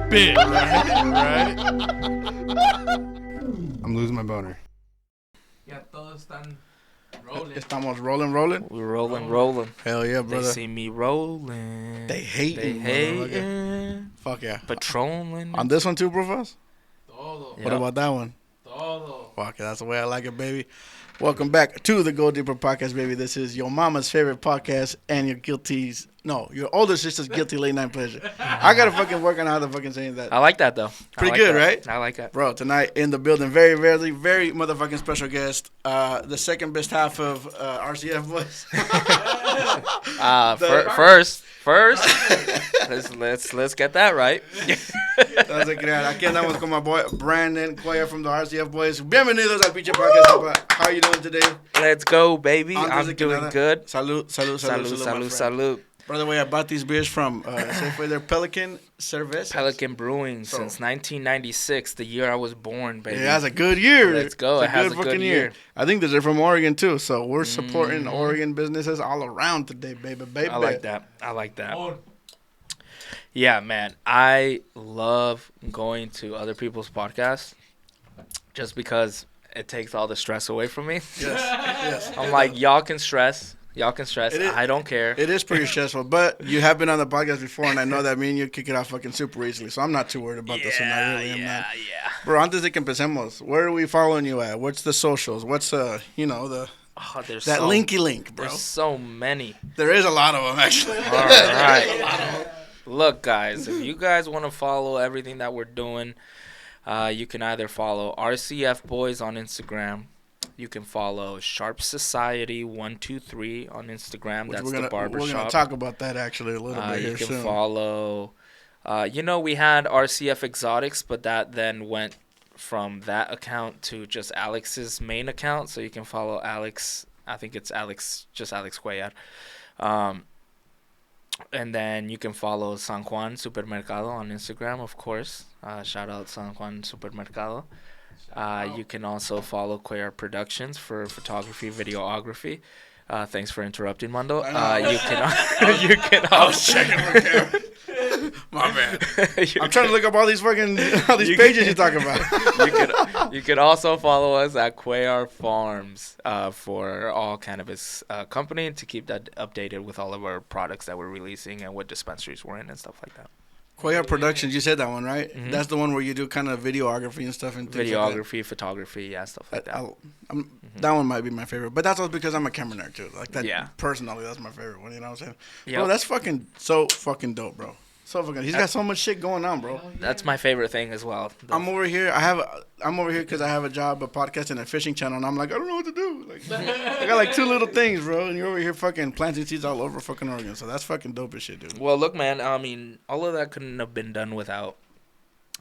bit. Right? I'm losing my boner. Ya todos están rolling. Estamos rolling. We're rolling. Hell yeah, brother. They see me rolling. They hating. Fuck yeah. Patrolling. On this one too, Profos? Todo. What about that one? Todo. Fuck yeah, that's the way I like it, baby. Welcome back to the Go Deeper podcast, baby. This is your mama's favorite podcast and your older sister's guilty late night pleasure. I gotta fucking work on how to fucking say that. I like that though. Pretty good, right? I like that. Bro, tonight in the building, very motherfucking special guest. The second best half of RCFBOYZ. First, let's get that right. Aquí andamos con my boy Branden Cuellar from the RCFBOYZ. Bienvenidos al pinche podcast. How are you doing today? Let's go, baby. I'm doing good. Salud. By the way, I bought these beers from they're Pelican Cerveza. Pelican Brewing since 1996, the year I was born, baby. Yeah, that's a good year. Let's go. It has a good year. I think they're from Oregon, too, so we're supporting Oregon businesses all around today, baby. I like that. Yeah, man. I love going to other people's podcasts just because it takes all the stress away from me. Yes. I'm like, y'all can stress. I don't care. It is pretty stressful, but you have been on the podcast before, and I know that me and you kick it off fucking super easily, so I'm not too worried about this one. I really am not. Yeah. Bro, antes de que empecemos, where are we following you at? What's the socials? What's linky link, bro? There's so many. There is a lot of them, actually. All right. Look, guys, if you guys want to follow everything that we're doing, you can either follow RCFBOYZ on Instagram. You can follow Sharp Society 123 on Instagram. That's the barbershop. We're gonna talk about that actually a little bit here soon. You can follow. We had RCF Exotics, but that then went from that account to just Alex's main account. So you can follow Alex. I think it's Alex, just Alex Cuellar. And then you can follow San Juan Supermercado on Instagram, of course. Shout out San Juan Supermercado. You can also follow Cuellar Productions for photography, videography. Thanks for interrupting, Mondo. You can. I was checking for camera. My bad. I'm trying to look up all these pages you talk about. You can also follow us at Cuellar Farms for all cannabis company to keep that updated with all of our products that we're releasing and what dispensaries we're in and stuff like that. Cuellar Productions, you said that one, right? Mm-hmm. That's the one where you do kind of videography and stuff. Videography, photography, stuff like that. That one might be my favorite. But that's also because I'm a camera nerd, too. Like that. Yeah. Personally, that's my favorite one, you know what I'm saying? Yep. Bro, that's so fucking dope, bro. He's got so much shit going on, bro. That's my favorite thing as well. I'm over here because I have a job, a podcast, and a fishing channel, and I'm like, I don't know what to do. Like, I got like two little things, bro, and you're over here fucking planting seeds all over fucking Oregon. So that's fucking dope as shit, dude. Well, look, man. I mean, all of that couldn't have been done without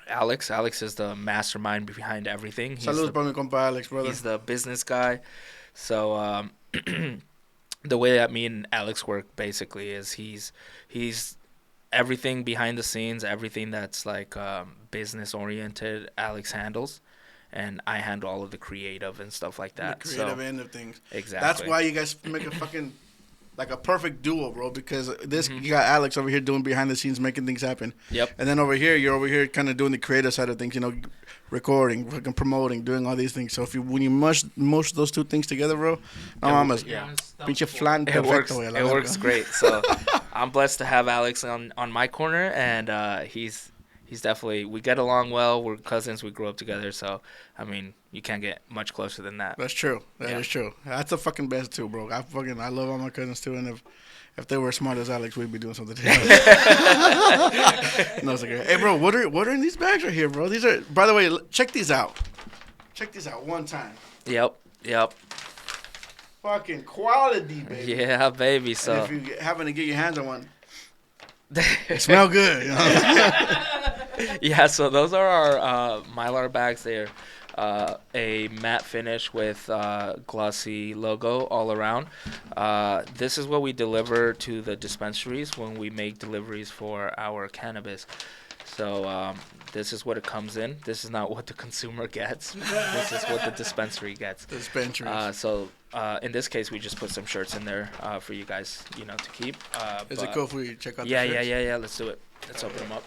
Alex. Alex is the mastermind behind everything. Saludos para mi compa Alex, brother. He's the business guy. So the way that me and Alex work basically is he's everything behind the scenes, everything that's like business oriented, Alex handles, and I handle all of the creative and stuff like that. The creative end of things. Exactly. That's why you guys make a fucking like a perfect duo, bro. Because you got Alex over here doing behind the scenes, making things happen. Yep. And then you're over here kind of doing the creative side of things, recording, fucking promoting, doing all these things. So when you mush those two things together, bro, pinche flan perfecto. It works great. So I'm blessed to have Alex on my corner, and he's definitely, we get along well. We're cousins. We grew up together. So I mean, you can't get much closer than that. That's true. That is true. That's the fucking best too, bro. I love all my cousins too, and if they were as smart as Alex, we'd be doing something together. No, it's okay. Hey, bro, what are in these bags right here, bro? These are, by the way, check these out. Check these out one time. Yep. Fucking quality, baby. Yeah, baby. So and if you happen to get your hands on one, they smell good. You know? Yeah, so those are our Mylar bags. They're a matte finish with glossy logo all around. This is what we deliver to the dispensaries when we make deliveries for our cannabis. So this is what it comes in. This is not what the consumer gets. This is what the dispensary gets. So in this case, we just put some shirts in there for you guys, to keep. Is it cool if we check out the shirts? Yeah. Let's do it. Let's open them up.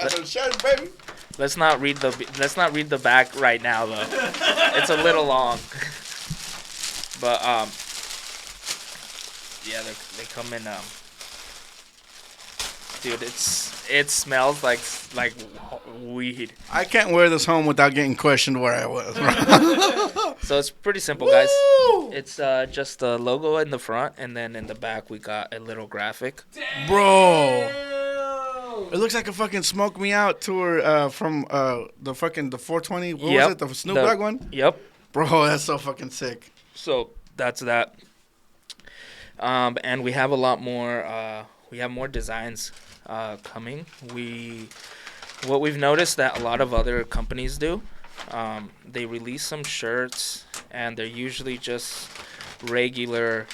Got some shirts, baby. Let's not read the back right now though. It's a little long. But yeah, they come in dude, it smells like weed. I can't wear this home without getting questioned where I was. So it's pretty simple, guys. Woo! It's just the logo in the front, and then in the back we got a little graphic. Bro. It looks like a fucking Smoke Me Out tour from the 420. What was it? The Snoop Dogg one? Yep. Bro, that's so fucking sick. So that's that. And we have a lot more. We have more designs coming. What we've noticed that a lot of other companies do, they release some shirts, and they're usually just regular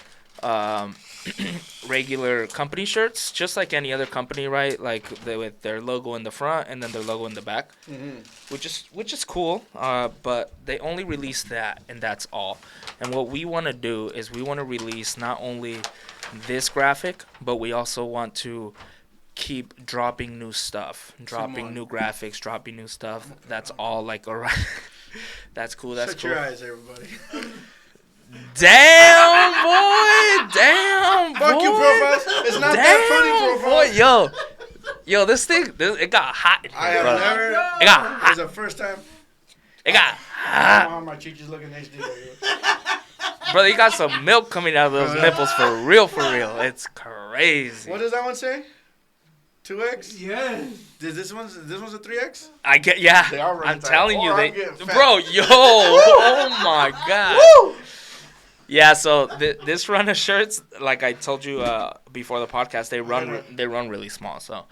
regular company shirts, just like any other company, right? Like with their logo in the front and then their logo in the back, which is cool. But they only release that, and that's all. And what we want to do is we want to release not only this graphic, but we also want to keep dropping new stuff, dropping new graphics, dropping new stuff. That's all like alright. That's cool. That's Shut cool. your eyes, everybody. Damn, boy. Damn, boy. Fuck you, profiles. It's not that funny, profiles. Boy, yo, this it got hot in here, I have brother. never. It got hot. It's the first time. It got I don't hot. know how my chichis looking HD right here. Brother, you got some milk coming out of those nipples for real, for real. It's crazy. What does that one say? 2X? Yes. This one's a 3X? I get, yeah. They are really I'm tight. telling you, Or they, I'm getting fat. bro, yo, oh my god. Woo! Yeah, so this run of shirts, like I told you before the podcast, they run really small, so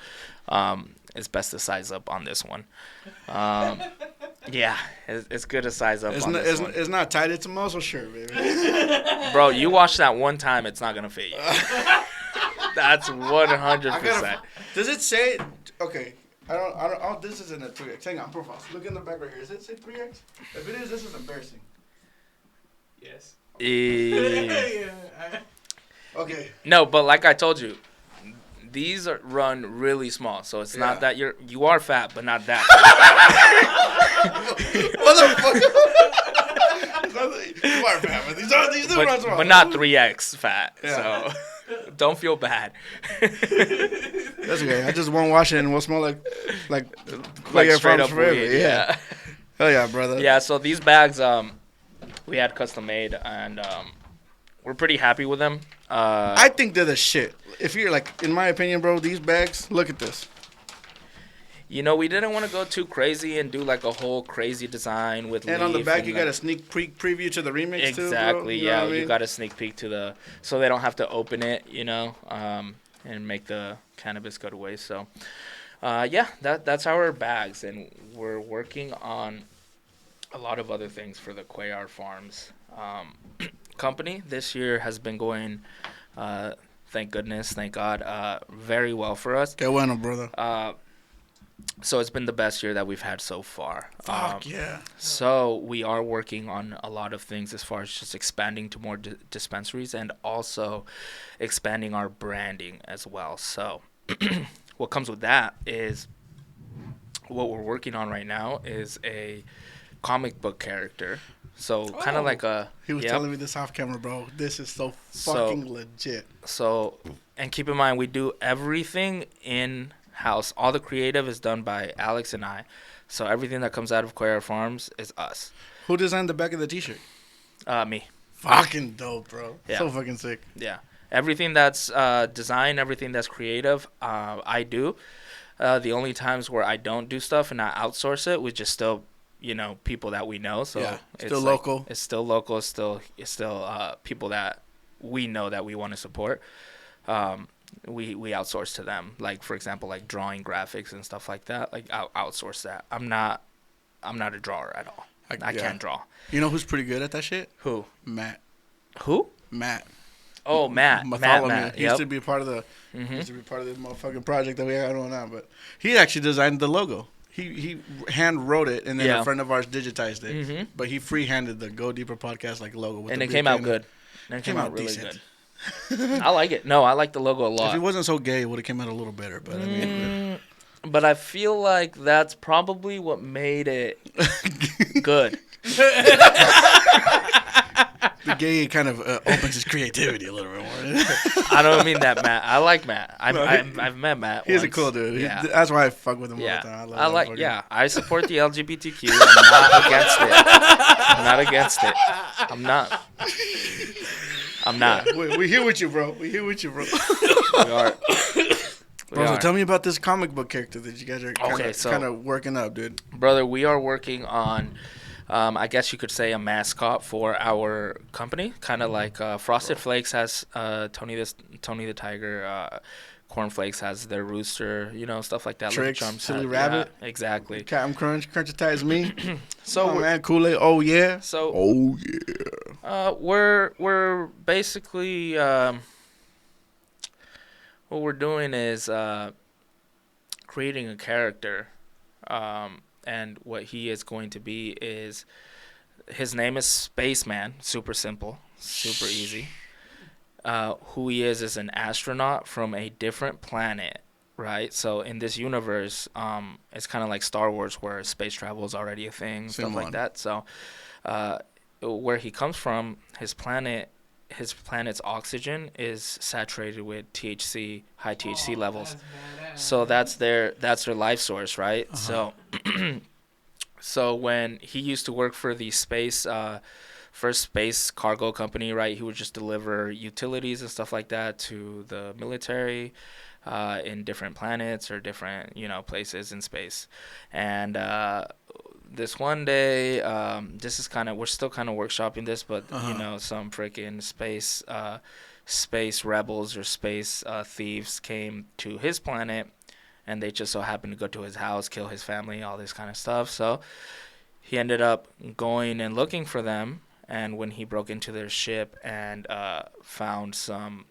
it's best to size up on this one. Yeah, it's good to size up on this one. It's not tight. It's a muscle shirt, baby. Bro, you watch that one time, it's not gonna fit you. That's 100%. Does it say? Okay, I don't. This isn't a 3X. Hang on, profile. Look in the back right here. Does it say 3X? If it is, this is embarrassing. Yes. Okay. No, but like I told you, these run really small, so it's not that you are fat, but not that Motherfucker. You are fat, but these do run small. but not 3X fat. Yeah. So don't feel bad. That's okay. I just won't wash it and we'll smell like straight up forever. weed. Yeah. Hell yeah, brother. Yeah. So these bags, we had custom made, and we're pretty happy with them. I think they're the shit. If you're like, in my opinion, bro, these bags. Look at this. You know, we didn't want to go too crazy and do like a whole crazy design with. And on the back, you like, got a sneak preview to the remix exactly, too, bro. You know what I mean? You got a sneak peek to the, so they don't have to open it, you know, and make the cannabis go to waste. So, yeah, that's our bags, and we're working on a lot of other things for the Cuellar Farms company. This year has been going, thank goodness, thank God, very well for us. Que bueno, brother. So it's been the best year that we've had so far. Fuck yeah. So we are working on a lot of things as far as just expanding to more dispensaries, and also expanding our branding as well. So what comes with that is what we're working on right now is a comic book character. So kind of like a... He was telling me this off camera, bro. This is so fucking legit. So, and keep in mind, we do everything in-house. All the creative is done by Alex and I. So everything that comes out of Cuellar Farms is us. Who designed the back of the t-shirt? Me. Fucking dope, bro. Yeah. So fucking sick. Yeah. Everything that's design, everything that's creative, I do. The only times where I don't do stuff and I outsource it, we just still... you know, people that we know. So yeah, it's still like, local. It's still local. It's still people that we know that we want to support. We outsource to them. Like, for example, like drawing graphics and stuff like that. Like, I'll outsource that. I'm not a drawer at all. I can't draw. You know who's pretty good at that shit? Who? Matt. Who? Matt. Oh, Matt. Matt. He used to be part of the motherfucking project that we had on now, but he actually designed the logo. He hand wrote it, and then a friend of ours digitized it. Mm-hmm. But he freehanded the Go Deeper podcast like logo. With and it came out good. And it came out really decent. Good. I like it. No, I like the logo a lot. If he wasn't so gay, it would have came out a little better. But I mean, But I feel like that's probably what made it good. The gay kind of opens his creativity a little bit more. I don't mean that, Matt. I like Matt. I've met Matt. He's once. a cool dude. Yeah. That's why I fuck with him all the Yeah. time. I like. Yeah, I support the LGBTQ. I'm not against it. I'm not against it. I'm not. We here with you, bro. We here with you, bro. We are. Bro, so tell me about this comic book character that you guys are kind of working up, dude. Brother, we are working on, I guess you could say, a mascot for our company. Kind of like Frosted Flakes has Tony the Tiger. Cornflakes has their rooster, stuff like that. Tricks, Silly Rabbit. Yeah, exactly. Captain Crunch Attack me. So man, Kool-Aid. Oh yeah. We're basically what we're doing is creating a character, and what he is going to be is his name is Spaceman. Super simple, super easy. Who he is an astronaut from a different planet, right? So in this universe, it's kind of like Star Wars, where space travel is already a thing, stuff like that. So where he comes from, his planet's oxygen is saturated with THC, high THC levels. So that's their life source, right? So so when he used to work for the first space cargo company, right, he would just deliver utilities and stuff like that to the military in different planets or different places in space. And this one day, we're still kind of workshopping this, but some freaking space rebels or space thieves came to his planet, and they just so happened to go to his house, kill his family, all this kind of stuff. So he ended up going and looking for them, and when he broke into their ship and found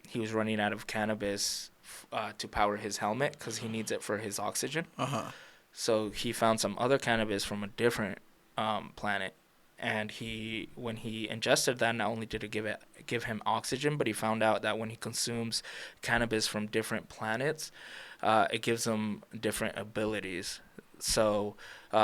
he was running out of cannabis to power his helmet because he needs it for his oxygen. So he found some other cannabis from a different planet, and when he ingested that, not only did it give him oxygen, but he found out that when he consumes cannabis from different planets, it gives him different abilities. So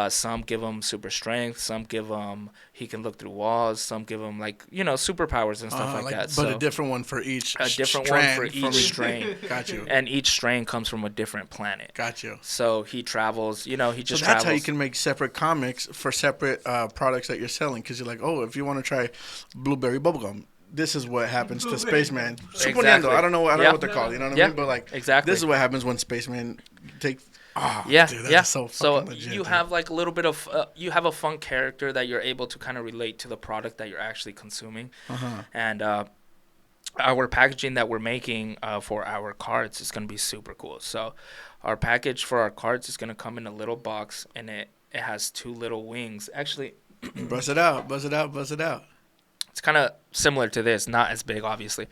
some give him super strength, some give him he can look through walls, some give him superpowers and stuff like that. But so a different one for each. A different one for each strain. Got you. And each strain comes from a different planet. Got you. So he travels. He just travels. So that's how you can make separate comics for separate products that you're selling. Because you're like, oh, if you want to try blueberry bubblegum, this is what happens to Spaceman. Exactly. I don't know what they're called. You know what I mean? But exactly. This is what happens when Spaceman takes. Oh, yeah, dude, that is so legit, you have like a little bit of you have a fun character that you're able to kind of relate to the product that you're actually consuming, and our packaging that we're making for our cards is going to be super cool. So our package for our cards is going to come in a little box, and it has two little wings. Actually, buzz it out. It's kind of similar to this, not as big, obviously,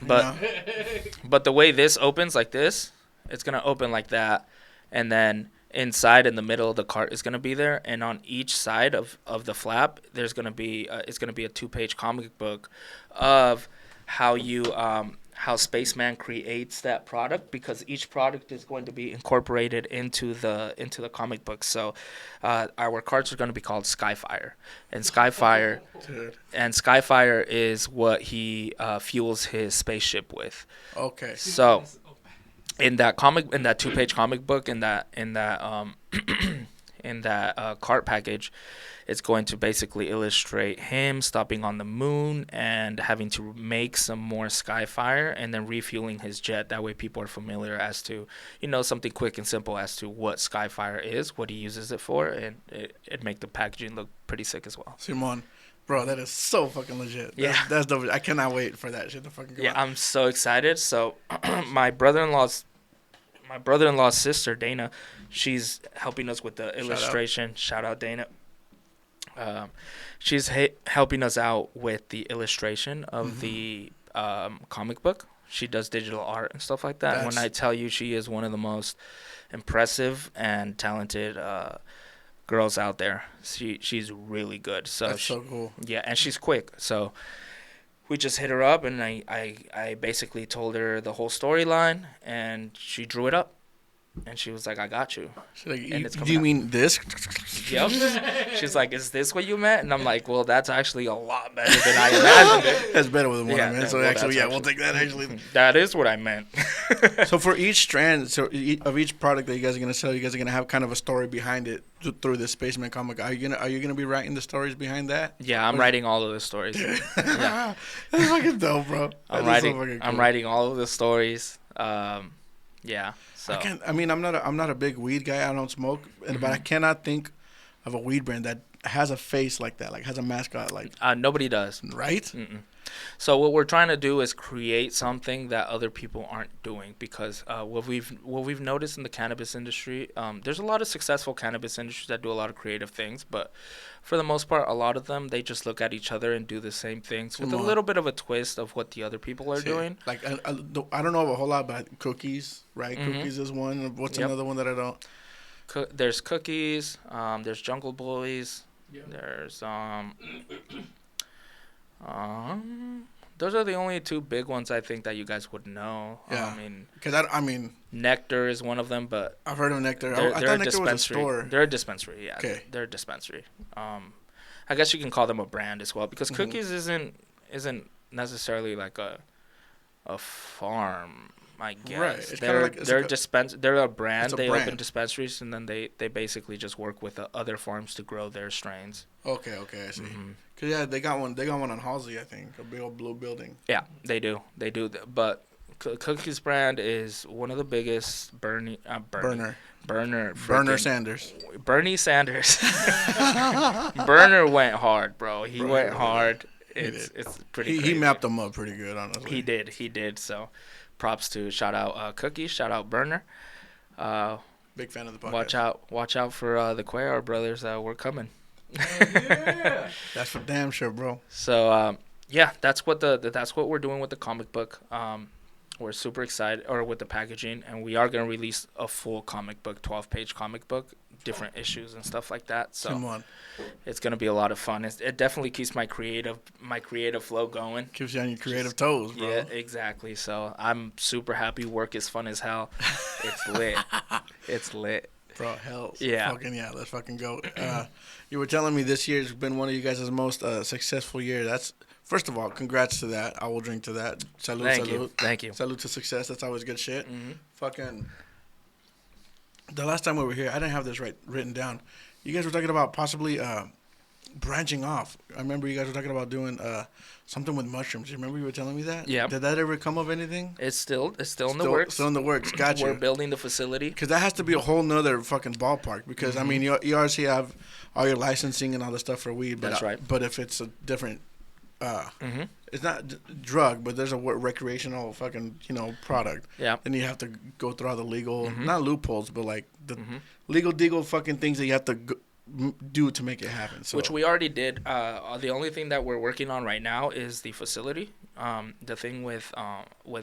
but the way this opens like this, it's going to open like that. And then inside in the middle, the cart is going to be there. And on each side of the flap, there's going to be it's going to be a 2-page comic book of how Spaceman creates that product, because each product is going to be incorporated into the comic book. So our cards are going to be called Skyfire. And Skyfire is what he fuels his spaceship with. Okay. So in that 2-page comic book, in that cart package, it's going to basically illustrate him stopping on the moon and having to make some more Skyfire and then refueling his jet. That way people are familiar as to, something quick and simple as to what Skyfire is, what he uses it for, and it make the packaging look pretty sick as well. Simon, bro, that is so fucking legit. That's dope. I cannot wait for that shit to fucking go out. I'm so excited. So my brother-in-law's sister, Dana, she's helping us with the illustration. Shout out Dana. She's helping us out with the illustration of the comic book. She does digital art and stuff like that. When I tell you, she is one of the most impressive and talented girls out there. She's really good. So that's so cool. Yeah, and she's quick. So we just hit her up, and I basically told her the whole storyline, and she drew it up. And she was like, I got you. She's like, And it's do you mean this? Yep. She's like, is this what you meant? And I'm like, well, that's actually a lot better than I imagined it. That's better than what I meant. That, So well, actually, yeah, we'll take that actually. That is what I meant. So for each strand, of each product that you guys are gonna sell, you guys are gonna have kind of a story behind it through this Spaceman comic. Are you gonna be writing the stories behind that? Yeah, I'm writing all of the stories. Yeah. That's fucking dope, bro. I'm writing all of the stories. Yeah. So I'm not a big weed guy. I don't smoke, but I cannot think of a weed brand that has a face like that, like has a mascot like. Nobody does. Right. Mm-mm. So what we're trying to do is create something that other people aren't doing, because what we've noticed in the cannabis industry, there's a lot of successful cannabis industries that do a lot of creative things, but for the most part, a lot of them, they just look at each other and do the same things with a little bit of a twist of what the other people are doing. Like I don't know a whole lot about cookies, right? Mm-hmm. Cookies is one. What's another one that I don't? There's cookies. There's Jungle Boys. Yep. There's those are the only two big ones I think that you guys would know. Yeah. Because Nectar is one of them, but I've heard of Nectar. They're I a thought Nectar dispensary. was a store. They're a dispensary, yeah. Okay. They're a dispensary. I guess you can call them a brand as well, because Cookies isn't necessarily like a farm, I guess. Right. It's they're a brand. They brand. open dispensaries, and then they basically just work with other farms to grow their strains. Okay, I see. Cause they got one on Halsey, I think, a big old blue building. Yeah, they do. But Cookies brand is one of the biggest. Bernie Sanders. Bernie Sanders. Burner went hard, bro. He went hard. It's pretty. He mapped them up pretty good, honestly. He did. So, props to shout out Cookies, shout out Burner. Big fan of the podcast. Watch out for the Cuellar brothers. We're coming. Yeah. That's for damn sure, bro. So that's what we're doing with the comic book. We're super excited, or with the packaging, and we are gonna release a full comic book, 12-page comic book, different issues and stuff like that. So it's gonna be a lot of fun. It definitely keeps my creative flow going. Keeps you on your creative toes, bro. Yeah, exactly. So I'm super happy. Work is fun as hell. It's lit. It's lit. Bro, hell. Yeah. Let's fucking go. You were telling me this year's been one of you guys' most successful year. That's, first of all, congrats to that. I will drink to that. Salud. Thank you. Salud to success. That's always good shit. Mm-hmm. Fucking, the last time we were here, I didn't have this written down. You guys were talking about possibly branching off. I remember you guys were talking about doing something with mushrooms. You remember you were telling me that? Yeah. Did that ever come of anything? It's still in the works. Still in the works. Gotcha. We're building the facility. Because that has to be a whole nother fucking ballpark. Because, I mean, you obviously have all your licensing and all the stuff for weed. But, that's right. But if it's a different, it's not drug, but there's a recreational fucking, product. Yeah. Then you have to go through all the legal, not loopholes, but like the legal deagle fucking things that you have to do to make it happen. So. Which we already did. The only thing that we're working on right now is the facility. The thing with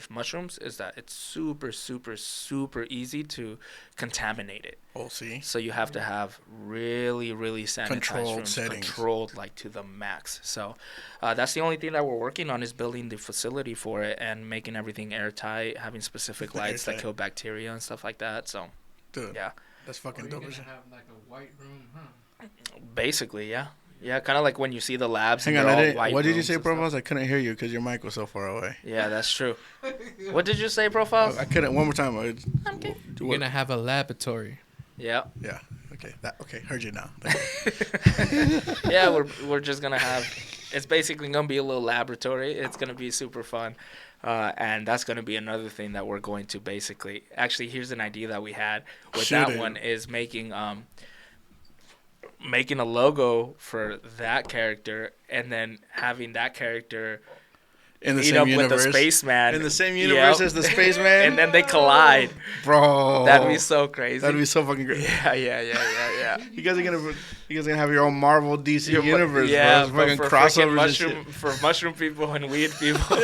mushrooms is that it's super, super, super easy to contaminate it. Oh, see. So you have to have really, really sanitized controlled rooms, settings. controlled like to the max. So that's the only thing that we're working on, is building the facility for it and making everything airtight, having specific lights that kill bacteria and stuff like that. So, dude, yeah. That's fucking dope. You're gonna have like a white room, huh? Basically, yeah. Yeah, kind of like when you see the labs. Hang on, what did you say, Profiles? I couldn't hear you because your mic was so far away. Yeah, that's true. What did you say, Profiles? I couldn't. One more time. Okay. You're gonna have a laboratory. Yeah. Yeah. Okay. Heard you now. Yeah, we're just gonna have. It's basically gonna be a little laboratory. It's gonna be super fun. And that's going to be another thing that we're going to basically... Actually, here's an idea that we had with one is making a logo for that character, and then having that character in the same universe with the spaceman. In the same universe as the spaceman? And then they collide. Bro. That'd be so crazy. That'd be so fucking great. Yeah. You guys are gonna have your own Marvel DC universe, yeah, bro. Fucking crossovers and shit. For mushroom people and weed people.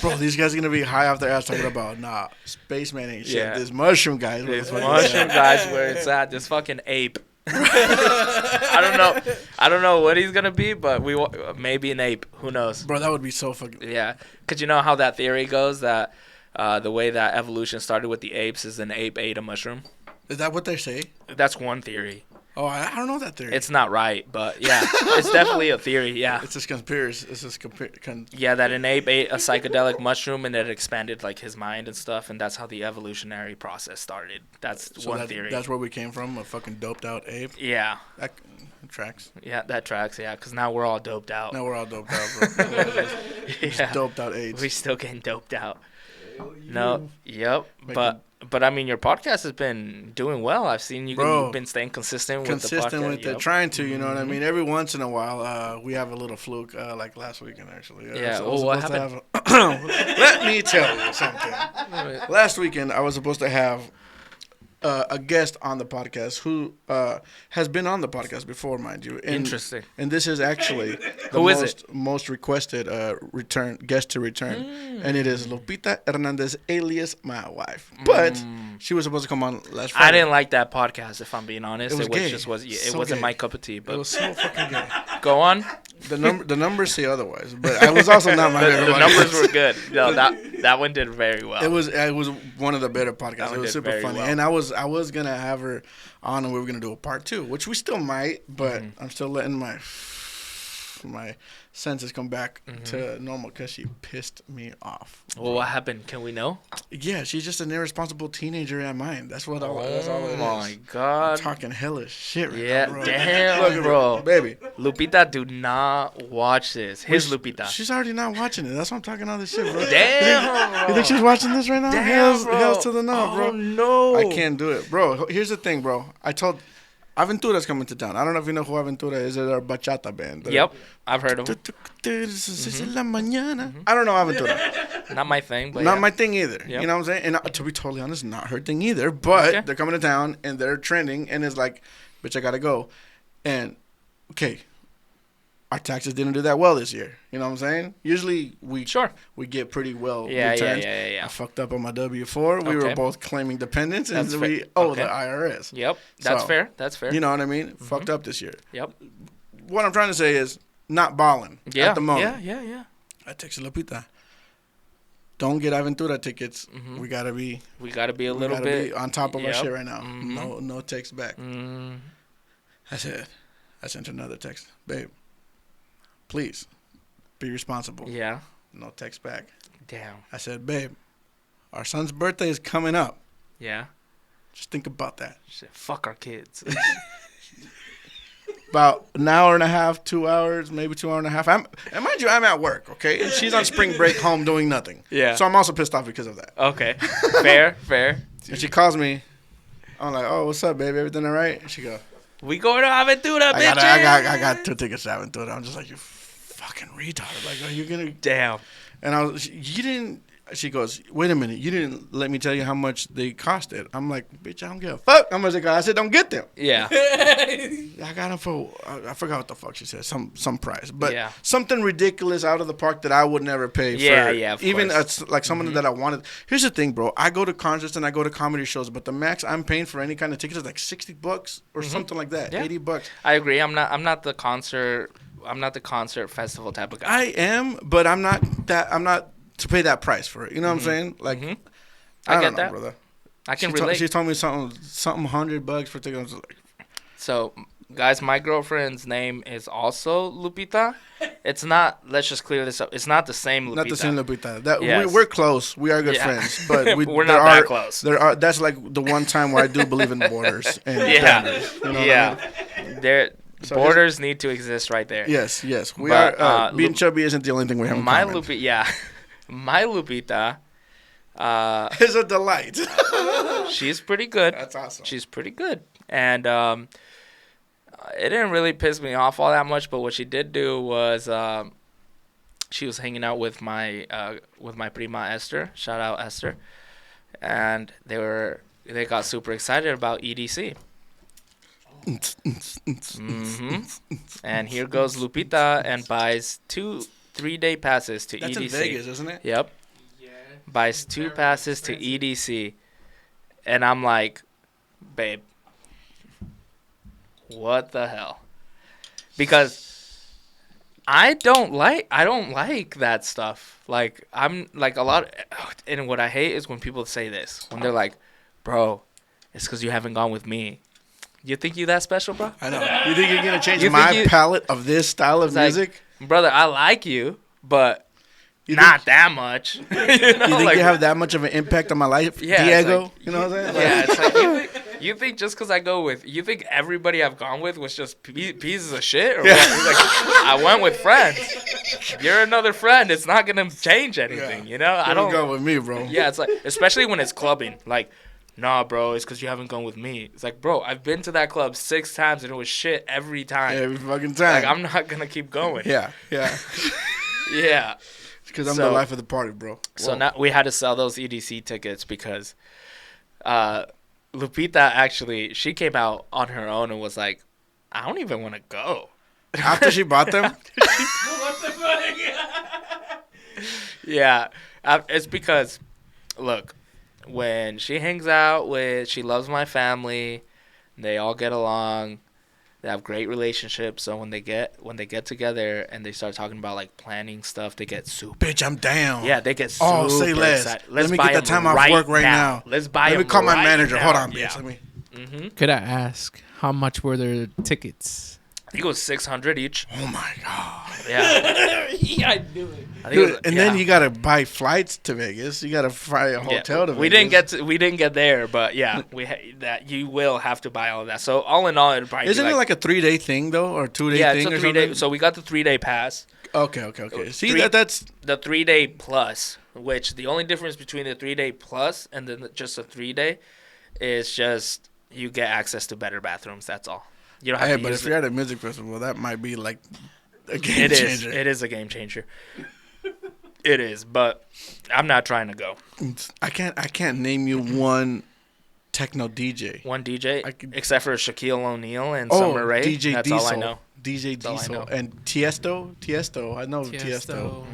Bro, these guys are gonna be high off their ass talking about spaceman ain't shit. Yeah. This mushroom guys. This mushroom guys where it's at. This fucking ape. I don't know what he's gonna be, but maybe an ape. Who knows? Bro, that would be so fucking. Yeah, cause you know how that theory goes that the way that evolution started with the apes is an ape ate a mushroom. Is that what they say? That's one theory. Oh, I don't know that theory. It's not right, but yeah, it's definitely a theory. Yeah. It's just conspiracy. Yeah, that an ape ate a psychedelic mushroom and it expanded like his mind and stuff, and that's how the evolutionary process started. That's one theory. That's where we came from, a fucking doped out ape. Yeah. That tracks. Yeah, that tracks. Yeah, because now we're all doped out. Now we're all doped out, bro. Just doped out AIDS. We still getting doped out. No. Yep. But I mean, your podcast has been doing well. I've seen you've been staying consistent with the podcast. Consistent with it, trying to, you know what I mean? Every once in a while, we have a little fluke, like last weekend, actually. Yeah, well, what happened? Let me tell you something. Last weekend, I was supposed to have a guest on the podcast who has been on the podcast before, mind you. Interesting. And this is actually the most requested guest to return. And it is Lupita Hernandez, alias my wife. But she was supposed to come on last Friday. I didn't like that podcast, if I'm being honest. It was gay. It wasn't my cup of tea. But it was so fucking gay. Go on. The numbers say otherwise, but I was also not my favorite. The numbers were good. No, that one did very well. It was one of the better podcasts. It was super funny, and I was gonna have her on, and we were gonna do a part 2, which we still might, but I'm still letting my senses come back to normal because she pissed me off. Well, what happened? Can we know? Yeah, she's just an irresponsible teenager at mine. That's what. That's all it is. Oh my god! I'm talking hellish shit right now, bro. Damn, look, bro. Baby. Lupita, do not watch this. Lupita. She's already not watching it. That's why I'm talking all this shit, bro. Damn. You think she's watching this right now? Damn, Hells to the no, bro. Oh no. I can't do it, bro. Here's the thing, bro. I told. Aventura's coming to town. I don't know if you know who Aventura is. It's our bachata band. Yep, I've heard of them. I don't know Aventura. Not my thing, but not my thing either. Yep. You know what I'm saying? And to be totally honest, not her thing either. But they're coming to town and they're trending, and it's like, bitch, I gotta go. And okay, our taxes didn't do that well this year. You know what I'm saying? Usually we get pretty well returns. Yeah. I fucked up on my W-4. We were both claiming dependents, and we owe the IRS. Yep, that's fair. That's fair. You know what I mean? Fucked up this year. Yep. What I'm trying to say is not balling at the moment. Yeah. I texted Lupita. Don't get Aventura tickets. We gotta be a little bit on top of our shit right now. No text back. I sent her another text, babe. Please, be responsible. Yeah. No text back. Damn. I said, babe, our son's birthday is coming up. Yeah. Just think about that. She said, fuck our kids. About an hour and a half, 2 hours, maybe 2 hours and a half. And mind you, I'm at work, okay? And she's on spring break home doing nothing. Yeah. So I'm also pissed off because of that. Okay. Fair. And she calls me. I'm like, oh, what's up, baby? Everything all right? And she goes, we going to Aventura, bitch. I got 2 tickets to Aventura. I'm just like, you fucking retard. Like, are you going to? Damn. And you didn't. She goes, wait a minute. You didn't let me tell you how much they costed. I'm like, bitch, I don't give a fuck how much they cost. I said, don't get them. Yeah. I got them for, I forgot what the fuck she said. Some price. But something ridiculous out of the park that I would never pay for. Yeah, of even course. Like someone that I wanted. Here's the thing, bro. I go to concerts and I go to comedy shows, but the max I'm paying for any kind of ticket is like $60 or something like that. Yeah. $80. I agree. I'm not the concert festival type of guy. I am, but I'm not to pay that price for it. You know what I'm saying? Like, I get that, brother. I can relate. She told me something $100 for tickets. So, guys, my girlfriend's name is also Lupita. It's not. Let's just clear this up. It's not the same Lupita. Not the same Lupita. We're close. We are good friends, but we're not that close. That's like the one time where I do believe in borders and boundaries. You know what I mean? Borders need to exist right there. Yes. We are. Being chubby isn't the only thing we have in common. My Lupita is a delight. She's pretty good. That's awesome. She's pretty good. And it didn't really piss me off all that much, but what she did do was she was hanging out with my prima Esther. Shout out Esther. And they got super excited about EDC. And here goes Lupita and buys 3-day passes to EDC. That's in Vegas, isn't it? Yep. Yeah. Buys 2 passes to EDC. And I'm like, babe, what the hell? Because I don't like that stuff. Like I'm like a lot and what I hate is when people say this. When they're like, "Bro, it's cuz you haven't gone with me." You think you that special, bro? I know. You think you're going to change my palette of this style of music? Like, brother, I like you, but not that much. you think you have that much of an impact on my life, Diego? Like, you know what I'm saying? Yeah, it's like you think just because I go with, you think everybody I've gone with was just pieces of shit? Or what? He's like, I went with friends. You're another friend. It's not going to change anything, you know? I don't go with me, bro. Yeah, it's like, especially when it's clubbing. Like, nah, bro, it's because you haven't gone with me. It's like, bro, I've been to that club 6 times and it was shit every time. Every fucking time. Like, I'm not going to keep going. Yeah. Yeah. Because I'm the life of the party, bro. Whoa. So now we had to sell those EDC tickets because Lupita actually, she came out on her own and was like, I don't even want to go. After she bought them? What the fuck? Yeah. It's because, look, when she hangs out with, she loves my family, they all get along. They have great relationships, so when they get together and they start talking about like planning stuff, they get super. Bitch, I'm down. Yeah, they get super say less. excited. Let me get the time off work right now. Let's buy. Let me call my manager. Now. Hold on, bitch. Yeah. Let me. Mm-hmm. Could I ask how much were their tickets? I think it was $600 each. Oh my god. Yeah. Yeah, I knew it. Dude, and then you gotta buy flights to Vegas. You gotta fly a hotel to Vegas. We didn't get there, but yeah, that you will have to buy all of that. So all in all, it'd probably Isn't be it like a 3-day thing though, or 2-day yeah, thing? it's a or 3-day. something? So we got the 3-day pass. Okay. See, that's the 3-day plus, which the only difference between the 3-day plus and then just a 3-day is just you get access to better bathrooms. That's all. You don't have to but use if you're at a music festival, that might be like a game changer. It is a game changer. It is, but I'm not trying to go. I can't name you one techno DJ. One DJ, except for Shaquille O'Neal and Summer Rae. DJ That's Diesel. all I know. DJ Diesel and Tiesto. I know Tiesto.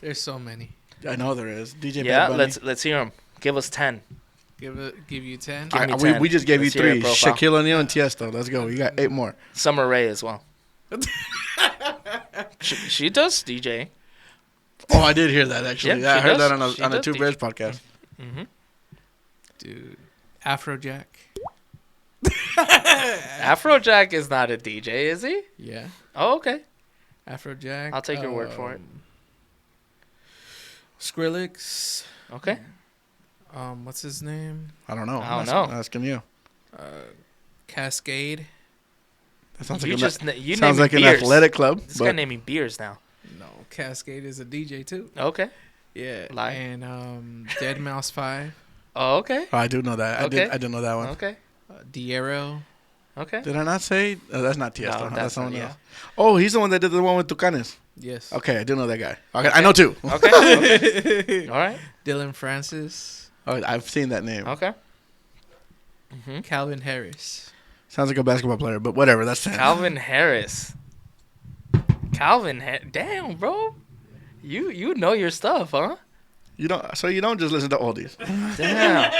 There's so many. I know there is. DJ Yeah, Bad Bunny. let's hear them. Give us 10. Give you 10. Give me 10. We just gave Let's you hear 3. your profile. Shaquille O'Neal and Tiesto. Let's go. You got 8 more. Summer Rae as well. she does DJ. Oh, I did hear that actually. Yeah, I heard does. that on a Two DJ. Bears podcast. Mm-hmm. Dude, Afrojack. Afrojack is not a DJ, is he? Yeah, Oh, okay. Afrojack. I'll take your word for it. Skrillex. Okay. What's his name? I don't know. I don't know. I'm asking you. Cascade. That sounds You like just sounds naming like an beers. athletic club. This guy naming beers now. No, Cascade is a DJ too. Okay. Yeah. Lie. And Dead Mouse 5. Oh, okay. Oh, I do know that. Okay. I did know that one. Okay. Diero. Okay. Did I not say? That's not Tiesto. No, That's that's someone not- else. Oh, he's the one that did the one with Tucanes. Yes. Okay, I do know that guy. Okay, I know 2. Okay. All right. Oh, Dylan Francis. I've seen that name. Okay. Mm-hmm. Calvin Harris. Sounds like a basketball player, but whatever. That's 10. Calvin Harris. Damn, bro. You know your stuff, huh? You don't just listen to oldies. Damn.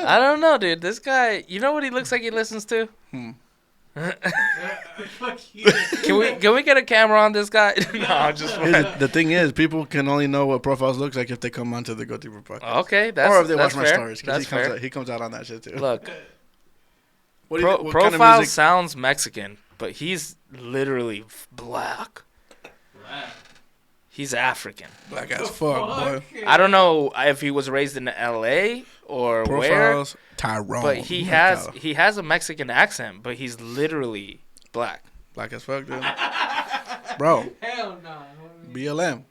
I don't know, dude. This guy, you know what he looks like he listens to? Fuck you. Can we get a camera on this guy? No, I'm just The thing is, people can only know what profiles looks like if they come onto the Go Deeper podcast. Okay, that's or if they that's watch my fair. stories. That's fair. He comes out on that shit too. Look, what what kind of profile music? sounds Mexican, but he's literally black. He's African. Black as fuck, boy. I don't know if he was raised in L.A. or Profiles, Tyrone. where, but he has a Mexican accent, but he's literally black. Black as fuck, dude. Bro, Hell no. BLM.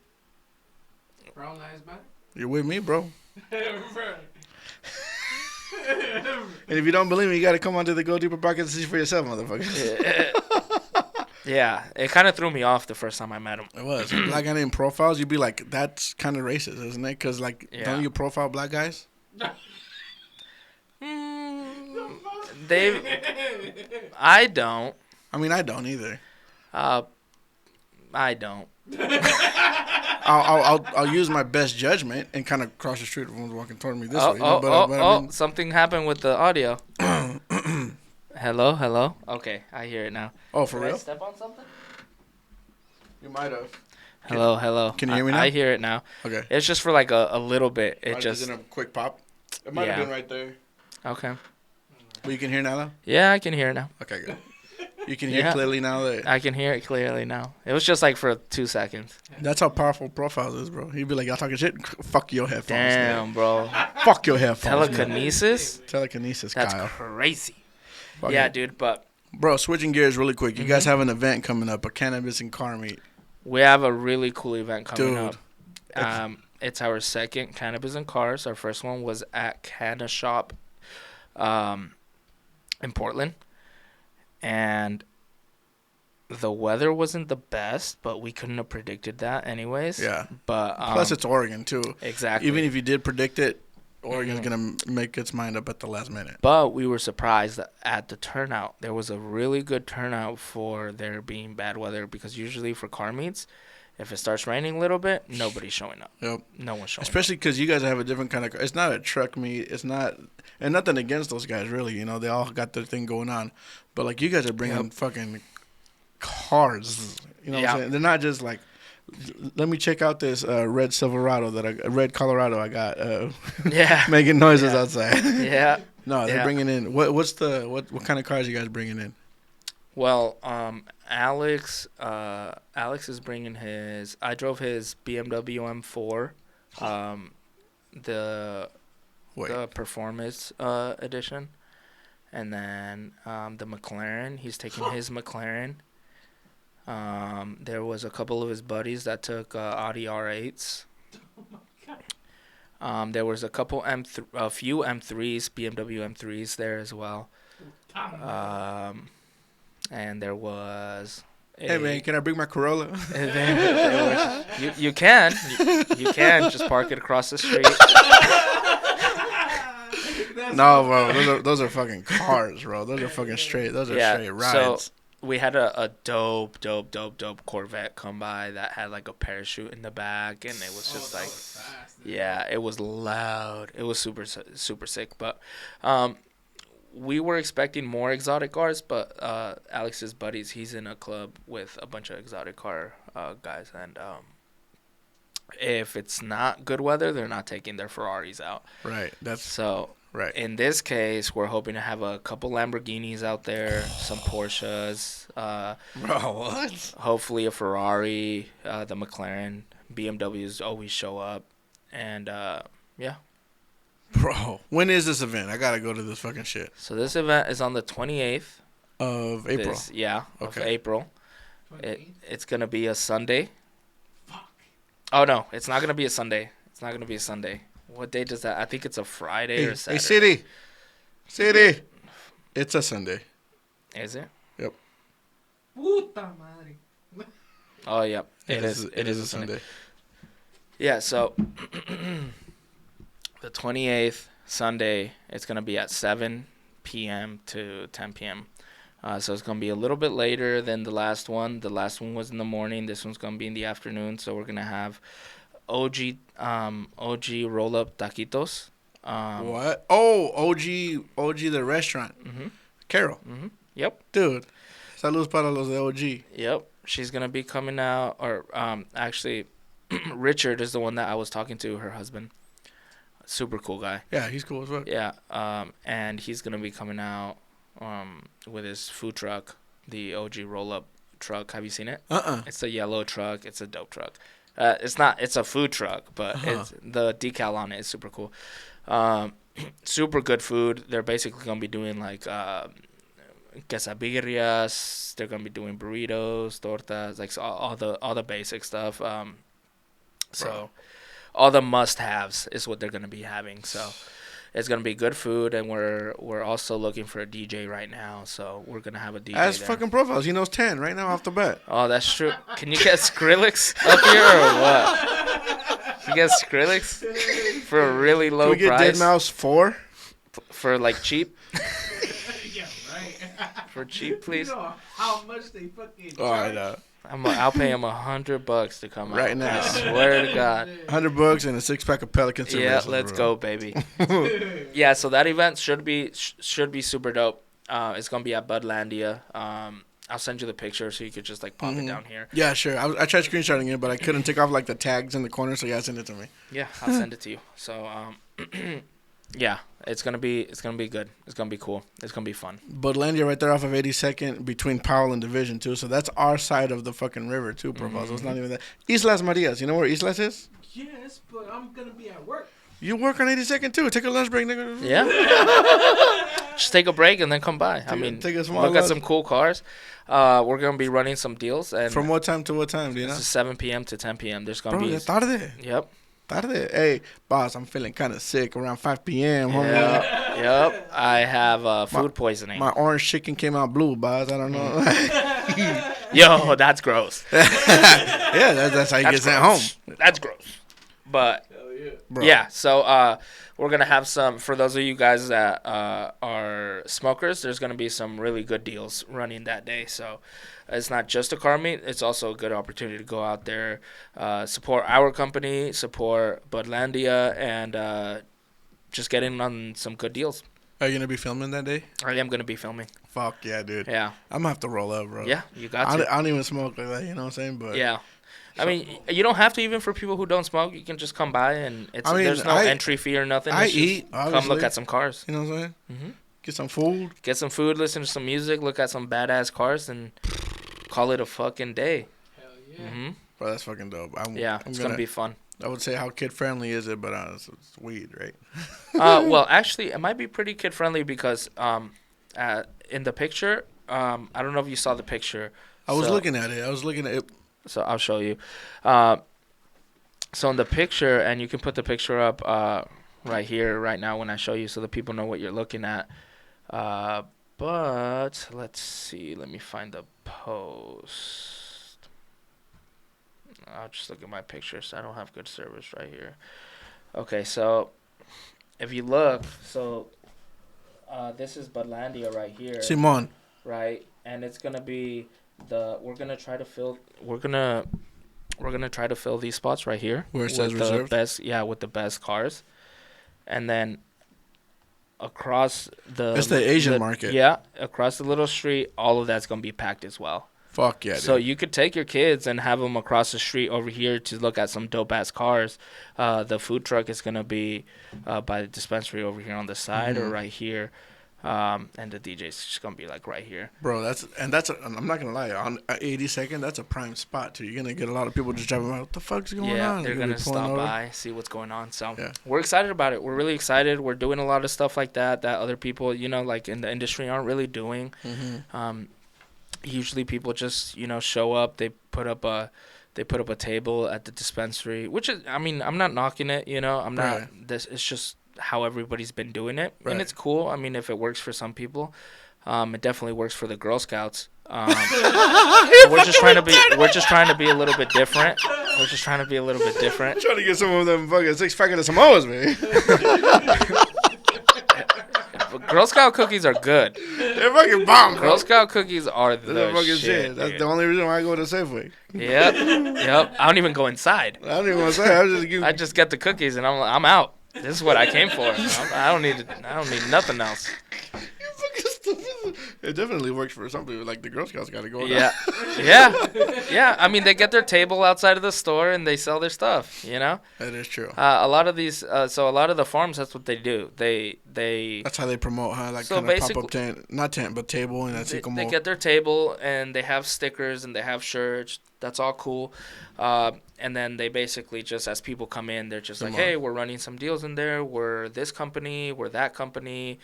Brown lives matter. You're with me, bro. And if you don't believe me, you got to come onto the Go Deeper podcast and see for yourself, motherfucker. Yeah, it kind of threw me off the first time I met him. It was. Black guy named profiles, you'd be like, that's kind of racist, isn't it? Because, like, don't you profile black guys? I don't. I mean, I don't either. I don't. I'll use my best judgment and kind of cross the street if one's walking toward me this way. I mean, Something happened with the audio. Hello. Okay, I hear it now. oh, for Did I real? step on something? You might have. Hello. Can you hear me now? I hear it now. Okay. It's just for like a little bit. It just in a quick pop. It might have been right there. Okay. But you can hear now, though? Yeah, I can hear it now. Okay, good. You can hear clearly now? I can hear it clearly now. It was just like for 2 seconds. That's how powerful Profiles is, bro. He'd be like, y'all talking shit? Fuck your headphones. Damn, bro. Fuck your headphones. Telekinesis? Telekinesis, That's Kyle. crazy. Fuck Yeah, it. dude, but... Bro, switching gears really quick. You guys have an event coming up, a cannabis and car meet. We have a really cool event coming Dude. up. It's our second Cannabis and Cars. Our first one was at Canna Shop in Portland. And the weather wasn't the best, but we couldn't have predicted that anyways. Yeah. But Plus, it's Oregon, too. Exactly. Even if you did predict it, Oregon's going to make its mind up at the last minute. But we were surprised at the turnout. There was a really good turnout for there being bad weather, because usually for car meets, if it starts raining a little bit, nobody's showing up. Yep. No one's showing Especially because you guys have a different kind of car. It's not a truck meet. It's not, and nothing against those guys, really. You know, they all got their thing going on. But, like, you guys are bringing fucking cars. You know what I'm saying? They're not just like, let me check out this red Silverado red Colorado I got. Making noises outside. Yeah. No, they're bringing in. What kind of cars you guys bringing in? Well, Alex is bringing his. I drove his BMW M4, the performance edition, and then the McLaren. He's taking his McLaren. There was a couple of his buddies that took Audi R8s. There was a few M3s, BMW M3s there as well. And there was. Hey man, can I bring my Corolla? You can just park it across the street. No, bro, those are fucking cars, bro. Those are fucking straight. Those are straight rides. So we had a dope Corvette come by that had like a parachute in the back, and it was just it was loud. It was super sick. But we were expecting more exotic cars, but Alex's buddies, he's in a club with a bunch of exotic car guys, and if it's not good weather, they're not taking their Ferraris out. Right. Right. In this case, we're hoping to have a couple Lamborghinis out there, some Porsches. Bro, what? Hopefully a Ferrari, the McLaren, BMWs always show up, and Bro, when is this event? I gotta go to this fucking shit. So this event is on the 28th of April. Of April. It's gonna be a Sunday. Fuck. Oh no, it's not gonna be a Sunday. What day does that? I think it's a Friday or Saturday. Hey, City. It's a Sunday. Is it? Yep. Puta madre. Oh, yep. It is a Sunday. Yeah, so the 28th, Sunday, it's going to be at 7 p.m. to 10 p.m. So it's going to be a little bit later than the last one. The last one was in the morning. This one's going to be in the afternoon. So we're going to have OG roll-up taquitos. What? Oh, OG the restaurant. Mm-hmm. Carol. Mm-hmm. Yep. Dude. Saludos para los de OG. Yep. She's going to be coming out, or actually, Richard is the one that I was talking to, her husband. Super cool guy. Yeah, he's cool as fuck. Yeah. And he's going to be coming out with his food truck, the OG roll-up truck. Have you seen it? It's a yellow truck. It's a dope truck. It's a food truck, but it's, the decal on it is super cool. Super good food. They're basically going to be doing like quesadillas. They're going to be doing burritos, tortas, like all the basic stuff. So all the must-haves is what they're going to be having. So it's going to be good food, and we're also looking for a DJ right now. So we're going to have a DJ As there. fucking Profiles. He knows 10 right now off the bat. Oh, that's true. Can you get Skrillex up here or what? You get Skrillex for a really low price? Can we get Deadmau5 4? For like cheap? Yeah, right. For cheap, please? You know how much they fucking Oh, I know. I'll pay him $100 to come out. Right now. I swear to God. $100 and a 6-pack of Pelican. Yeah, let's go, baby. Yeah, so that event should be super dope. It's gonna be at Budlandia. I'll send you the picture so you could just like pop it down here. Yeah, sure. I tried screenshotting it, but I couldn't take off like the tags in the corner. So yeah, send it to me. Yeah, I'll send it to you. So yeah, it's gonna be good. It's gonna be cool. It's gonna be fun. Budlandia right there off of 82nd between Powell and Division too. So that's our side of the fucking river too, Provo. So it's not even that. Islas Marias. You know where Islas is? Yes, but I'm gonna be at work. You work on 82nd too. Take a lunch break, nigga. Yeah. Just take a break and then come by. I mean, take a small look at lunch. some cool cars. We're gonna be running some deals. And From what time to what time? Do you know? this is 7 p.m. to 10 p.m. There's gonna Bro, be. ya tarde. Yep. Tarde. Hey, boss, I'm feeling kind of sick around 5 p.m. homie. Yep. I have food poisoning. My orange chicken came out blue, boss. I don't know. Yo, that's gross. Yeah, that's how you get sent home. That's gross. But Bro. yeah, so we're gonna have some for those of you guys that are smokers. There's gonna be some really good deals running that day. So it's not just a car meet; it's also a good opportunity to go out there, support our company, support Budlandia, and just get in on some good deals. Are you going to be filming that day? I am gonna be filming. Fuck yeah, dude. Yeah, I'm going to have to roll up, bro. yeah, you got I to. don't even smoke like that, you know what I'm saying? But Yeah. I mean, you don't have to even for people who don't smoke. You can just come by and there's no entry fee or nothing. I It's just eat, come obviously. look at some cars. You know what I'm saying? Mm-hmm. Get some food. Get some food, listen to some music, look at some badass cars, and call it a fucking day. Hell yeah. Hmm. Bro, that's fucking dope. Yeah, it's gonna be fun. I would say how kid friendly is it, but it's weed, right? Well, actually, it might be pretty kid friendly because in the picture, I don't know if you saw the picture. I was So- looking at it. So I'll show you. So in the picture, and you can put the picture up right here, right now when I show you, so that people know what you're looking at. But let's see. Let me find the post. I'll just look at my pictures. I don't have good service right here. Okay, so if you look, so this is Budlandia right here, Simon. right? And it's gonna be we're gonna try to fill these spots right here Where it says with the reserved? best, with the best cars, and then across the It's the Asian market. Yeah, across the little street, all of that's gonna be packed as well. Fuck yeah, dude. So you could take your kids and have them across the street over here to look at some dope ass cars. The food truck is gonna be by the dispensary over here on the side or right here, and the DJ's just gonna be like right here. Bro, I'm not gonna lie, on 82nd, that's a prime spot too. You're gonna get a lot of people just driving around. What the fuck's going on? They're You're gonna be pulling stop over. by, see what's going on. So Yeah. we're excited about it. We're really excited. We're doing a lot of stuff like that other people, like in the industry, aren't really doing. Usually people just show up. They put up a table at the dispensary, which is, I mean, I'm not knocking it. I'm not. Right. This it's just how everybody's been doing it, Right. and it's cool. I mean, if it works for some people, it definitely works for the Girl Scouts. We're just trying to be a little bit different. We're just trying to be a little bit different. Trying to get some of them fucking 6-pack of the Samoas, man. But Girl Scout cookies are good. They're fucking bomb, bro. Girl Scout cookies are the They're fucking shit. That's Dude. the only reason why I go to Safeway. Yep. I don't even go inside. I don't even want to say. I just get the cookies and I'm out. This is what I came for. I don't need nothing else. It definitely works for some people. Like the Girl Scouts got to go. Yeah. Yeah. I mean, they get their table outside of the store and they sell their stuff. That is true. A lot of these, so a lot of the farms, that's what they do. They That's how they promote, huh? Like So kind of pop up basically- tent, not tent, but table, and that's they como. get their table and they have stickers and they have shirts. That's all cool. And then they basically just, as people come in, they're just like, hey, we're running some deals in there. We're this company. We're that company.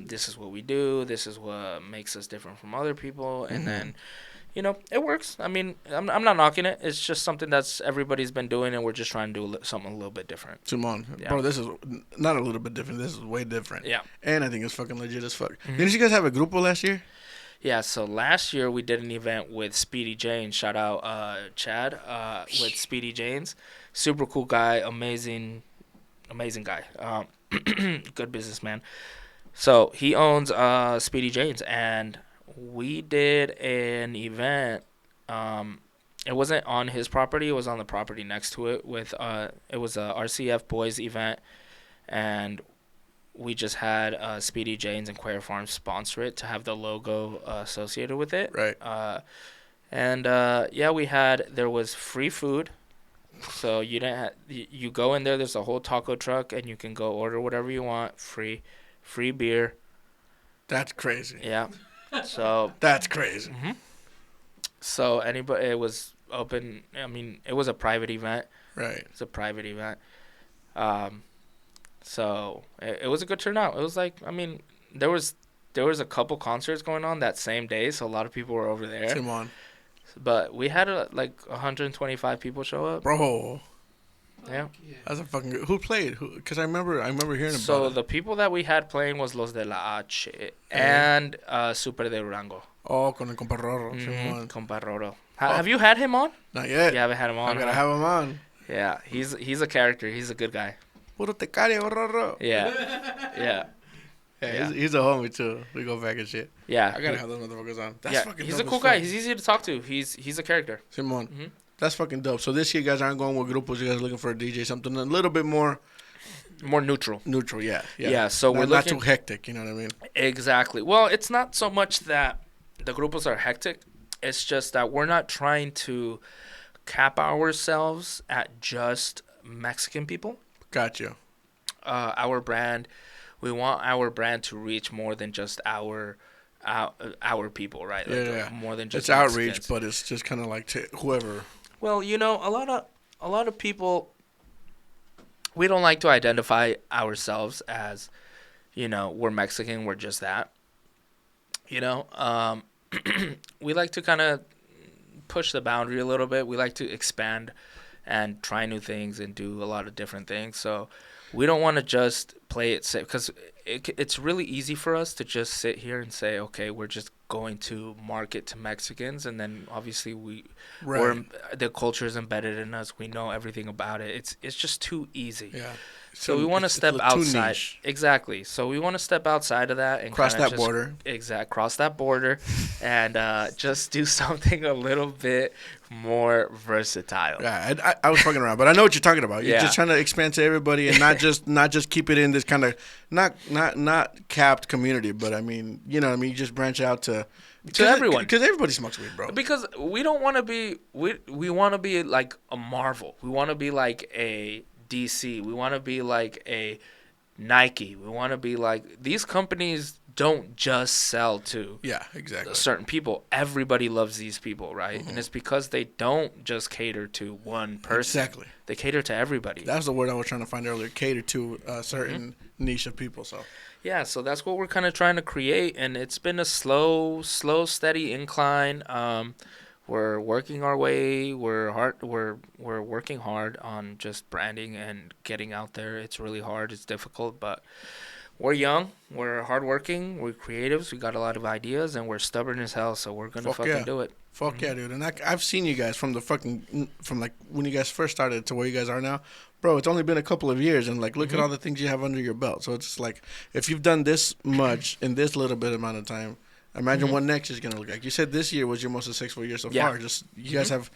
This is what we do. This is what makes us different from other people. And then, it works. I mean, I'm not knocking it. It's just something that's everybody's been doing, and we're just trying to do something a little bit different. Simon, Yeah. bro, this is not a little bit different. This is way different. Yeah. And I think it's fucking legit as fuck. Didn't you guys have a grupo last year? Yeah, so last year we did an event with Speedy Janes. Shout out Chad with Speedy Janes. Super cool guy, amazing guy. Good businessman. So he owns Speedy Janes, and we did an event. It wasn't on his property; it was on the property next to it. It was a RCFBOYZ event, and we just had Speedy Jane's and Cuellar Farms sponsor it to have the logo associated with it. Right. There was free food. So you didn't you go in there, there's a whole taco truck, and you can go order whatever you want, free beer. That's crazy. Yeah. So that's crazy. Mm-hmm. So anybody, it was open. I mean, it was a private event. Right. It's a private event. So it was a good turnout. It was like, I mean, there was a couple concerts going on that same day, so a lot of people were over there. Come on. But we had like 125 people show up. Bro. Yeah. That's a fucking good. Who played? Because I remember hearing about it. So the people that we had playing was Los de la H and Super de Durango. Oh, con el compa Roro. Mm-hmm. Compa Roro. Have you had him on? Not yet. You haven't had him on. I gotta have him on. Yeah, he's a character. He's a good guy. Puro tecario, Roro. Yeah. Yeah. Yeah, he's a homie too. We go back and shit. Yeah. I gotta have those motherfuckers on. That's fucking he's dope a cool guy. He's easy to talk to. He's a character. Simon. Mm-hmm. That's fucking dope. So this year, you guys aren't going with grupos. You guys are looking for a DJ, something a little bit more neutral. Neutral, yeah. Yeah. So we're not looking too hectic. You know what I mean? Exactly. Well, it's not so much that the grupos are hectic. It's just that we're not trying to cap ourselves at just Mexican people. Gotcha. Our brand, we want our brand to reach more than just our people, right? Like, yeah. More than just it's Mexicans. outreach, but it's just kind of like to whoever. Well, you know, a lot of people, we don't like to identify ourselves as, you know, we're Mexican, we're just that. You know, we like to kind of push the boundary a little bit. We like to expand and try new things and do a lot of different things. So we don't want to just play it safe, because it's really easy for us to just sit here and say, okay, we're just going to market to Mexicans, and then obviously the culture is embedded in us. We know everything about it. It's just too easy. Yeah. So we want to step outside. Exactly. So we want to step outside of that and cross that border. Cross that border, and just do something a little bit more versatile. Yeah, I was fucking around, but I know what you're talking about. You're just trying to expand to everybody and not just keep it in this kind of not capped community, but I mean, you know what I mean. You just branch out to everyone, because everybody smokes weed, bro. Because we don't want to be we want to be like a Marvel. We want to be like a DC. We want to be like a Nike. We want to be like, these companies don't just sell to certain people. Everybody loves these people, right? Mm-hmm. And it's because they don't just cater to one person. Exactly. They cater to everybody. That's the word I was trying to find earlier. Cater to a certain niche of people. So yeah, so that's what we're kind of trying to create, and it's been a slow, steady incline. We're working our way. We're working hard on just branding and getting out there. It's really hard. It's difficult, but we're young. We're hardworking. We're creatives. We got a lot of ideas, and we're stubborn as hell. So we're gonna do it. Fuck yeah, dude. And I've seen you guys from like when you guys first started to where you guys are now, bro. It's only been a couple of years, and like look at all the things you have under your belt. So it's like, if you've done this much in this little bit amount of time, imagine what next is going to look like. You said this year was your most successful year so far. Just you guys have,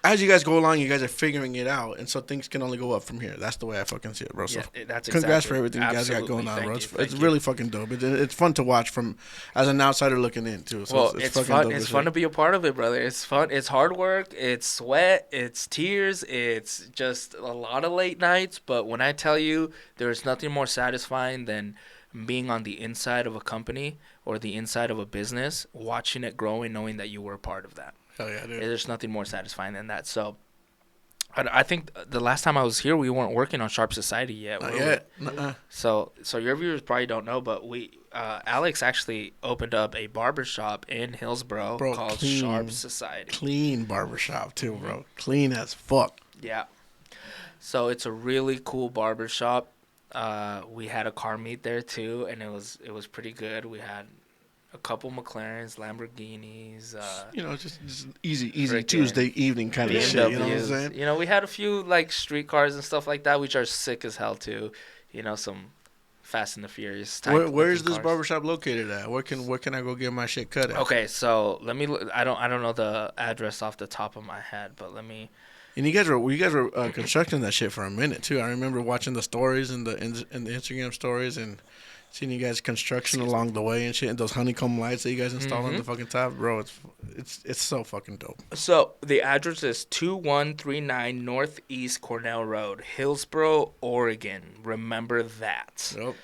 as you guys go along, you guys are figuring it out, and so things can only go up from here. That's the way I fucking see it, bro. So congrats for everything you guys got going on, bro. It's really fucking dope. It's fun to watch from as an outsider looking in too. So well, it's fun. Dope. It's fun to be a part of it, brother. It's fun. It's hard work. It's sweat. It's tears. It's just a lot of late nights. But when I tell you, there's nothing more satisfying than being on the inside of a company or the inside of a business, watching it grow and knowing that you were a part of that. Hell yeah, dude. There's nothing more satisfying than that. So I think the last time I was here, we weren't working on Sharp Society yet. Not yet. So your viewers probably don't know, but Alex actually opened up a barbershop in Hillsboro called Sharp Society. Clean barbershop too, bro. Clean as fuck. Yeah. So it's a really cool barbershop. We had a car meet there too, and it was pretty good. We had a couple McLarens, Lamborghinis. Just easy Tuesday evening kind of shit. You know what I'm saying? You know, we had a few like street cars and stuff like that, which are sick as hell too. You know, some Fast and the Furious type. Where is this barbershop located at? Where can I go get my shit cut at? Okay, so let me. I don't know the address off the top of my head, but let me And you guys were constructing that shit for a minute too. I remember watching the stories and the Instagram stories and seeing you guys construction along the way and shit. And those honeycomb lights that you guys installed on the fucking top, bro. It's so fucking dope. So the address is 2139 Northeast Cornell Road, Hillsboro, Oregon. Remember that. Yep.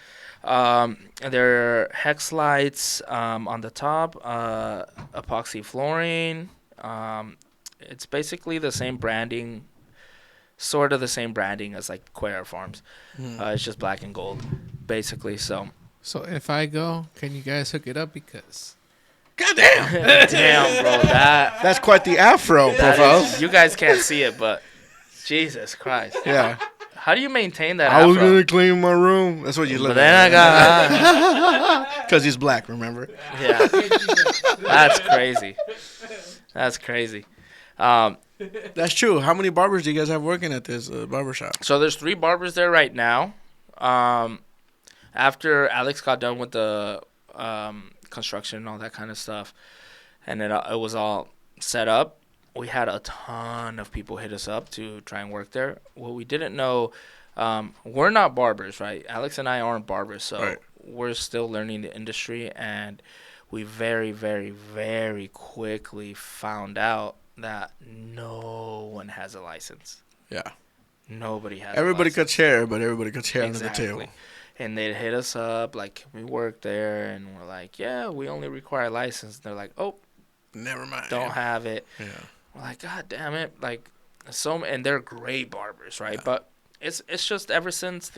There are hex lights on the top, epoxy flooring. It's basically the same branding, sort of the same branding as like Cuellar Farms. It's just black and gold, basically. So if I go, can you guys hook it up? Because Goddamn. damn, bro, That's quite the afro profile. you guys can't see it, but Jesus Christ. Yeah. How do you maintain that I was afro? gonna clean my room. That's what you look But then I got because he's black. Remember? yeah. That's crazy. That's crazy. That's true. How many barbers do you guys have working at this barbershop? So there's 3 barbers there right now. After Alex got done with the construction and all that kind of stuff, and it was all set up, we had a ton of people hit us up to try and work there. What we didn't know, we're not barbers, right? Alex and I aren't barbers, so Right. we're still learning the industry, and we very, very, very quickly found out that no one has a license. Yeah. Nobody has Everybody a license. cuts hair, but everybody cuts hair under the table. And they'd hit us up, like, we work there, and we're like, yeah, we only require a license. And they're like, oh, Never mind. don't have it. Yeah. We're like, God damn it. Like, and they're great barbers, right? Yeah. But it's just ever since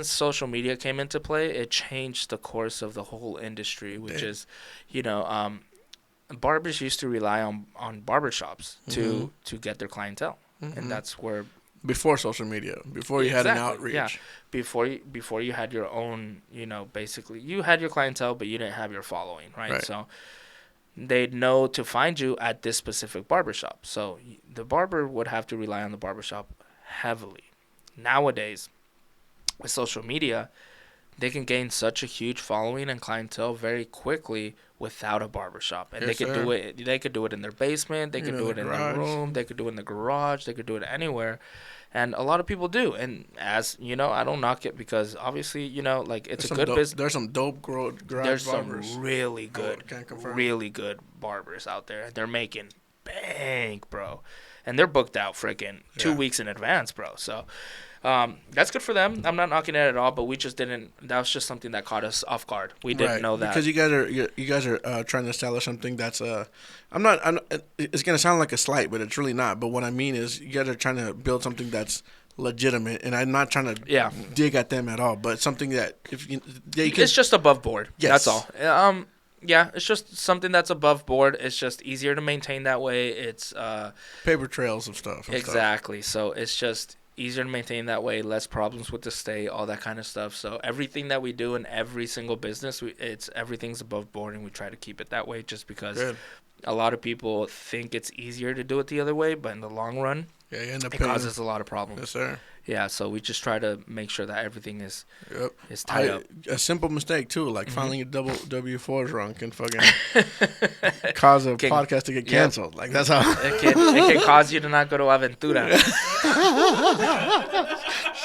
social media came into play, it changed the course of the whole industry, which is, barbers used to rely on barbershops to get their clientele. And that's where... Before social media, before you had an outreach. Yeah, before you had your own, basically, you had your clientele, but you didn't have your following, right? So they'd know to find you at this specific barbershop. So the barber would have to rely on the barbershop heavily. Nowadays, with social media, they can gain such a huge following and clientele very quickly without a barbershop. And they could do it. They could do it in their basement. They could do it in their room. They could do it in the garage. They could do it anywhere. And a lot of people do. And as you know, I don't knock it because obviously, like it's a good business. There's some dope garage There's barbers. Some really good barbers out there. They're making bank, bro. And they're booked out freaking 2 weeks in advance, bro. So that's good for them. I'm not knocking it at all, but we just didn't. That was just something that caught us off guard. We didn't know that because you guys are trying to establish something that's I'm not. It's gonna sound like a slight, but it's really not. But what I mean is, you guys are trying to build something that's legitimate, and I'm not trying to dig at them at all. But something that it's just above board. Yes. That's all. Yeah, it's just something that's above board. It's just easier to maintain that way. It's paper trails of stuff. Exactly. So it's just easier to maintain that way, less problems with the state, all that kind of stuff. So everything that we do in every single business, everything's above board, and we try to keep it that way just because a lot of people think it's easier to do it the other way, but in the long run, it causes a lot of problems. Yes, sir. Yeah, so we just try to make sure that everything is tied up. A simple mistake, too, like filing a double W-4s wrong can fucking cause a podcast to get canceled. Like, that's how... It can cause you to not go to Aventura.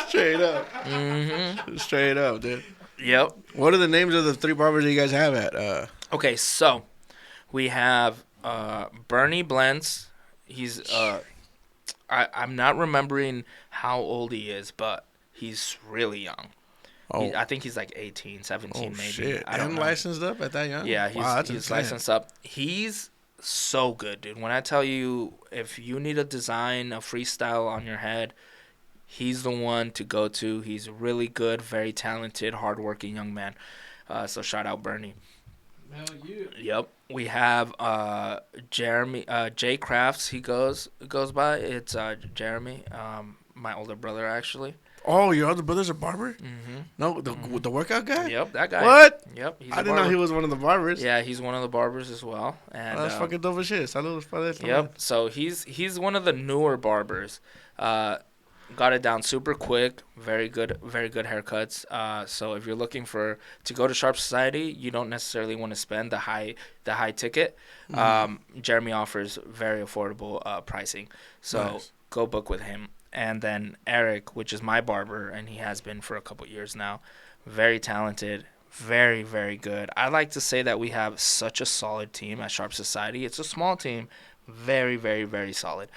Straight up. Mm-hmm. Straight up, dude. Yep. What are the names of the 3 barbers that you guys have at? Okay, so we have Bernie Blends. He's... I'm not remembering how old he is, but he's really young. Oh. I think he's like 18, 17 maybe. Shit. I don't know. Licensed up at that young? Yeah, he's licensed up. He's so good, dude. When I tell you, if you need a design, a freestyle on your head, he's the one to go to. He's really good, very talented, hardworking young man. So shout out Bernie. Hell yeah. Yep. We have Jeremy, Jay Crafts. He goes by. It's Jeremy, my older brother actually. Oh, your other brother's a barber? Mm-hmm. No, the workout guy? Yep, that guy. What? Yep. I didn't know he was one of the barbers. Yeah, he's one of the barbers as well. And that's fucking dope as shit. Saludos para eso. Yep. So he's one of the newer barbers. got it down super quick. Very good haircuts. So if you're looking to go to Sharp Society, you don't necessarily want to spend the high ticket. Jeremy offers very affordable pricing. So nice. Go book with him. And then Eric, which is my barber, and he has been for a couple years now. Very talented. Very, very good. I like to say that we have such a solid team at Sharp Society. It's a small team. Very, very, very solid.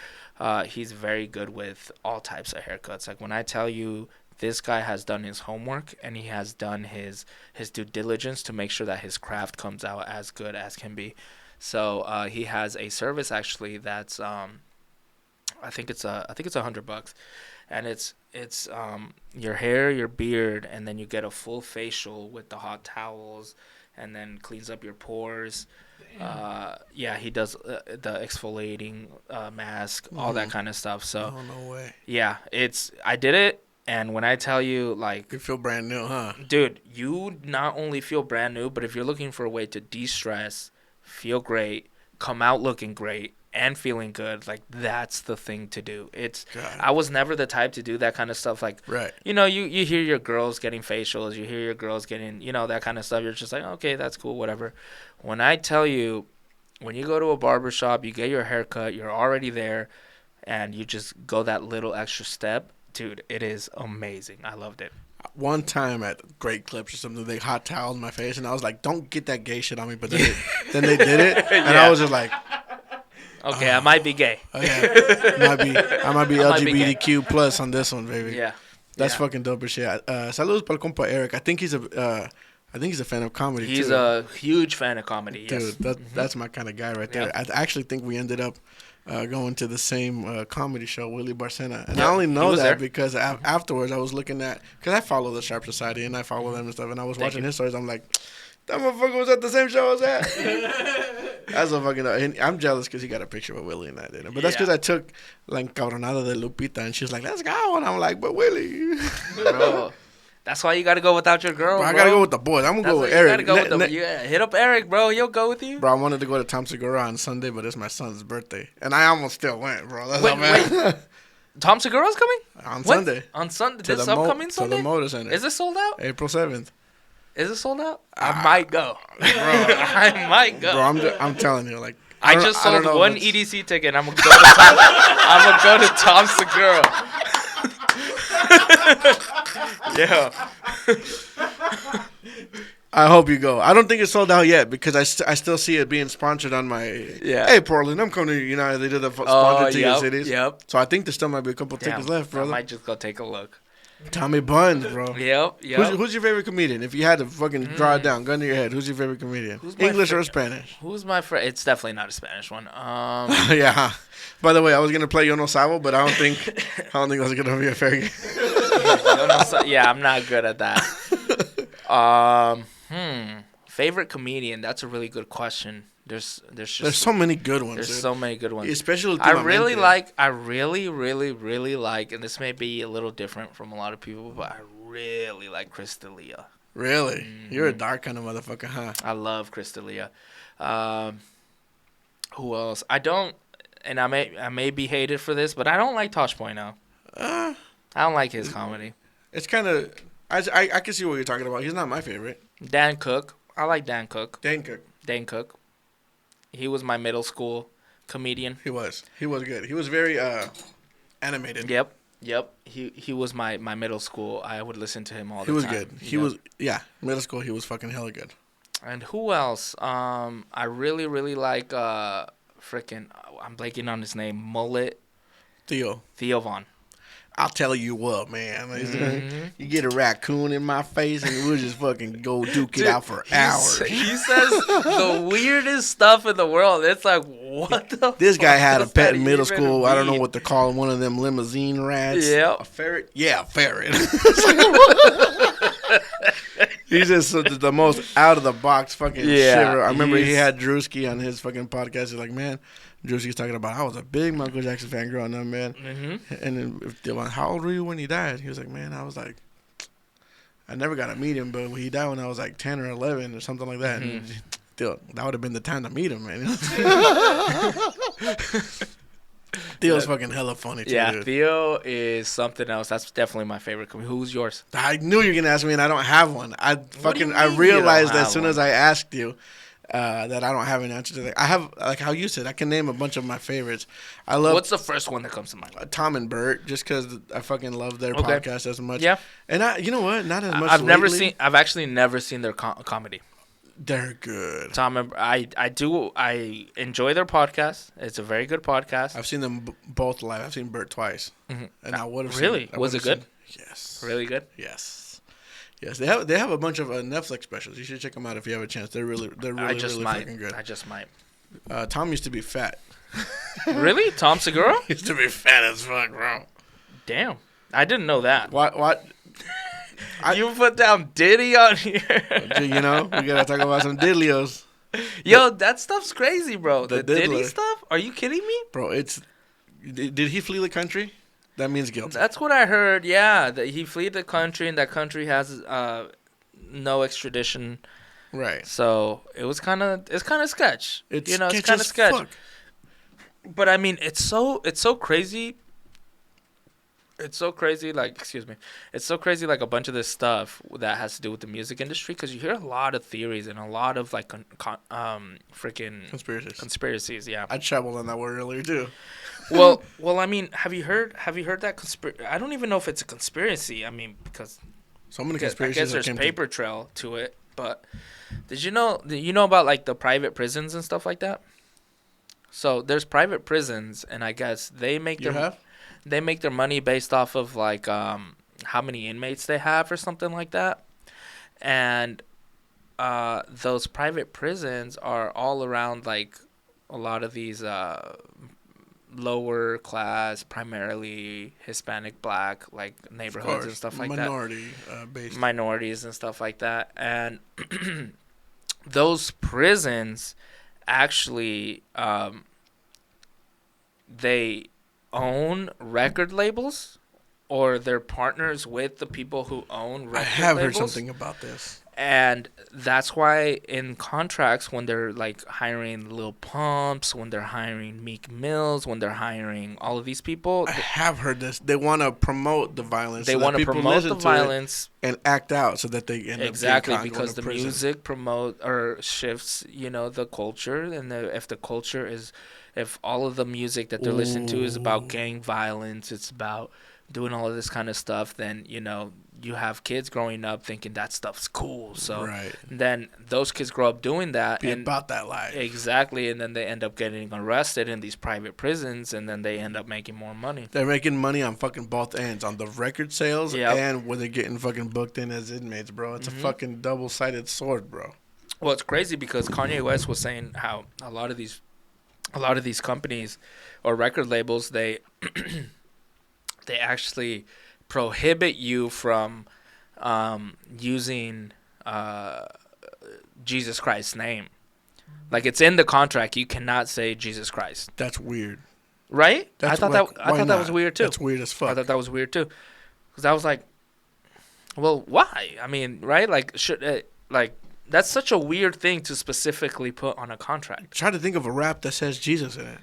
He's very good with all types of haircuts. Like when I tell you this guy has done his homework and he has done his due diligence to make sure that his craft comes out as good as can be. So he has a service actually that's I think it's $100, and it's your hair, your beard, and then you get a full facial with the hot towels, and then cleans up your pores. He does the exfoliating mask, all that kind of stuff. So no way. Yeah, I did it, and when I tell you, like, you feel brand new, huh? Dude, you not only feel brand new, but if you're looking for a way to de-stress, feel great, come out looking great, and feeling good, like, that's the thing to do. I was never the type to do that kind of stuff. Like, right. You know, you hear your girls getting facials, you hear your girls getting, that kind of stuff. You're just like, okay, that's cool, whatever. When I tell you, when you go to a barber shop, you get your hair cut, you're already there, and you just go that little extra step, dude, it is amazing. I loved it. One time at Great Clips or something, they hot toweled my face, and I was like, don't get that gay shit on me. But then they did it, and I was just like, okay, I might be gay. Yeah. I might be LGBTQ plus on this one, baby. Yeah. That's fucking dope as shit. Saludos para el compa Eric. I think he's a fan of comedy, too. He's a huge fan of comedy, yes. Dude, that's my kind of guy right there. I actually think we ended up going to the same comedy show, Willie Barcena. And I only know that because afterwards I was looking at, because I follow the Sharp Society and I follow them and stuff, and I was watching his stories. I'm like, that motherfucker was at the same show as that. That's a fucking. And I'm jealous because he got a picture with Willie and I didn't. But that's because I took like Cabronada de Lupita and she's like, let's go. And I'm like, but Willie. Bro, that's why you got to go without your girl, bro. I got to go with the boys. I'm going to go with Eric. Hit up Eric, bro. He'll go with you. Bro, I wanted to go to Tom Segura on Sunday, but it's my son's birthday. And I almost still went, bro. That's wait. Tom Segura's coming? On Sunday. On Sunday? This upcoming Sunday? To the Motor Center. Is it sold out? April 7th. Is it sold out? I might go. Bro. I might go. Bro, I'm telling you, like. I just sold one EDC ticket. I'm going to go to Tom Segura. Yeah. I hope you go. I don't think it's sold out yet because I still see it being sponsored on my. Yeah. Hey, Portland, I'm coming to you. They did the sponsored ticket cities. Yep. So I think there still might be a couple tickets left, brother. I might just go take a look. Tommy Buns, bro. Yep. Who's your favorite comedian? If you had to fucking draw it down, gun to your head, who's your favorite comedian? English or Spanish? Who's my friend? It's definitely not a Spanish one. Yeah. By the way, I was gonna play Yo No Sabo, but I don't think that's gonna be a fair game. Yeah, I'm not good at that. Favorite comedian? That's a really good question. There's so many good ones. There's so many good ones. Especially I really, really like, and this may be a little different from a lot of people, but I really like Chris D'Elia. Really? Mm-hmm. You're a dark kind of motherfucker, huh? I love Chris D'Elia. Who else? I don't, and I may be hated for this, but I don't like Tosh Point now. I don't like his comedy. It's kind of I can see what you're talking about. He's not my favorite. Dan Cook. I like Dan Cook. Dan Cook. He was my middle school comedian. He was good. He was very animated. Yep. He was my middle school. I would listen to him all the time. He was good. He was middle school. He was fucking hella good. And who else? I really like I'm blanking on his name. Mullet. Theo Von. I'll tell you what, man. You get a raccoon in my face and we'll just fucking go duke it out for hours. He says the weirdest stuff in the world. It's like, what the This guy had a pet in middle school. I don't know what they're calling one of them limousine rats. Yeah. A ferret? Yeah, a ferret. He's just the most out-of-the-box fucking shiver. I remember he had Drewski on his fucking podcast. He's like, man, Drewski's talking about, I was a big Michael Jackson fan growing up, man. Mm-hmm. And then they went, how old were you when he died? He was like, man, I was like, I never got to meet him, but he died when I was like 10 or 11 or something like that. Mm-hmm. And still, that would have been the time to meet him, man. Theo's fucking hella funny too. Yeah, dude. Theo is something else. That's definitely my favorite comedian. Who's yours? I knew you were gonna ask me, and I don't have one. I do you fucking mean I you don't realized have as soon one? as I asked you that I don't have an answer to that. I have, like how you said, I can name a bunch of my favorites. I love What's the first one that comes to mind? Tom and Bert, just because I fucking love their Okay. podcast as much. Yeah. And you know what? Not as much. I've actually never seen their comedy. They're good. Tom and I enjoy their podcast. It's a very good podcast. I've seen them both live. I've seen Bert twice, and I would have Really? Was it good? Yes. Really good. Yes. Yes. They have a bunch of Netflix specials. You should check them out if you have a chance. They're really really fucking good. I just might. Tom used to be fat. Really? Tom Segura? He used to be fat as fuck, bro. Damn. I didn't know that. What? You put down Diddy on here. You know, we gotta talk about some diddlios. Yo, that stuff's crazy, bro. The The Diddy diddler. stuff? Are you kidding me? Bro, did he flee the country? That means guilty. That's what I heard. Yeah, that he fled the country, and that country has no extradition. Right. So it's kind of sketch. It's it's sketch kind of as sketch. fuck. But I mean, it's so crazy. It's so crazy, like, excuse me. It's so crazy, like, a bunch of this stuff that has to do with the music industry, because you hear a lot of theories and a lot of, like, freaking conspiracies. Yeah. I traveled on that word earlier too. well, I mean, have you heard that I don't even know if it's a conspiracy. I mean, because So many I conspiracies. guess there's paper trail to it. But did you know about, like, the private prisons and stuff like that? So there's private prisons, and I guess they make They make their money based off of, like, how many inmates they have or something like that. And those private prisons are all around, like, a lot of these lower class, primarily Hispanic, Black, like, neighborhoods and stuff like based. Minorities and stuff like that. And those prisons actually, they own record labels, or they're partners with the people who own record labels. I have heard something about this. And that's why in contracts, when they're, like, hiring Lil Pumps, when they're hiring Meek Mills, when they're hiring all of these people, I have heard this. They want to promote the violence. They want to promote the violence and act out so that they end exactly up because the prison. music promote or shifts, the culture, and if the culture is, if all of the music that they're listening to is about gang violence, it's about doing all of this kind of stuff, then you have kids growing up thinking that stuff's cool. So then those kids grow up doing that and about that life. Exactly, and then they end up getting arrested in these private prisons, and then they end up making more money. They're making money on fucking both ends, on the record sales and when they're getting fucking booked in as inmates, bro. It's a fucking double-sided sword, bro. Well, it's crazy because Kanye West was saying how a lot of these companies or record labels, they they actually prohibit you from using Jesus Christ's name. Like, it's in the contract. You cannot say Jesus Christ. That's weird. Right? I thought that was weird too. That's weird as fuck. I thought that was weird too. Because I was like, well, why? I mean, right? Like, that's such a weird thing to specifically put on a contract. Try to think of a rap that says Jesus in it.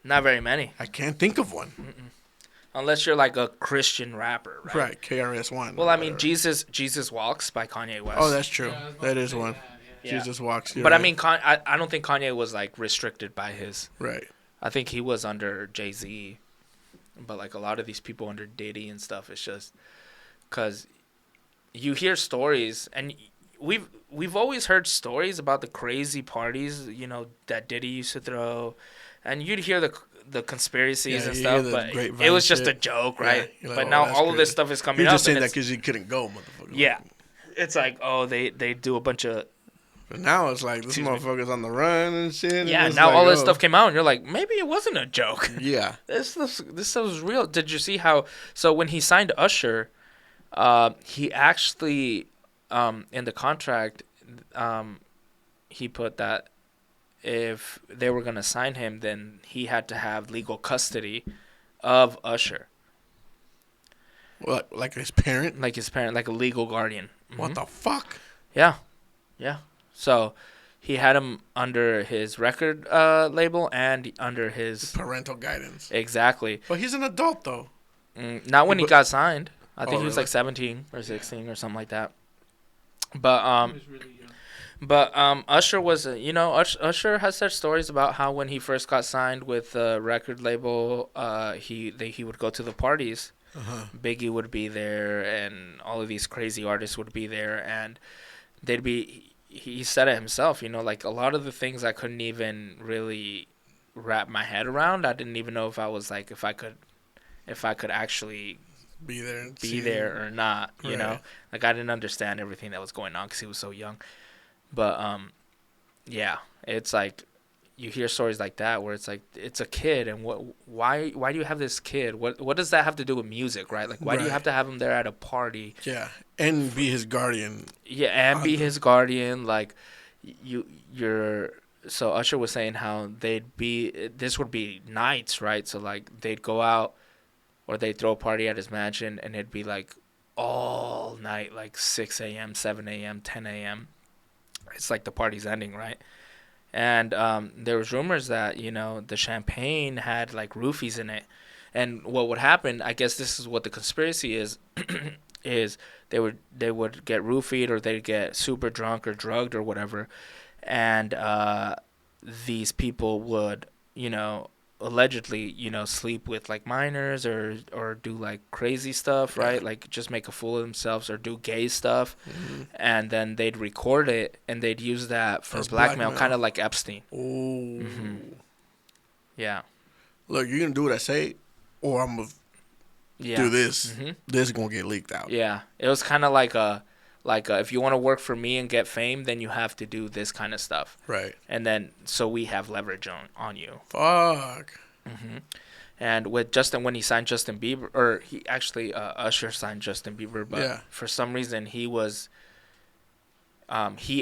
Not very many. I can't think of one. Unless you're like a Christian rapper, right? Right, KRS-One. Well, I mean, Jesus Walks by Kanye West. Oh, that's true. Yeah, that is one. Yeah. Jesus Walks. But right. I mean, I don't think Kanye was, like, restricted by his. Right. I think he was under Jay-Z. But, like, a lot of these people under Diddy and stuff, it's just because you hear stories, and we've always heard stories about the crazy parties, that Diddy used to throw, and you'd hear the conspiracies and stuff, but it was just a joke, right? Yeah, like, but now all of this stuff is coming up. You're just saying that because you couldn't go, motherfucker. Yeah. It's like, they do a bunch of... But now it's like, this motherfucker's on the run and shit. Yeah, and now all this stuff came out, and you're like, maybe it wasn't a joke. Yeah. This stuff was real. Did you see how... So when he signed Usher, he actually, in the contract, he put that if they were going to sign him, then he had to have legal custody of Usher. What, like his parent? Like his parent, like a legal guardian. What the fuck? Yeah. Yeah. So he had him under his record label and under his parental guidance. Exactly. But he's an adult though. Not when he got signed. I think he was really? like 17 or 16 or something like that. But He was really young. But Usher was, Usher has such stories about how when he first got signed with the record label, he would go to the parties. Biggie would be there, and all of these crazy artists would be there, and they'd be. He said it himself, like a lot of the things I couldn't even really wrap my head around. I didn't even know if I was like if I could actually be there and be there or not. You know, like I didn't understand everything that was going on because he was so young. But yeah, it's like you hear stories like that where it's like it's a kid, and why do you have this kid? What does that have to do with music, right? Like why do you have to have him there at a party? Yeah, and be his guardian. Yeah, and be his guardian. Like you're. So Usher was saying how this would be nights, right? So like they'd go out or they'd throw a party at his mansion, and it'd be like all night, like 6 a.m., 7 a.m., 10 a.m. It's like the party's ending, right? And there was rumors that, the champagne had like roofies in it. And what would happen, I guess this is what the conspiracy is, is they would get roofied or they'd get super drunk or drugged or whatever. And these people would, allegedly, sleep with like minors or do like crazy stuff, right? Like just make a fool of themselves or do gay stuff. And then they'd record it and they'd use that for blackmail, kind of like Epstein. Oh. Yeah. Look, you're going to do what I say or I'm going to do this. This is going to get leaked out. Yeah. It was kind of like if you want to work for me and get fame, then you have to do this kind of stuff. Right. And then, so we have leverage on you. Fuck. And with Justin, when he signed Justin Bieber, or he actually, Usher signed Justin Bieber, but for some reason he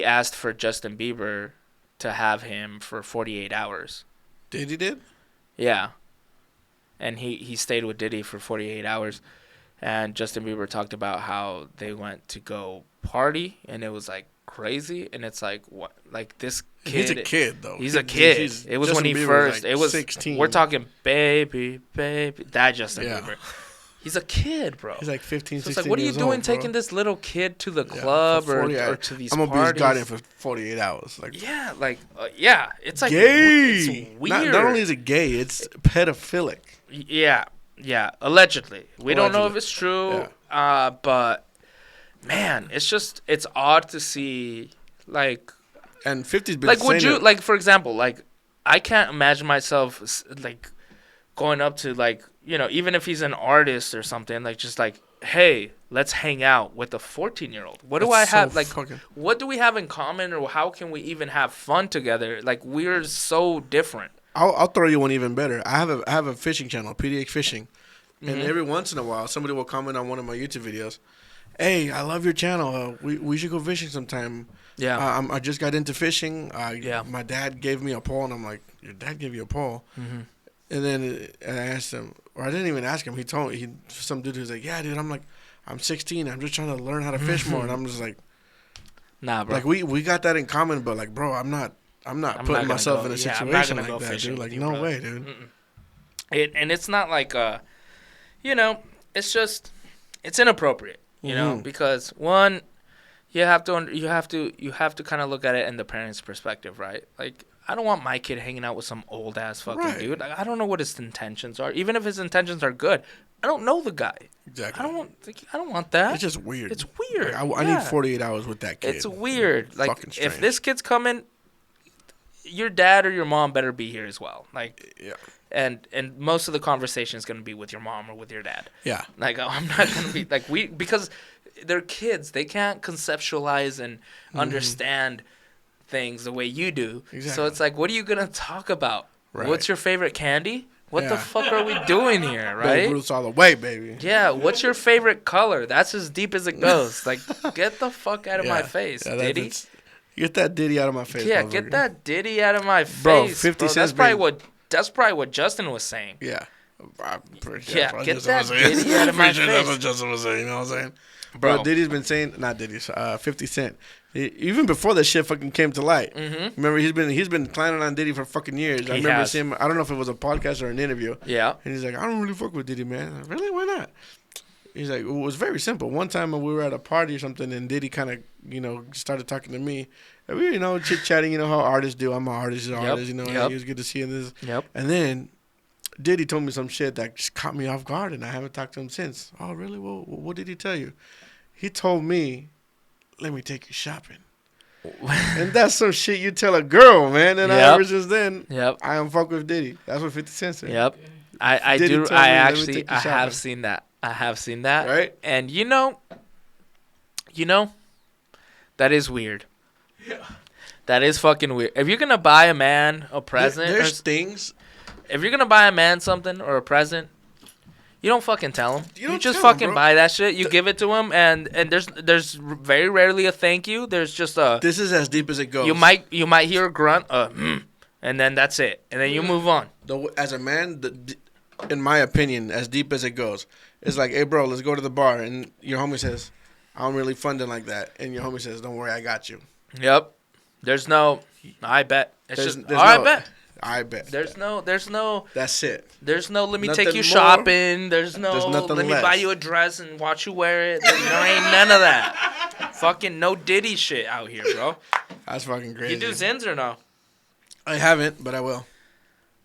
asked for Justin Bieber to have him for 48 hours. Did? Yeah. And he stayed with Diddy for 48 hours. And Justin Bieber talked about how they went to go party, and it was like crazy. And it's like, what? Like this kid. He's a kid, though. He's a kid. It was Justin when he Bieber first. Like it was 16. We're talking baby. That Justin Bieber. He's a kid, bro. He's like 15, so 16 like, what are you doing taking this little kid to the club or to these parties? I'm going to be his guardian for 48 hours. Like, it's like gay. It's weird. Not only is it gay, it's pedophilic. Yeah, allegedly. We don't know if it's true, but man, it's odd to see, like. And 50's been like, would you like, for example, like, I can't imagine myself like going up to like, even if he's an artist or something, like just like, hey, let's hang out with a 14-year-old. What do I have? Like, what do we have in common, or how can we even have fun together? Like, we're so different. I'll throw you one even better. I have a fishing channel, PDX Fishing, and every once in a while, somebody will comment on one of my YouTube videos. Hey, I love your channel. We should go fishing sometime. Yeah. I just got into fishing. My dad gave me a pole, and I'm like, your dad gave you a pole? And then I asked him, or I didn't even ask him. He told me, some dude who's like, yeah, dude. I'm like, I'm 16. I'm just trying to learn how to fish more, and I'm just like, nah, bro. Like we got that in common, but like, bro, I'm not putting myself in a situation like that, dude. Like, no way, dude. And it's not like, it's just, it's inappropriate, because one, you have to kind of look at it in the parent's perspective, right? Like, I don't want my kid hanging out with some old ass fucking dude. Like, I don't know what his intentions are. Even if his intentions are good, I don't know the guy. Exactly. I don't want that. It's just weird. It's weird. Like, I need 48 hours with that kid. It's weird. Like, if this kid's coming, your dad or your mom better be here as well. Like, and most of the conversation is going to be with your mom or with your dad. Yeah. Like, I'm not going to be like because they're kids. They can't conceptualize and understand things the way you do. Exactly. So it's like, what are you going to talk about? Right. What's your favorite candy? What the fuck are we doing here, right? Baby Ruth's all the way, baby. Yeah, what's your favorite color? That's as deep as it goes. Like, get the fuck out of my face, Diddy. Get that Diddy out of my face. Yeah, get that Diddy out of my face. Bro, 50 Cent. That's probably what Justin was saying. Yeah. I'm pretty sure Yeah, that's get what that Justin was saying. Diddy out of my Pretty sure that's face. what Justin was saying. You know what I'm saying? Bro. But Diddy's been saying, not Diddy, 50 Cent. Even before that shit fucking came to light. Mm-hmm. Remember, he's been planning on Diddy for fucking years. I remember has. seeing him, I don't know if it was a podcast or an interview. Yeah. And he's like, I don't really fuck with Diddy, man. Like, really? Why not? He's like, it was very simple. One time we were at a party or something, and Diddy kind of, started talking to me. And we, chit-chatting, how artists do. I'm an artist, he's an artist, and it was good to see him. Yep. And then Diddy told me some shit that just caught me off guard, and I haven't talked to him since. Oh, really? Well, what did he tell you? He told me, let me take you shopping. And that's some shit you tell a girl, man. And ever since then, I am fuck with Diddy. That's what 50 Cent said. Yep. I Diddy do. told me, I "Let me actually, take you I shopping." have seen that. I have seen that. Right? And that is weird. Yeah. That is fucking weird. If you're gonna buy a man a present, There's things. if you're gonna buy a man something or a present, you don't fucking tell him. You don't just tell him, fucking bro. buy that shit. You give it to him, and there's very rarely a thank you. There's just a This is as deep as it goes. you might hear a grunt, and then that's it, and then you move on. As a man, in my opinion, as deep as it goes, it's like, hey, bro, let's go to the bar. And your homie says, I don't really fund it like that. And your homie says, don't worry, I got you. Yep. There's no. I bet. It's There's just. no- I bet. I bet. There's no. That's it. There's no. Let me Nothing take you more. shopping. There's no. There's nothing Let me less. buy you a dress and watch you wear it. There ain't none of that. Fucking no Diddy shit out here, bro. That's fucking crazy. You do Zins or no? I haven't, but I will.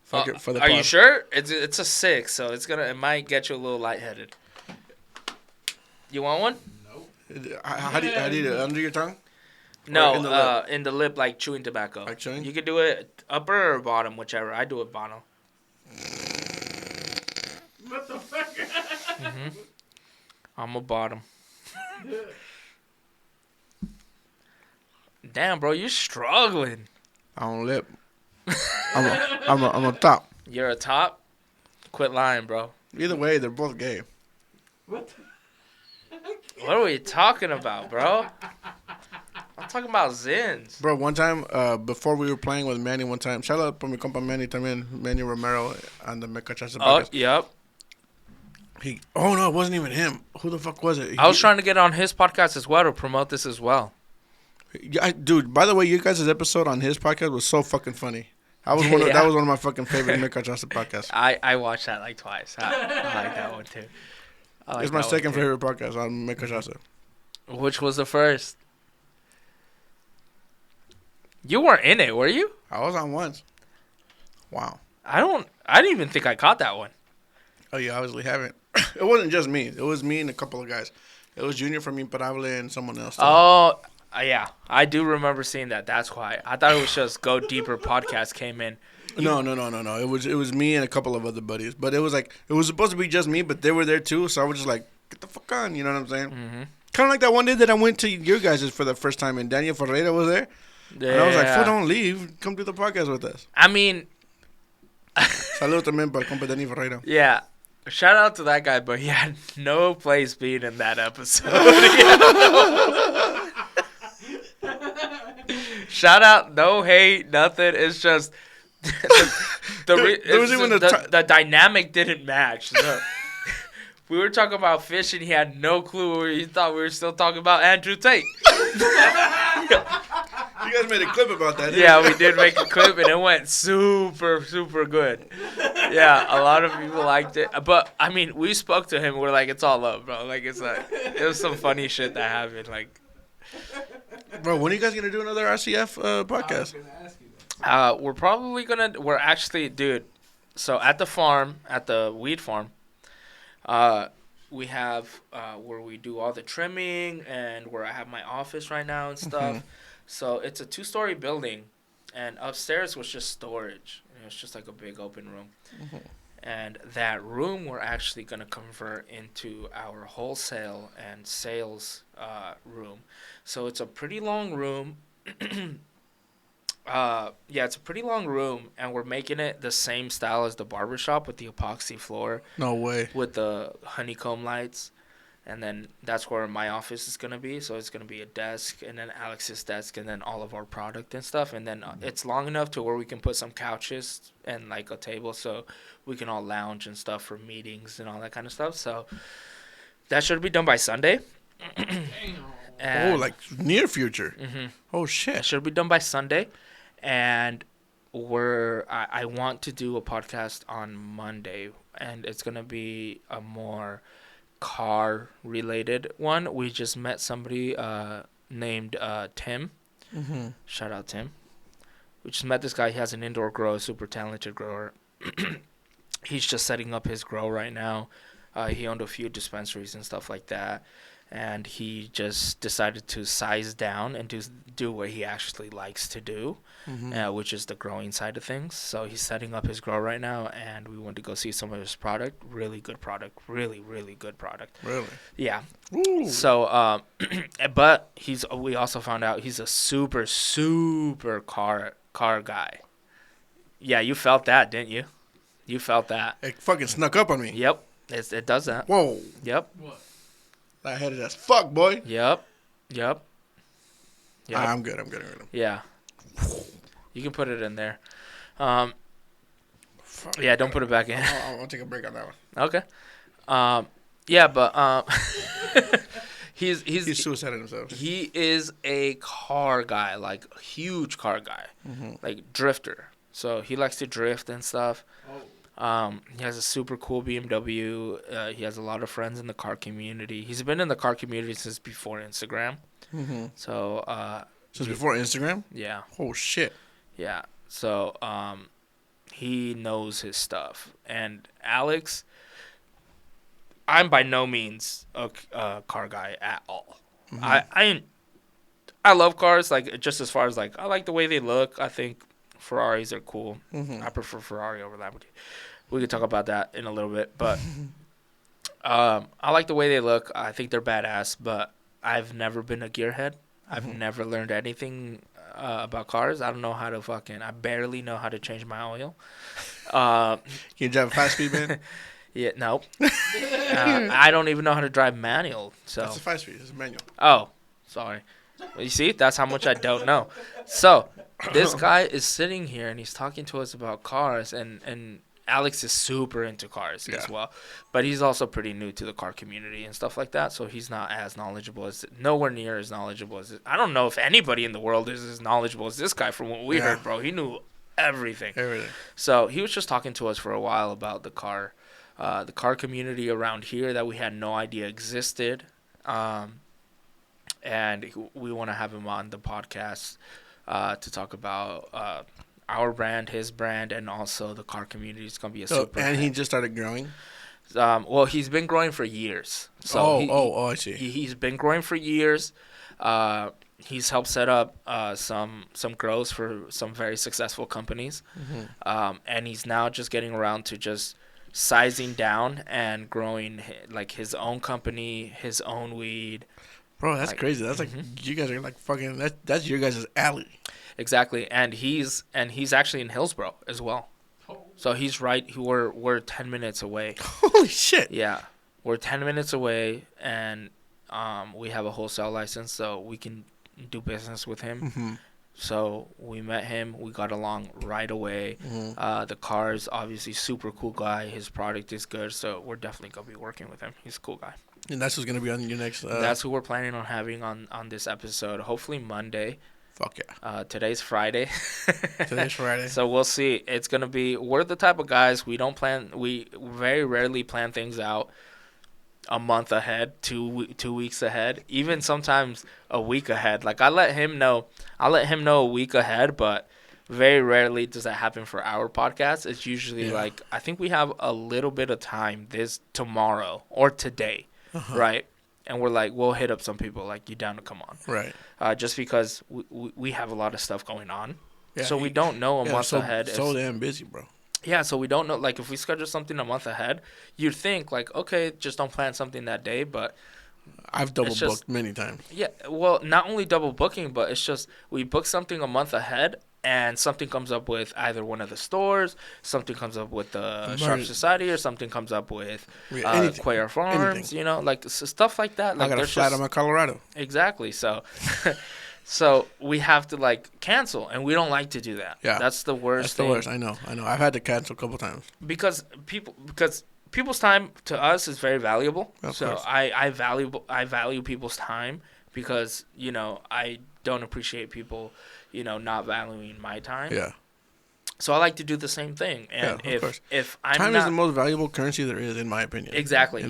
Fuck it for the Are pod. you sure? It's a 6, so it might get you a little lightheaded. You want one? How do you do it? Under your tongue? No, in the lip? in the lip, like chewing tobacco. Like chewing? You could do it upper or bottom, whichever. I do it bottom. What the fuck? I'm a bottom. Damn, bro, you're struggling. I don't lip. I'm a top. You're a top? Quit lying, bro. Either way, they're both gay. What the? What are we talking about, bro? I'm talking about Zins. Bro, one time, before we were playing with Manny one time, shout out para mi compa Manny también, Manny Romero on the Mecachaza Oh, podcast. yep. Oh, no, it wasn't even him. Who the fuck was it? I was trying to get on his podcast as well to promote this as well. Dude, by the way, you guys' episode on his podcast was so fucking funny. That was one of my fucking favorite Mecachaza podcasts. I watched that like twice. I like that one too. It's my second favorite podcast on Mecachaza. Which was the first? You weren't in it, were you? I was on once. Wow. I didn't even think I caught that one. Oh, you obviously haven't. It wasn't just me. It was me and a couple of guys. It was Junior from Imparable and someone else. Too. Oh, yeah. I do remember seeing that. That's why. I thought it was just Go Deeper podcast came in. No. It was me and a couple of other buddies. But it was supposed to be just me, but they were there too. So I was just like, get the fuck on. You know what I'm saying? Mm-hmm. Kind of like that one day that I went to your guys' for the first time, and Daniel Ferreira was there. Yeah. And I was like, fool, don't leave. Come do the podcast with us. I mean, Saludos también para el compa Daniel Ferreira. yeah. Shout out to that guy, but he had no place being in that episode. Shout out, no hate, nothing. It's just the dynamic didn't match. We were talking about fish, and he had no clue. He thought we were still talking about Andrew Tate. You guys made a clip about that, didn't Yeah, you? we did make a clip, and it went super, super good. Yeah, a lot of people liked it. But, I mean, we spoke to him. We're like, it's all up, bro. Like, it was some funny shit that happened. Like, Bro, when are you guys going to do another RCF podcast? we're actually, dude, so at the farm, at the weed farm, we have where we do all the trimming and where I have my office right now and stuff. Mm-hmm. So it's a 2-story building, and upstairs was just storage. It was just like a big open room. Mm-hmm. And that room we're actually going to convert into our wholesale and sales room. So it's a pretty long room. It's a pretty long room, and we're making it the same style as the barbershop with the epoxy floor. No way. With the honeycomb lights. And then that's where my office is going to be. So it's going to be a desk, and then Alex's desk, and then all of our product and stuff. And then it's long enough to where we can put some couches and like a table so we can all lounge and stuff for meetings and all that kind of stuff. So that should be done by Sunday. Like near future. Mm-hmm. Oh, shit. It should be done by Sunday. And I want to do a podcast on Monday, and it's going to be a more car related one. We just met somebody named Tim. Mm-hmm. Shout out Tim. We just met this guy. He has an indoor grow, super talented grower. He's just setting up his grow right now. He owned a few dispensaries and stuff like that, and he just decided to size down and do what he actually likes to do, which is the growing side of things. So he's setting up his grow right now, and we went to go see some of his product. Really good product. Really, really good product. Really? Yeah. Ooh. So, but we also found out he's a super, super car guy. Yeah, you felt that, didn't you? You felt that. It fucking snuck up on me. Yep. It does that. Whoa. Yep. What? Lightheaded as fuck, boy. Yep. I'm good. Yeah. You can put it in there. Yeah, don't put it back in. I'll take a break on that one. Okay. Yeah, but he's suicided himself. He is a car guy, like a huge car guy, like drifter. So he likes to drift and stuff. He has a super cool BMW. He has a lot of friends in the car community. He's been in the car community since before Instagram. Mm-hmm. So since before Instagram? Yeah. Oh shit. Yeah. So he knows his stuff. And Alex, I'm by no means a car guy at all. I love cars, like just as far as like I like the way they look. I think Ferraris are cool. I prefer Ferrari over Lamborghini. We could talk about that in a little bit, but I like the way they look. I think they're badass, but I've never been a gearhead. I've never learned anything about cars. I don't know how to I barely know how to change my oil. Can you drive a 5-speed, man? Yeah, nope. I don't even know how to drive manual. So that's a 5-speed. It's a manual. Oh, sorry. Well, you see, that's how much I don't know. So this guy is sitting here and he's talking to us about cars, and Alex is super into cars as well, but he's also pretty new to the car community and stuff like that. So he's not as knowledgeable nowhere near as knowledgeable as I don't know if anybody in the world is as knowledgeable as this guy. From what we heard, bro, he knew everything. So he was just talking to us for a while about the car community around here that we had no idea existed. And we want to have him on the podcast to talk about our brand, his brand, and also the car community. It's going to be a super. And he just started growing? Well, he's been growing for years. So I see. He's been growing for years. He's helped set up some grows for some very successful companies. And he's now just getting around to just sizing down and growing like his own company, his own weed. Bro, that's crazy. That's like you guys are like fucking. That's your guys' alley. Exactly, and he's actually in Hillsborough as well. So he's right. We're 10 minutes away. Holy shit! Yeah, we're 10 minutes away, and we have a wholesale license, so we can do business with him. So we met him. We got along right away. The car's obviously super cool guy. His product is good, so we're definitely gonna be working with him. He's a cool guy. And that's who's gonna be on your next. That's who we're planning on having on this episode. Hopefully Monday. Fuck yeah. Today's Friday. Today's Friday. So we'll see. It's gonna be. We're the type of guys we very rarely plan things out a month ahead, 2 weeks ahead, even sometimes a week ahead. Like I'll let him know a week ahead, but very rarely does that happen for our podcast. It's usually like I think we have a little bit of time tomorrow or today, right? And we're like, we'll hit up some people like, you down to come on, right? Just because we have a lot of stuff going on, so we don't know a month ahead. So damn busy, bro. Yeah, so we don't know. Like, if we schedule something a month ahead, you'd think like, okay, just don't plan something that day. But I've double booked many times. Yeah, well, not only double booking, but it's just we book something a month ahead, and something comes up with either one of the stores, something comes up with the Sharp Society, or something comes up with Cuellar Farms, you know, like stuff like that. Like, I got a flat on my Colorado. Exactly. So, so we have to like cancel, and we don't like to do that. Yeah, that's the worst. That's the worst. I know. I've had to cancel a couple times because people's time to us is very valuable. So I value people's time because, you know, I don't appreciate people, you know, not valuing my time. Yeah. So I like to do the same thing. And if I'm time is the most valuable currency there is, in my opinion. Exactly.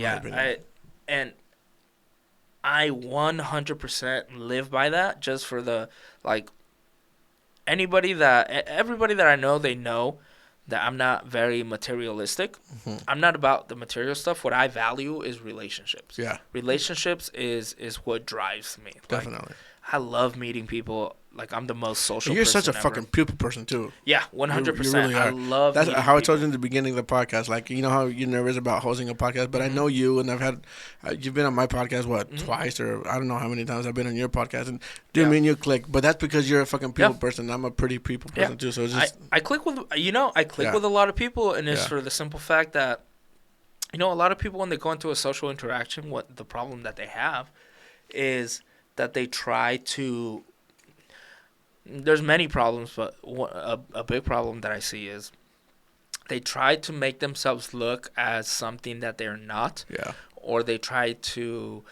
I 100% live by that, just for the, like, everybody that I know, they know that I'm not very materialistic. Mm-hmm. I'm not about the material stuff. What I value is relationships. Yeah. Relationships is what drives me. Definitely. Like, I love meeting people. Like, I'm the most social You're person such a fucking people person, too. Yeah, 100%. You really I love That's meeting how I people. told you in the beginning of the podcast. Like, you know how you're nervous about hosting a podcast, but I know you, and I've had... you've been on my podcast, twice, or I don't know how many times I've been on your podcast, and me and you click. But that's because you're a fucking people person. I'm a pretty people person, too, so it's just... I click with... You know, I click with a lot of people, and it's for the simple fact that, you know, a lot of people, when they go into a social interaction, what the problem that they have is that they try to... There's many problems, but a big problem that I see is they try to make themselves look as something that they're not. Yeah. Or they try to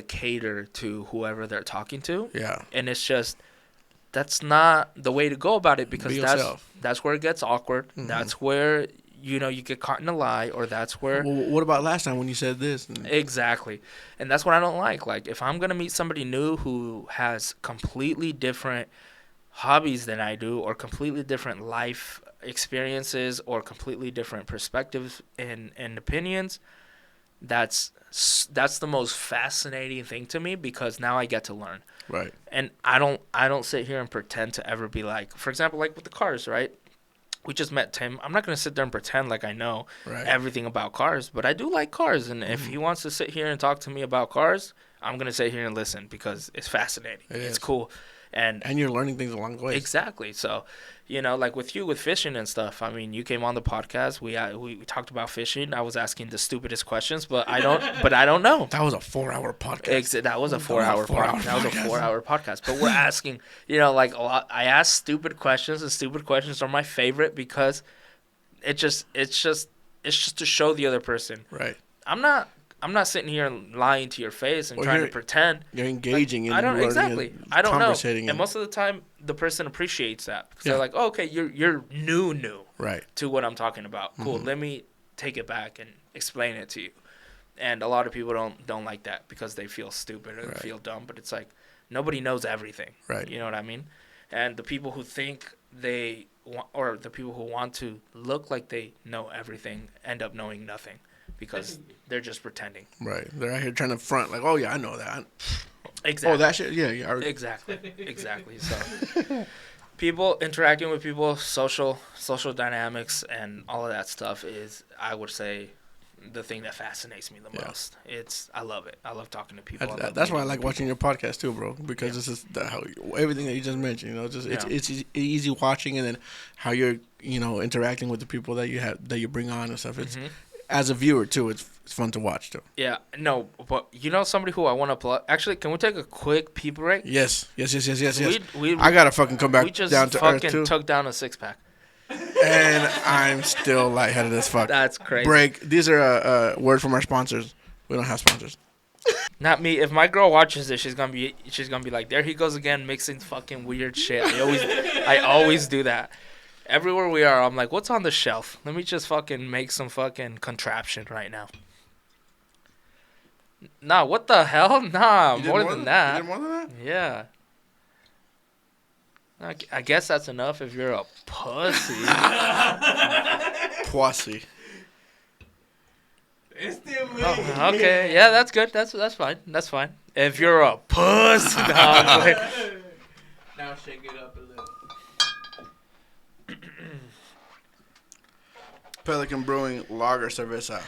cater to whoever they're talking to. Yeah. And it's just, that's not the way to go about it, because that's where it gets awkward. Mm-hmm. That's where, you know, you get caught in a lie, or that's where... Well, what about last time when you said this? Exactly. And that's what I don't like. Like, if I'm going to meet somebody new who has completely different hobbies than I do, or completely different life experiences, or completely different perspectives and opinions, that's the most fascinating thing to me, because now I get to learn. Right. And I don't sit here and pretend to ever be like, for example, like with the cars, right? We just met Tim. I'm not going to sit there and pretend like I know everything about cars, but I do like cars. And if he wants to sit here and talk to me about cars, I'm going to sit here and listen, because it's fascinating. It's cool. And you're learning things along the way. Exactly. So, you know, like with you, with fishing and stuff, I mean, you came on the podcast. We talked about fishing. I was asking the stupidest questions, but I don't know. That was a 4-hour podcast. That was a 4-hour podcast. That was a 4-hour podcast. But we're asking, you know, like, a lot. I ask stupid questions, and stupid questions are my favorite, because it's just to show the other person. Right. I'm not sitting here and lying to your face and trying to pretend. You're engaging. Like, I don't know. And most of the time, the person appreciates that. Because they're like, oh, okay, you're new to what I'm talking about. Cool. Let me take it back and explain it to you. And a lot of people don't like that, because they feel stupid or feel dumb. But it's like, nobody knows everything. Right. You know what I mean? And the people who think or the people who want to look like they know everything end up knowing nothing, because they're just pretending. Right. They're out here trying to front like, oh, yeah, I know that. Exactly. Oh, that shit? Yeah. Exactly. So people interacting with people, social dynamics, and all of that stuff is, I would say, the thing that fascinates me the most. I love it. I love talking to people. That's why I like watching your podcast too, bro, because this is everything that you just mentioned. You know, it's easy watching, and then how you're, you know, interacting with the people that you bring on and stuff. It's as a viewer too, it's fun to watch too. Yeah, no, but you know somebody who I want to plug. Actually, can we take a quick pee break? Yes. I gotta fucking come back down to earth too. We just fucking took down a 6-pack. And I'm still lightheaded as fuck. That's crazy. Break. These are a word from our sponsors. We don't have sponsors. Not me. If my girl watches this, she's gonna be like, there he goes again, mixing fucking weird shit. I always do that. Everywhere we are, I'm like, what's on the shelf? Let me just fucking make some fucking contraption right now. Nah, what the hell? Nah, more than that. You did more than that? Yeah. I guess that's enough if you're a pussy. Pussy. Oh, okay, yeah, that's good. That's fine. That's fine. If you're a pussy. Now shake it up a little. Pelican Brewing Lager Cerveza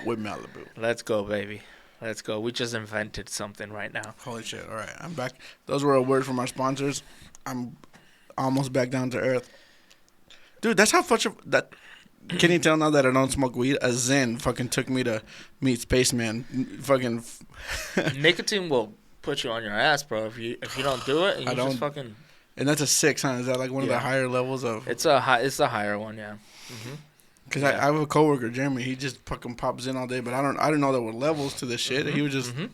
with Malibu. Let's go, baby. Let's go. We just invented something right now. Holy shit. All right. I'm back. Those were a word from our sponsors. I'm almost back down to earth. Dude, that's how much of that. Can you tell now that I don't smoke weed? A Zen fucking took me to meet Spaceman. Fucking. Nicotine will put you on your ass, bro. If you don't do it, you just fucking. And that's a 6, huh? Is that like one of the higher levels of? It's the higher one, yeah. Because I have a coworker, Jeremy. He just fucking pops in all day, but I didn't know there were levels to this shit. He was just. Back in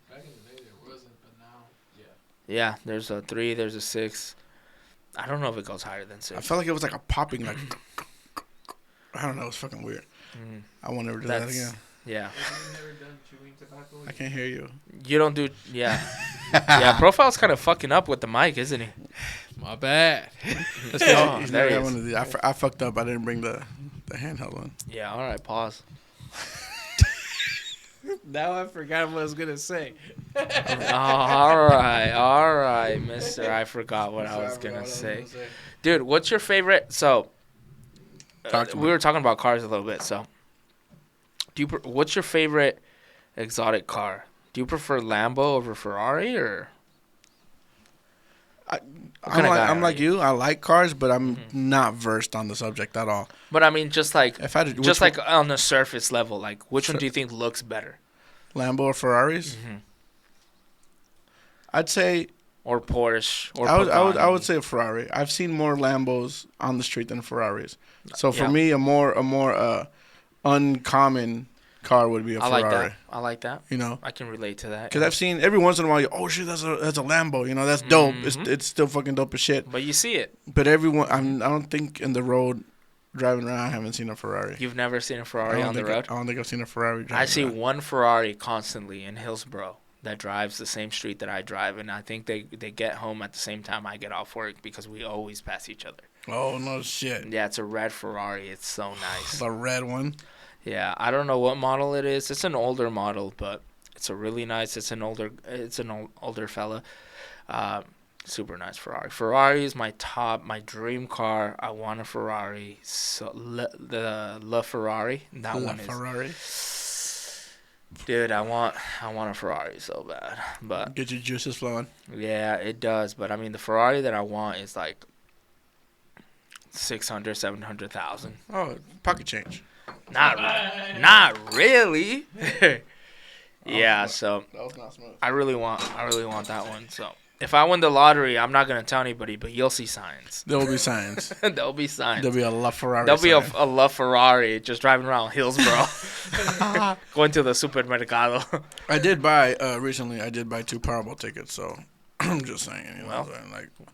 the day, there wasn't, but now, yeah. There's a 3. There's a 6. I don't know if it goes higher than 6. I felt like it was like a popping, like. I don't know. It was fucking weird. I won't ever do that again. Yeah. You've never done chewing tobacco? I can't hear you. You don't do. Yeah. Yeah. Profile's kind of fucking up with the mic, isn't he? My bad. There he is. I fucked up. I didn't bring the handheld one. Yeah. All right. Pause. Now I forgot what I was gonna say. All right, mister. I forgot what I was gonna say. Dude, what's your favorite? So, we were talking about cars a little bit. So, what's your favorite exotic car? Do you prefer Lambo over Ferrari, or? I'm like you. I like cars, but I'm not versed on the subject at all. But I mean, just like on the surface level, like which one do you think looks better? Lambo or Ferraris? I'd say. Or Porsche. Or I would say a Ferrari. I've seen more Lambos on the street than Ferraris. So for me, a more uncommon car would be a Ferrari. I like that. You know, I can relate to that. Because I've seen every once in a while, oh shit, that's a Lambo. You know, that's dope. It's still fucking dope as shit. But you see it. But everyone, I don't think in the road driving around, I haven't seen a Ferrari. You've never seen a Ferrari on the road? I don't think I've seen a Ferrari driving I see around. one Ferrari constantly in Hillsborough that drives the same street that I drive, and I think they get home at the same time I get off work because we always pass each other. Oh, no shit. Yeah, it's a red Ferrari. It's so nice. The red one? Yeah, I don't know what model it is. It's an older model, but it's a really nice. It's an older fella. Super nice Ferrari. Ferrari is my dream car. I want a Ferrari. So the Ferrari. That one is Ferrari. Dude, I want a Ferrari so bad. But get your juices flowing. Yeah, it does. But I mean, the Ferrari that I want is like 600, 700,000. Oh, pocket change. Not really. Yeah, so that was not smooth. I really want that one. So if I win the lottery, I'm not gonna tell anybody, but you'll see signs. There will be signs. There'll be signs. There'll be a LaFerrari. There'll be a LaFerrari just driving around Hillsborough, going to the supermercado. I did buy recently. I did buy 2 Powerball tickets, so I'm just saying. You know,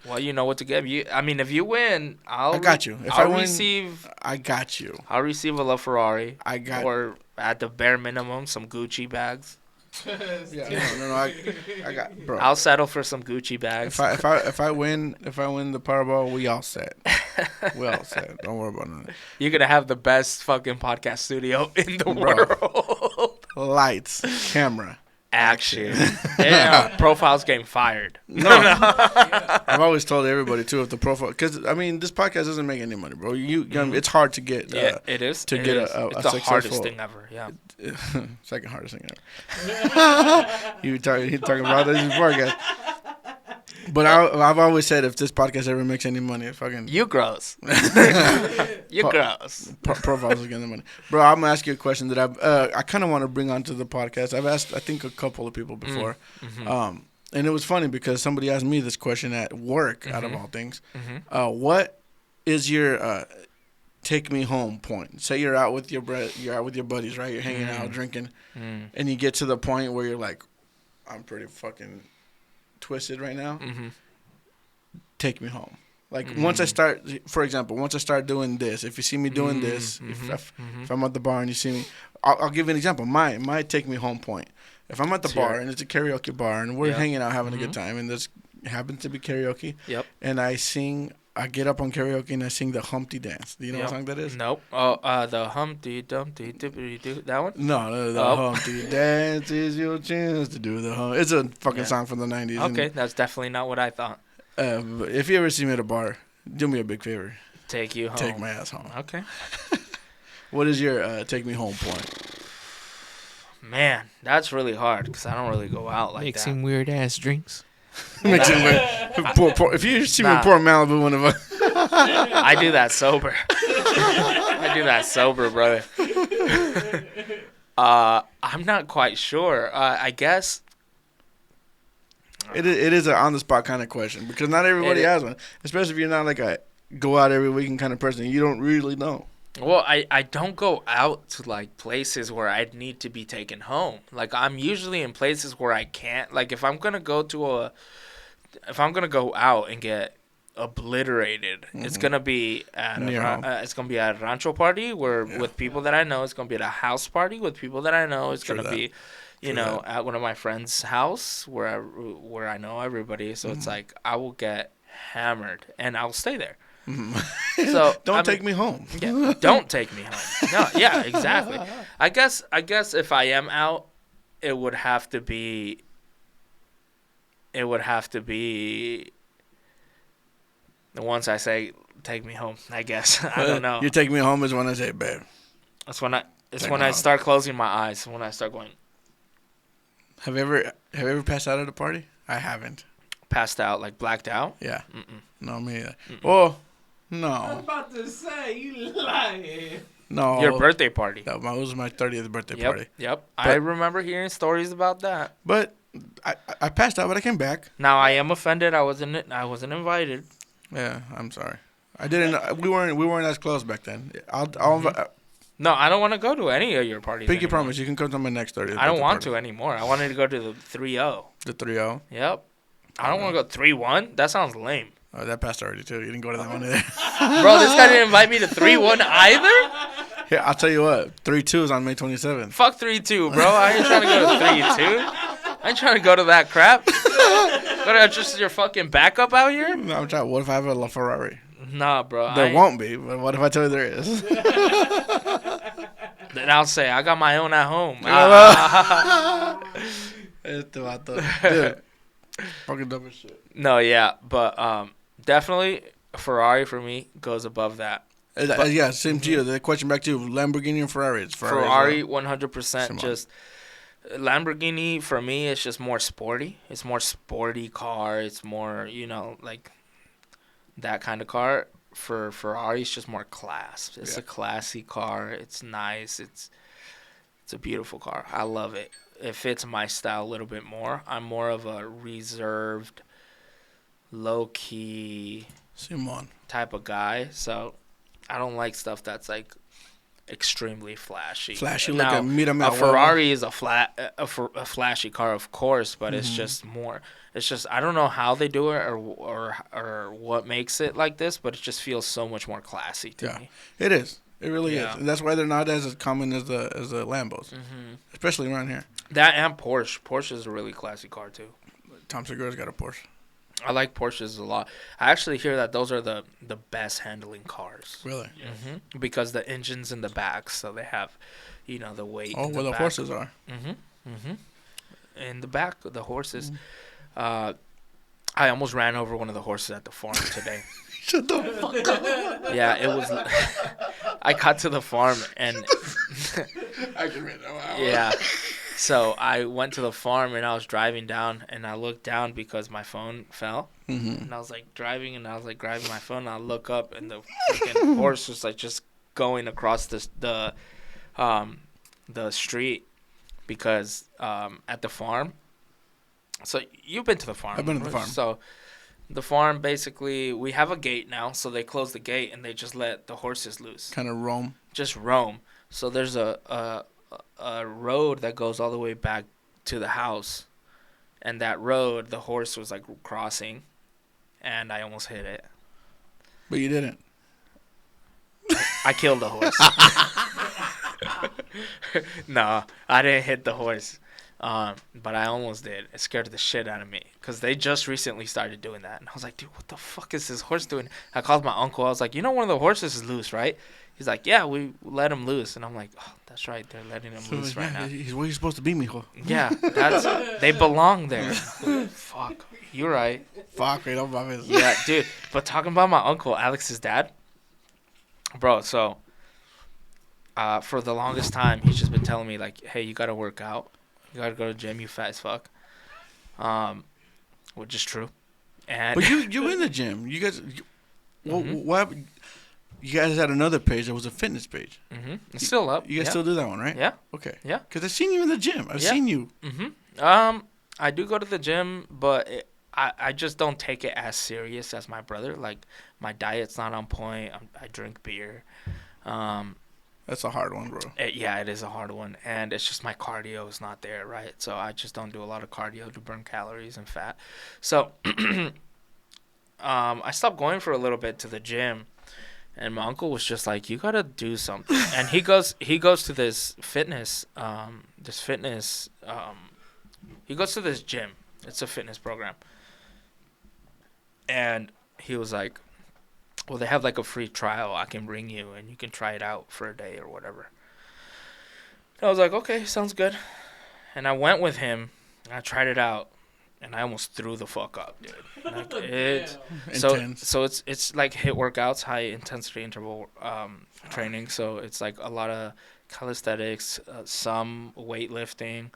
well, you know what to give you. I mean, if you win, I got you. If I'll I win, receive. I got you. I'll receive a LaFerrari. Or at the bare minimum, some Gucci bags. Yeah, no, I got, bro. I'll settle for some Gucci bags. If I win the Powerball, we all set. We all set. Don't worry about it. You're gonna have the best fucking podcast studio in the world. Lights, camera, action. Damn, Profile's getting fired. No. I've always told everybody too, if the profile, because I mean, this podcast doesn't make any money, bro. It's hard to get. It is to get a it's the hardest thing ever. Yeah. Second hardest thing ever. He talking about this podcast. But I've always said if this podcast ever makes any money, fucking you gross. You gross. Profiles are getting the money, bro. I'm gonna ask you a question that I kind of want to bring onto the podcast. I've asked I think a couple of people before, and it was funny because somebody asked me this question at work. Out of all things, what is your take me home point? Say you're out with your buddies, right? You're hanging out, drinking, and you get to the point where you're like, I'm pretty fucking twisted right now. Take me home. Like once I start, for example, once I start doing this, if you see me doing this, if I'm at the bar and you see me, I'll give you an example. My take me home point. If I'm at the bar and it's a karaoke bar and we're hanging out having a good time and this happens to be karaoke, and I get up on karaoke and I sing the Humpty Dance. Do you know what song that is? Nope. Oh, the Humpty Dumpty Dippity Doo. That one? No, the Humpty Dance is your chance to do the Humpty. It's a fucking song from the 90s. Okay, that's definitely not what I thought. But if you ever see me at a bar, do me a big favor. Take you home. Take my ass home. Okay. What is your take me home point? Man, that's really hard because I don't really go out like Make that. some weird ass drinks. Makes it weird. If you see me pour Malibu, one of us. I do that sober. Brother. I'm not quite sure. I guess it is an on the spot kind of question because not everybody has one, especially if you're not like a go out every weekend kind of person. You don't really know. Well, I don't go out to like places where I'd need to be taken home. Like I'm usually in places where I can't. Like if I'm gonna go out and get obliterated, it's gonna be at a rancho party with people that I know. It's gonna be at a house party with people that I know. It's gonna be, at one of my friends' house where I know everybody. So it's like I will get hammered and I'll stay there. So don't take me home. Yeah, don't take me home. No, yeah, exactly. I guess if I am out, it would have to be. Once I say take me home, I guess. I don't know. You take me home is when I say, babe. That's when I start closing my eyes. When I start going. Have you ever passed out at a party? I haven't. Passed out, like blacked out? Yeah. Mm-mm. No, me either. Oh, no. I was about to say, you lying. No. Your birthday party. That was my 30th birthday party. Yep. But I remember hearing stories about that. But I passed out, but I came back. Now I am offended. I wasn't invited. Yeah, I'm sorry. I didn't. We weren't as close back then. No, I don't want to go to any of your parties. Pinky promise, you can come to my next 30th. I don't want to anymore. I wanted to go to the 3-0. The 3-0. Yep. I don't want to go 3-1. That sounds lame. Oh, that passed already too. You didn't go to that one either. Bro, this guy didn't invite me to 3-1 either? Yeah, I'll tell you what. 3-2 is on May 27th. Fuck 3-2, bro. I ain't trying to go to 3-2. I ain't trying to go to that crap. What, just your fucking backup out here? No, I'm trying. What if I have a LaFerrari? Nah, bro. There won't be, but what if I tell you there is? Then I'll say, I got my own at home. Dude. Fucking dumb as shit. No, yeah, but definitely Ferrari for me goes above that. Yeah, same to you. The question back to you, Lamborghini or Ferrari? It's Ferrari 100%. Just Lamborghini for me is just more sporty. It's more sporty car. It's more, like that kind of car. For Ferrari, it's just more class. It's a classy car. It's nice. It's a beautiful car. I love it. It fits my style a little bit more. I'm more of a reserved, low-key type of guy. So I don't like stuff that's like extremely flashy. Now, a Ferrari is a flashy car, of course, but it's just more. It's just I don't know how they do it or what makes it like this, but it just feels so much more classy to me. It is. It really is. And that's why they're not as common as the Lambos, especially around here. That and Porsche. Porsche is a really classy car too. Tom Segura's got a Porsche. I like Porsches a lot. I actually hear that those are the best handling cars. Really? Mm-hmm. Because the engine's in the back, so they have, the weight. Oh, where the horses are. In the back, the horses. I almost ran over one of the horses at the farm today. Shut the fuck up. Yeah, it was. I got to the farm and. I can read that. Yeah. So I went to the farm and I was driving down and I looked down because my phone fell. And I was like driving and I was like grabbing my phone and I look up and the freaking horse was like just going across the street because at the farm. So you've been to the farm. I've been to the farm. So the farm basically we have a gate now, so they close the gate and they just let the horses loose. Kind of roam. Just roam. So there's a road that goes all the way back to the house, and that road the horse was like crossing, and I almost hit it. But you didn't. I killed the horse. No, I didn't hit the horse, but I almost did. It scared the shit out of me because they just recently started doing that, and I was like, dude, what the fuck is this horse doing? I called my uncle. I was like, one of the horses is loose, right? He's like, yeah, we let him loose. And I'm like, oh, that's right. They're letting him loose right now. He's where he's supposed to be, mijo. Yeah, they belong there. Fuck. You're right. Fuck, right on his. Yeah, dude. But talking about my uncle, Alex's dad. Bro, so for the longest time, he's just been telling me, like, hey, you got to work out. You got to go to the gym, you fat as fuck. which is true. And but you in the gym. You guys, what? You guys had another page that was a fitness page. It's still up. You guys still do that one, right? Yeah. Okay. Yeah. Because I've seen you in the gym. I've seen you. I do go to the gym, but I just don't take it as serious as my brother. Like, my diet's not on point. I drink beer. That's a hard one, bro. It is a hard one. And it's just my cardio is not there, right? So I just don't do a lot of cardio to burn calories and fat. So I stopped going for a little bit to the gym. And my uncle was just like, you got to do something. And he goes to this fitness, he goes to this gym. It's a fitness program. And he was like, well, they have like a free trial. I can bring you and you can try it out for a day or whatever. And I was like, okay, sounds good. And I went with him and I tried it out. And I almost threw the fuck up, dude. Like, so it's like HIIT workouts, high intensity interval training. So it's like a lot of calisthenics, some weightlifting,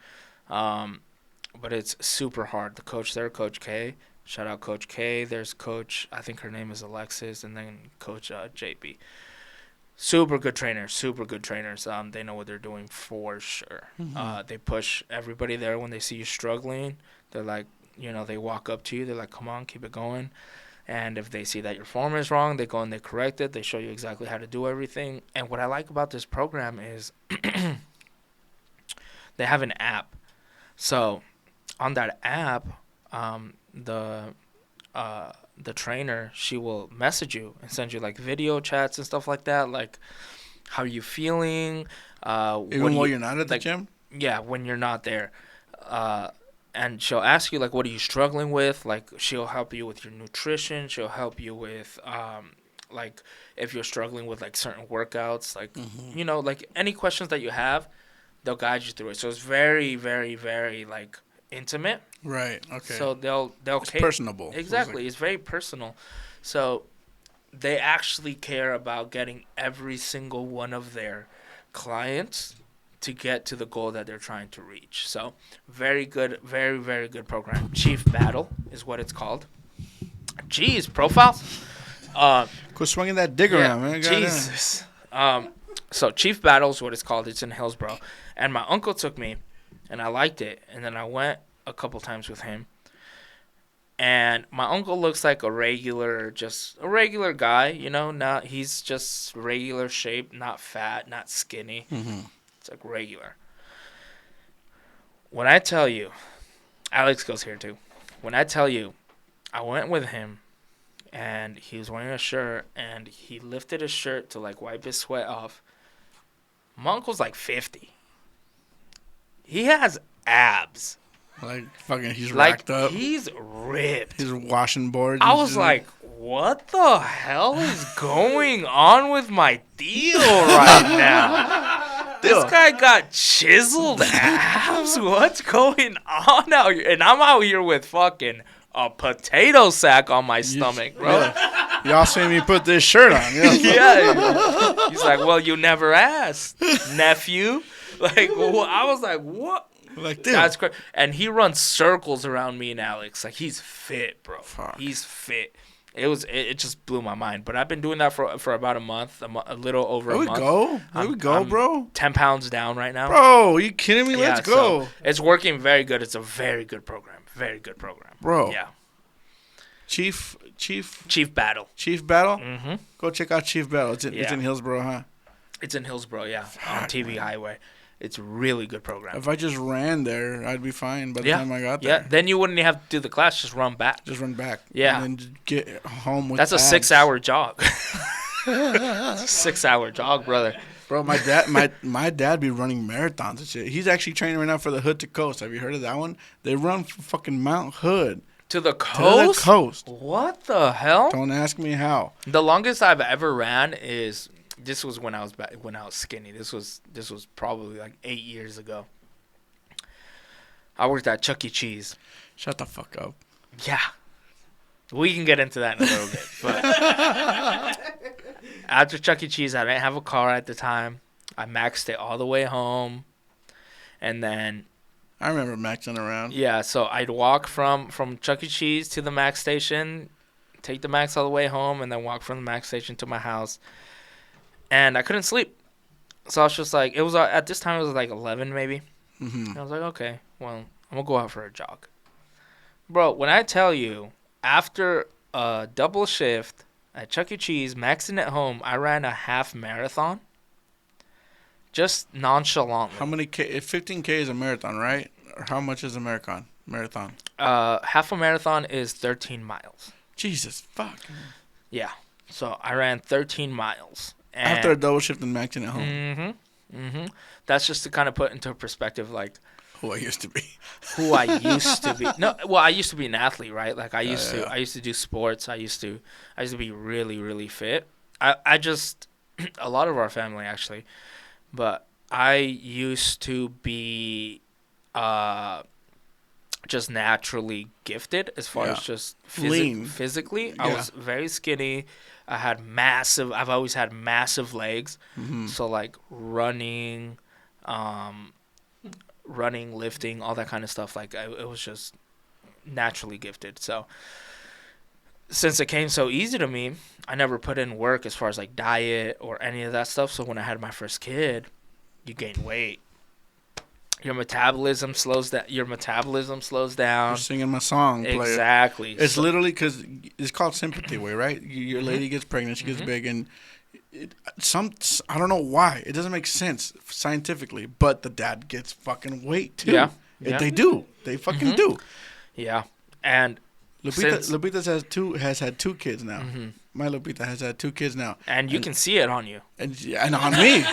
but it's super hard. The coach there, Coach K, shout out Coach K. There's Coach, I think her name is Alexis, and then Coach JB. Super good trainers. They know what they're doing for sure. They push everybody there when they see you struggling. They're like, they walk up to you. They're like, come on, keep it going. And if they see that your form is wrong, they go and they correct it. They show you exactly how to do everything. And what I like about this program is they have an app. So on that app, the trainer, she will message you and send you like video chats and stuff like that. Like, how are you feeling? Even while you're not at the gym? Yeah, when you're not there. And she'll ask you, like, what are you struggling with? Like, she'll help you with your nutrition. She'll help you with, like, if you're struggling with, like, certain workouts. Like, like, any questions that you have, they'll guide you through it. So it's very, very, very, like, intimate. Right, okay. So they'll it's personable. Exactly. It's very personal. So they actually care about getting every single one of their clients to get to the goal that they're trying to reach. So very good, very, very good program. Chief Battle is what it's called. Jeez, profiles. Quit swinging that dig around, man. Jesus. So Chief Battle is what it's called. It's in Hillsboro. And my uncle took me, and I liked it. And then I went a couple times with him. And my uncle looks like a regular guy, he's just regular shape, not fat, not skinny. It's like regular. When I tell you, Alex goes here too. When I tell you, I went with him, and he was wearing a shirt, and he lifted his shirt to like wipe his sweat off. My uncle's like 50. He has abs. Like fucking, he's racked up. He's ripped. He's washing boards. I was like, what the hell is going on with my deal right now? This guy got chiseled abs. What's going on out here? And I'm out here with fucking a potato sack on my stomach, bro. Yeah. Y'all seen me put this shirt on. Yeah. He's like, well, you never asked, nephew. Like, well, I was like, what? Like, dude. That's crazy. And he runs circles around me and Alex. Like, he's fit, bro. Fuck. He's fit. It just blew my mind. But I've been doing that for about a month, a little over a month. There we go, bro. 10 pounds down right now. Bro, are you kidding me? Let's go. So it's working very good. It's a very good program. Very good program. Bro. Yeah. Chief Battle. Chief Battle? Mm-hmm. Go check out Chief Battle. It's in Hillsboro, huh? It's in Hillsboro, yeah. On TV Highway. It's a really good program. If I just ran there, I'd be fine by the time I got there. Yeah, then you wouldn't have to do the class. Just run back. Yeah. And then get home with That's abs. a 6-hour jog. It's a 6-hour jog, brother. Bro, my dad be running marathons and shit. He's actually training right now for the Hood to Coast. Have you heard of that one? They run from fucking Mount Hood. To the coast? To the coast. What the hell? Don't ask me how. The longest I've ever ran is... This was when I was skinny. This was probably like 8 years ago. I worked at Chuck E. Cheese. Shut the fuck up. Yeah. We can get into that in a little bit. But after Chuck E. Cheese, I didn't have a car at the time. I maxed it all the way home. And then I remember maxing around. Yeah, so I'd walk from Chuck E. Cheese to the Max station, take the Max all the way home, and then walk from the Max station to my house. And I couldn't sleep. So I was just like, it was at this time, it was like 11 maybe. Mm-hmm. And I was like, okay, well, I'm going to go out for a jog. Bro, when I tell you, after a double shift at Chuck E. Cheese, maxing at home, I ran a half marathon. Just nonchalantly. How many K? 15K is a marathon, right? Or how much is a marathon? Half a marathon is 13 miles. Jesus, fuck. Yeah. So I ran 13 miles. After a double shift and maxing at home. Mm-hmm. Mm-hmm. That's just to kind of put into perspective, like, who I used to be. Who I used to be. No, well, I used to be an athlete, right? Like I used to do sports. I used to be really, really fit. I just a lot of our family actually, but I used to be just naturally gifted as far as just physically. I was very skinny. I've always had massive legs. Mm-hmm. So like running, lifting, all that kind of stuff. Like it was just naturally gifted. So since it came so easy to me, I never put in work as far as like diet or any of that stuff. So when I had my first kid, you gain weight. Your metabolism slows down. You're singing my song. Exactly. It's literally because it's called sympathy way, right? Your lady gets pregnant, she gets big, and I don't know why. It doesn't make sense scientifically, but the dad gets fucking weight too. Yeah. They do. They fucking do. Yeah. And Lupita has had two kids now. Mm-hmm. My Lupita has had 2 kids now. And you can see it on you. And on me.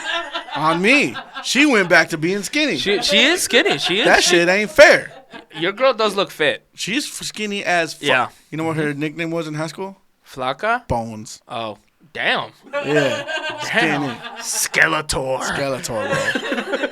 On me. She went back to being skinny. She is skinny. Shit ain't fair. Your girl does look fit. She's skinny as fuck. Yeah. You know what her nickname was in high school? Flaca? Bones. Oh. Damn. Yeah. Skinny. Skeletor, bro.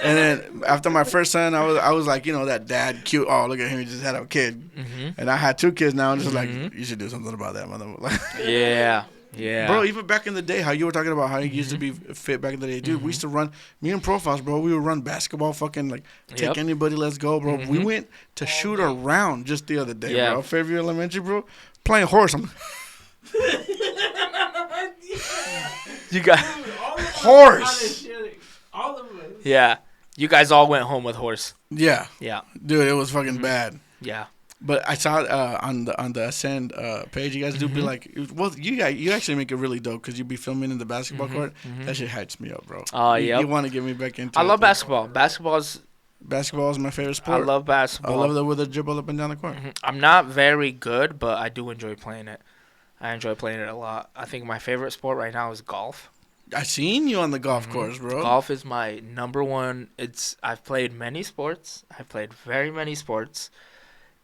And then after my first son, I was like, that dad cute. Oh, look at him. He just had a kid. Mm-hmm. And I had 2 kids now. And just like, you should do something about that, mother. Yeah. Yeah. Bro, even back in the day, how you were talking about how you used to be fit back in the day. Dude, we used to run, me and Profiles, bro, we would run basketball, fucking, like, take anybody, let's go, bro. We went to shoot around just the other day, bro. Fairview Elementary, bro. Playing horse. You got horse. All of us. Yeah. You guys all went home with horse. Yeah. Yeah. Dude, it was fucking bad. Yeah. But I saw on the Ascend page, you guys do be like, well, you actually make it really dope because you be filming in the basketball court. That shit hypes me up, bro. You want to get me back into it. I love basketball. Basketball is my favorite sport. I love basketball. I love the with the dribble up and down the court. I'm not very good, but I do enjoy playing it. I enjoy playing it a lot. I think my favorite sport right now is golf. I seen you on the golf course, bro. Golf is my number one. I've played many sports. I've played very many sports.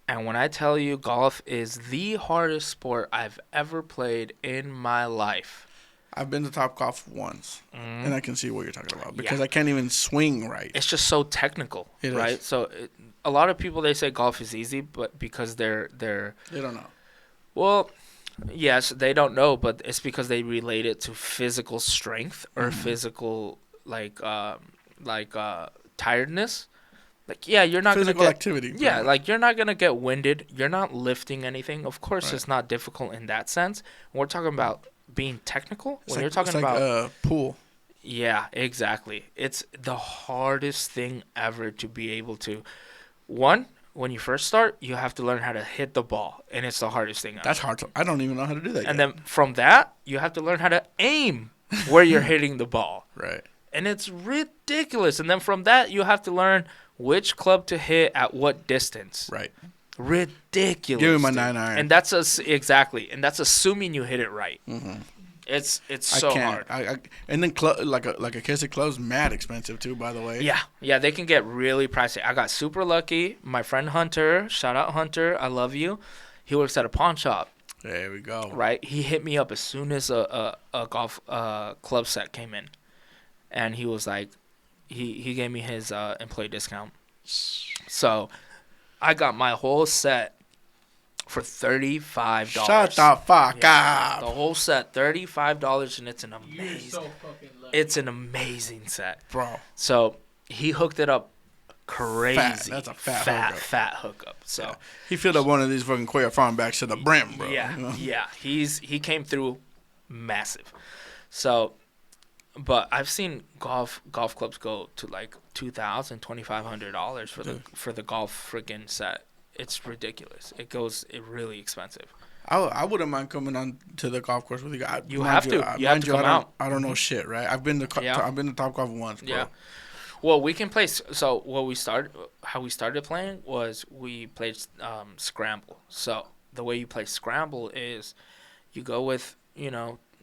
And when I tell you golf is the hardest sport I've ever played in my life. I've been to Topgolf once, and I can see what you're talking about because I can't even swing right. It's just so technical, right? Is. So a lot of people, they say golf is easy, but because they don't know. Well, yes, they don't know, but it's because they relate it to physical strength or physical tiredness. Like, yeah, you're not physical activity. Yeah, like you're not gonna get winded. You're not lifting anything. Of course, it's not difficult in that sense. We're talking about being technical. When you're talking about pool. Yeah, exactly. It's the hardest thing ever to be able to. One, when you first start, you have to learn how to hit the ball, and it's the hardest thing ever. That's hard. I don't even know how to do that. And then from that, you have to learn how to aim where you're hitting the ball. Right. And it's ridiculous. And then from that, you have to learn which club to hit at what distance. Right. Ridiculous. Give me my 9-iron. And that's exactly. And that's assuming you hit it right. Mm-hmm. It's so hard. And then like a case of clubs, mad expensive too. By the way. Yeah, they can get really pricey. I got super lucky. My friend Hunter, shout out Hunter, I love you. He works at a pawn shop. There we go. Right, he hit me up as soon as a golf club set came in, and he was like, he gave me his employee discount. So, I got my whole set for $35. Shut the fuck up. The whole set, $35, and it's an amazing. You're so fucking lucky. It's an amazing set, bro. So he hooked it up crazy. That's a fat hookup. So yeah. He filled up one of these fucking Cuellar farm backs to the brim, bro. Yeah, you know? yeah. He came through massive. So, but I've seen golf clubs go to like $2,000, $2,500 for the golf freaking set. It's ridiculous. It really expensive. I wouldn't mind coming on to the golf course with you guys. You have to come out. I don't know shit, right? I've been to Topgolf once, bro. Yeah. Well, we can play. So how we started playing was we played Scramble. So the way you play Scramble is you go with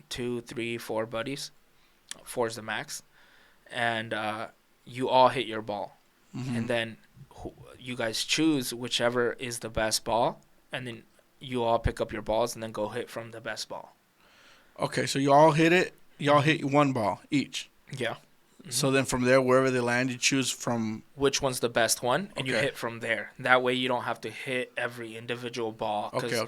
2, 3, 4 buddies. 4 is the max, and you all hit your ball, and then you guys choose whichever is the best ball, and then you all pick up your balls and then go hit from the best ball. Okay, so you all hit it. Y'all hit one ball each. Yeah. So then from there, wherever they land, you choose from which one's the best one, and you hit from there. That way you don't have to hit every individual ball. Okay.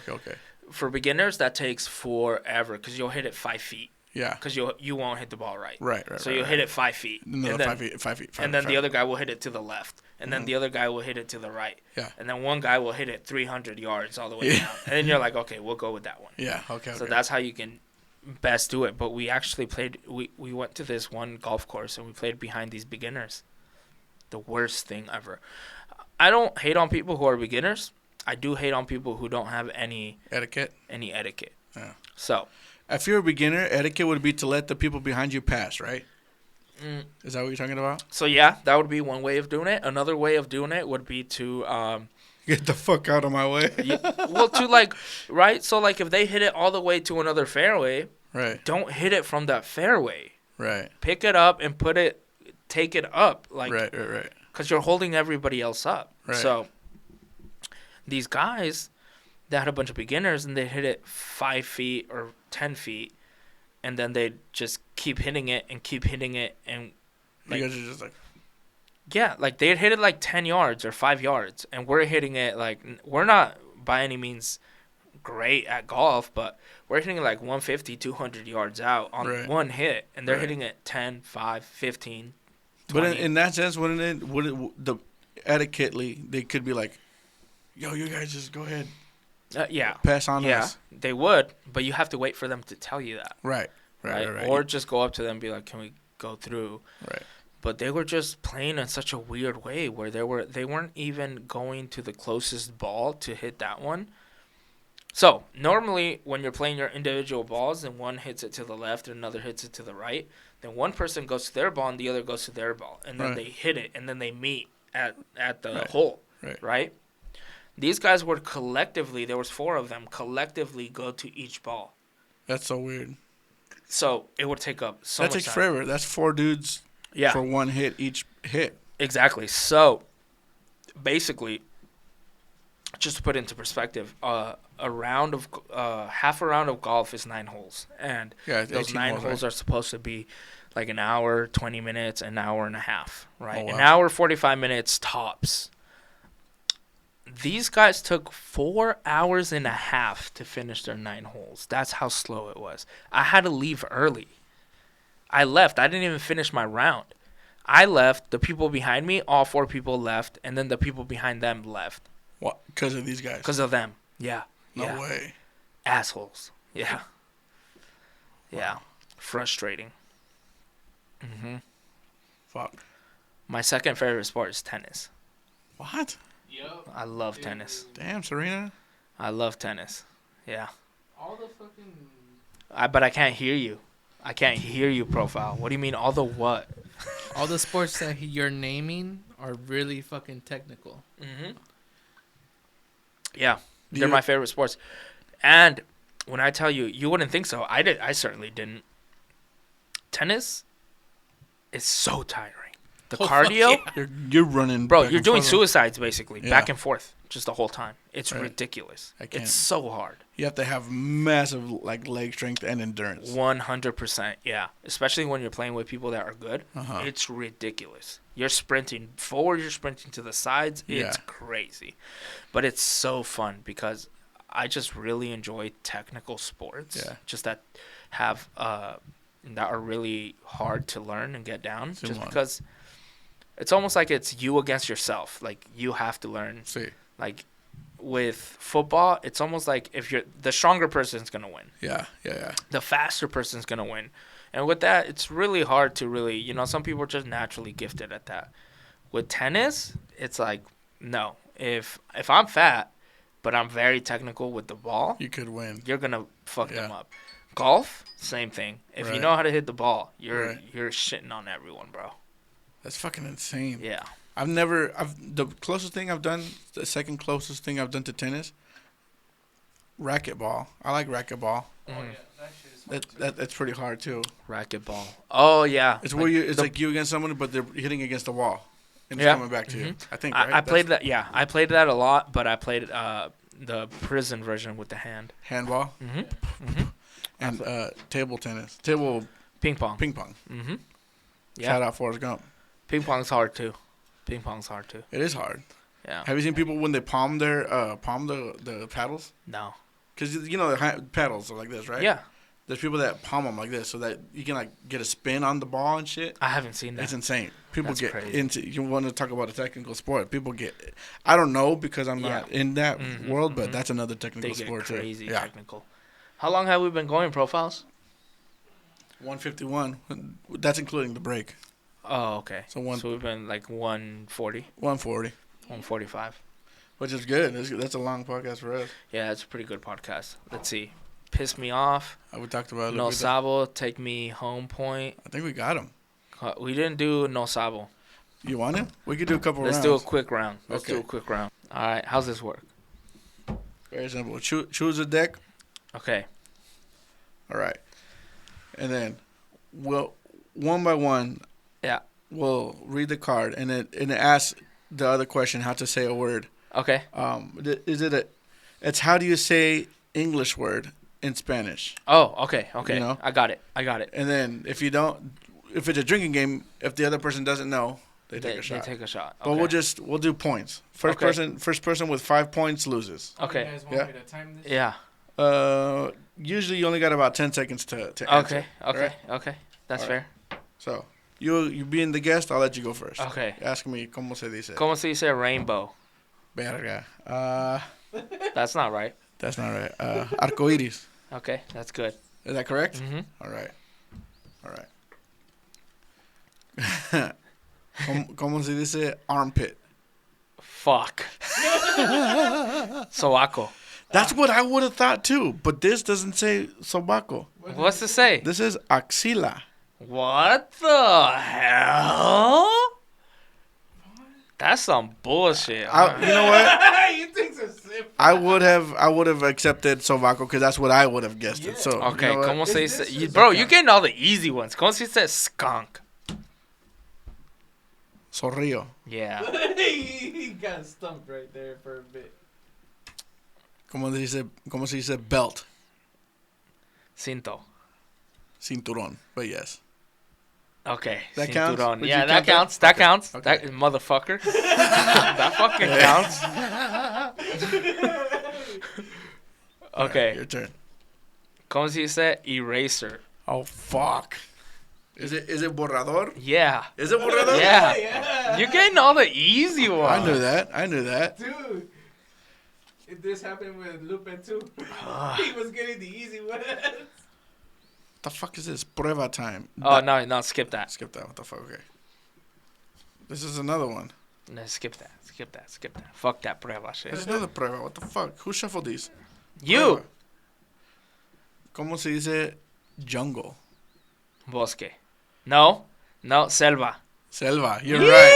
For beginners, that takes forever because you'll hit it 5 feet. Yeah. Because you won't hit the ball right. Right. So you'll hit it 5 feet. No, 5 feet. And then the other guy will hit it to the left. And then the other guy will hit it to the right. Yeah. And then one guy will hit it 300 yards all the way down. And then you're like, okay, we'll go with that one. Yeah. Okay. So that's how you can best do it. But we actually played. We went to this one golf course and we played behind these beginners. The worst thing ever. I don't hate on people who are beginners. I do hate on people who don't have any etiquette. Yeah. So. If you're a beginner, etiquette would be to let the people behind you pass, right? Is that what you're talking about? So, yeah, that would be one way of doing it. Another way of doing it would be to... get the fuck out of my way. Right? So, if they hit it all the way to another fairway, right? Don't hit it from that fairway. Right. Pick it up and take it up. Right. Because you're holding everybody else up. Right. So, these guys... They had a bunch of beginners, and they hit it 5 feet or 10 feet, and then they just keep hitting it, and you guys are just they'd hit it 10 yards or 5 yards, and we're hitting it we're not by any means great at golf, but we're hitting it 150, 200 yards out on one hit, and they're hitting it 10, 5, 15, 20. But in that sense, the etiquettely, they could be like, yo, you guys just go ahead. Yeah. Pass on us. Yeah, they would, but you have to wait for them to tell you that. Right. Or just go up to them and be like, can we go through? Right. But they were just playing in such a weird way where they weren't even going to the closest ball to hit that one. So, normally when you're playing your individual balls and one hits it to the left and another hits it to the right, then one person goes to their ball and the other goes to their ball. And then they hit it and then they meet at the hole. Right? These guys were collectively, there was 4 of them, collectively go to each ball. That's so weird. So it would take up so much time. That takes forever. That's 4 dudes for one hit each hit. Exactly. So basically, just to put it into perspective, half a round of golf is 9 holes. And those 9 holes are supposed to be an hour, 20 minutes, an hour and a half, right? Oh, wow. An hour, 45 minutes tops. These guys took 4 hours and a half to finish their 9 holes. That's how slow it was. I had to leave early. I left. I didn't even finish my round. I left. The people behind me, all 4 people left, and then the people behind them left. What? Because of these guys? Because of them. Yeah. No way. Assholes. Yeah. Yeah. Frustrating. Fuck. My second favorite sport is tennis. What? Yep. I love tennis. Damn, Serena. I love tennis. Yeah. All the fucking... But I can't hear you. I can't hear you, Profile. What do you mean, all the what? All the sports that you're naming are really fucking technical. Yeah. They're my favorite sports. And when I tell you, you wouldn't think so. I certainly didn't. Tennis is so tiring. The cardio, you're running, bro. You're doing suicides basically, back and forth, just the whole time. It's ridiculous. It's so hard. You have to have massive leg strength and endurance. 100%, yeah. Especially when you're playing with people that are good. It's ridiculous. You're sprinting forward, you're sprinting to the sides. It's crazy, but it's so fun because I just really enjoy technical sports. Yeah. Just that have that are really hard to learn and get down. Just because. it's almost like it's you against yourself. Like, you have to learn. See. Like, with football, it's almost like if you're the stronger person's gonna win. Yeah. The faster person's gonna win. And with that, it's really hard to really, some people are just naturally gifted at that. With tennis, it's like, no. If I'm fat, but I'm very technical with the ball, you could win. You're gonna fuck them up. Golf, same thing. If you know how to hit the ball, you're shitting on everyone, bro. That's fucking insane. Yeah. The closest thing I've done, the second closest thing I've done to tennis, racquetball. I like racquetball. Oh, yeah. That shit is hard, That's pretty hard, too. Racquetball. Oh, yeah. It's where it's like you against someone, but they're hitting against the wall. And it's coming back to you. I think, right? I played that, yeah. I played that a lot, but I played the prison version with the hand. Handball? Mm-hmm. And table tennis. Ping pong. Mm-hmm. Yeah. Shout out Forrest Gump. Ping pong's hard, too. It is hard. Yeah. Have you seen people when they palm the paddles? No. Because, the paddles are like this, right? Yeah. There's people that palm them like this so that you can, like, get a spin on the ball and shit. I haven't seen that. It's insane. People That's get crazy. into, you want to talk about a technical sport. People get, I don't know because I'm not in that world, but that's another technical sport too. They get crazy technical. How long have we been going, Profiles? 151. That's including the break. Oh, okay. So we've been like 140. 140. 145. Which is good. That's a long podcast for us. Yeah, it's a pretty good podcast. Let's see. Piss me off. We talked about No Sabo, take me home point. I think we got him. We didn't do No Sabo. You want it? We could do a couple rounds. Let's do a quick round. All right. How's this work? Very simple. Choose a deck. Okay. All right. And then one by one. Yeah. We'll read the card and it asks the other question how to say a word. Okay. It's how do you say English word in Spanish? Oh, okay. I got it. And then if it's a drinking game, if the other person doesn't know, they take a shot. Okay. But we'll do points. First person with 5 points loses. Okay. You guys want me to time this? Yeah. Usually you only got about 10 seconds to answer. Okay. Right? Okay. That's fair. So, you being the guest, I'll let you go first. Okay. Ask me, ¿cómo se dice? ¿Cómo se dice rainbow? Verga. That's not right. That's not right. Arcoiris. Okay, that's good. Is that correct? Mm-hmm. All right. ¿Cómo se dice armpit? Fuck. Sobaco. That's what I would have thought too, but this doesn't say sobaco. What's it say? This is axila. What the hell? That's some bullshit. You know what? You think so simple. I would have accepted sobaco because that's what I would have guessed it. So okay, you know ¿cómo se dice? Bro, you're getting all the easy ones. ¿Cómo se dice skunk? Zorrillo. Yeah. He got stumped right there for a bit. ¿Cómo se dice belt? Cinto. Cinturón. But yes. Okay. That cinturón. counts? Yeah, that counts. That counts. Okay. That motherfucker. That fucking counts. Okay. Right, your turn. ¿Cómo se dice eraser? Oh fuck. Is it borrador? Yeah. Is it borrador? Yeah. You're getting all the easy ones. I knew that. Dude. This happened with Lupe too. He was getting the easy ones. What the fuck is this? Prueba time. Oh, no, skip that. Skip that. What the fuck? Okay. This is another one. No, skip that. Fuck that prueba shit. There's another prueba. What the fuck? Who shuffled these? You. Prueba. ¿Cómo se dice jungle? Bosque. No, selva. Selva. You're right.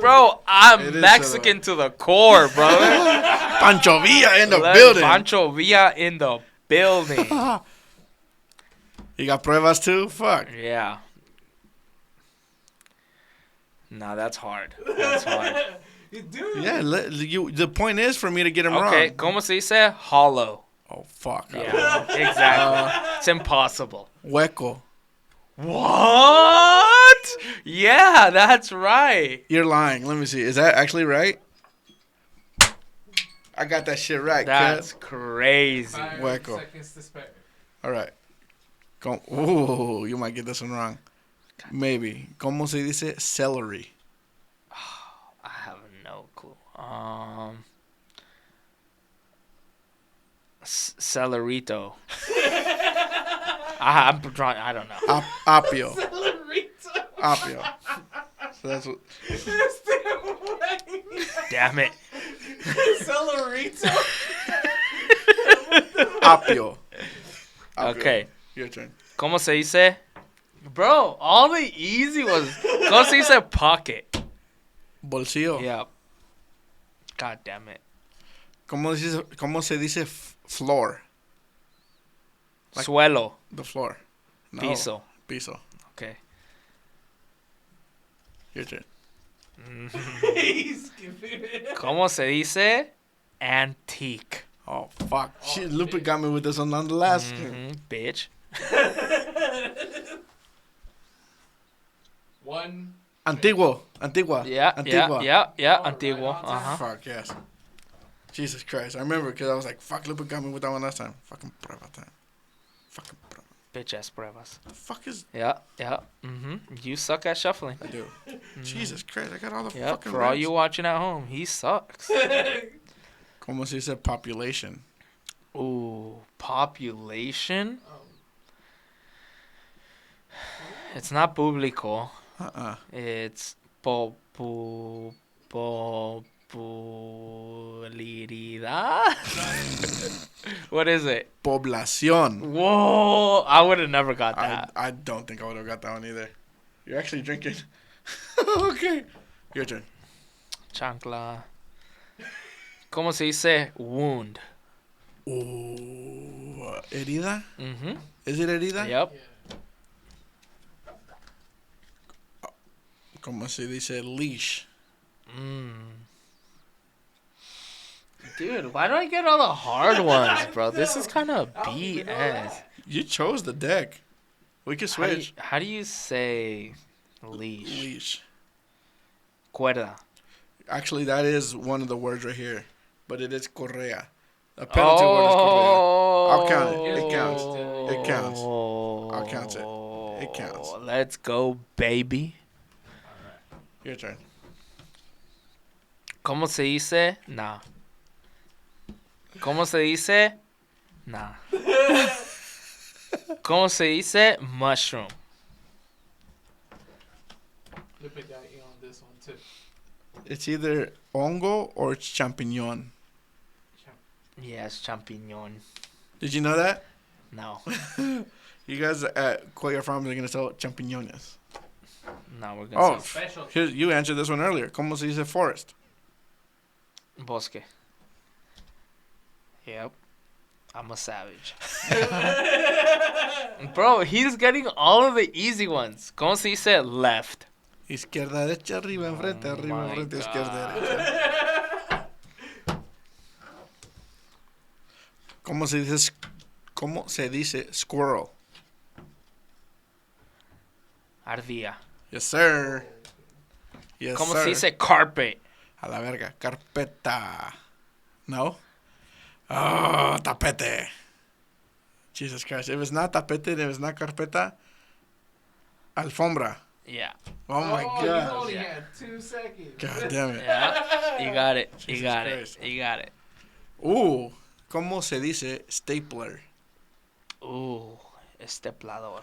Bro, I'm It is Mexican to the core, brother. Pancho Villa in the building. Pancho Villa in the building. You got pruebas too? Fuck. Yeah. Nah, that's hard. Dude. Yeah, the point is for me to get him wrong. Okay, ¿cómo se dice? Hollow. Oh, fuck. Yeah, exactly. It's impossible. Hueco. What? Yeah, that's right. You're lying. Let me see. Is that actually right? I got that shit right, That's kid. crazy. 5 Hueco. seconds to spare. All right. Ooh, you might get this one wrong. Maybe. ¿Cómo se dice celery? I have no clue. Celerito. I'm drawing. I don't know. Apio. Celerito. Apio. So that's what. Damn it. Celerito. Apio. Okay. Your turn. ¿Cómo se dice? Bro, all the easy ones. ¿Cómo se dice pocket? Bolsillo. Yeah. God damn it. ¿Cómo se dice floor? Like Suelo. the floor. No. Piso. Piso. Okay. Your turn. He's giving it. ¿Cómo se dice? Antique. Oh, fuck. Shit, Lupe got me with this one on the last. Bitch. One. Antigua. Yeah, Antigua. yeah. Oh, Antigua. right on time. Fuck, yes. Jesus Christ. I remember because I was like, fuck, Lupe got me with that one last time. Fucking prueba time. Fucking prueba. Bitch ass pruebas. The fuck is... Yeah. You suck at shuffling. I do. Jesus Christ, I got all the Yeah, fucking for all reds. you watching at home, he sucks. ¿Cómo se dice population? Ooh, population? Oh. It's not público. It's popularidad? What is it? Población. Whoa, I would have never got that. I don't think I would have got that one either. You're actually drinking. Okay. Your turn. Chancla. ¿Cómo se dice wound? Ooh, herida? Mm-hmm. Is it herida? Yep. ¿Cómo se dice leash? Dude, why do I get all the hard ones, bro? This is kind of BS. You chose the deck. We can switch. How do you say leash? Leash. Cuerda. Actually, that is one of the words right here. But it is correa. The penalty word is correa. I'll count it. It counts. It counts. I'll count it. It counts. Let's go, baby. Your turn. ¿Cómo se dice? Nah. ¿Cómo se dice? Nah. ¿Cómo se dice? Mushroom. Lupe got you on this one too. It's either hongo or it's champignon. Yes, champignon. Did you know that? No. You guys at Cuellar Farms are going to sell champiñones. No, we're Oh, going to say Special. here, you answered this one earlier. ¿Cómo se dice forest? bosque. Yep. I'm a savage. Bro, he's getting all of the easy ones. ¿Cómo se dice left? Izquierda, derecha, arriba, enfrente, arriba, my enfrente, God. izquierda, derecha. ¿Cómo se dice squirrel? Ardilla. Yes, sir. Yes, ¿Cómo sir. se dice carpet? A la verga. Carpeta. No? Oh, tapete. Jesus Christ. If it's not tapete, if it's not carpeta, alfombra. Yeah. Oh, my You God. only had 2 seconds. God damn it. Yeah. You got it. You Jesus got Christ. it. You got it. Ooh. ¿Cómo se dice stapler? Ooh, esteplador.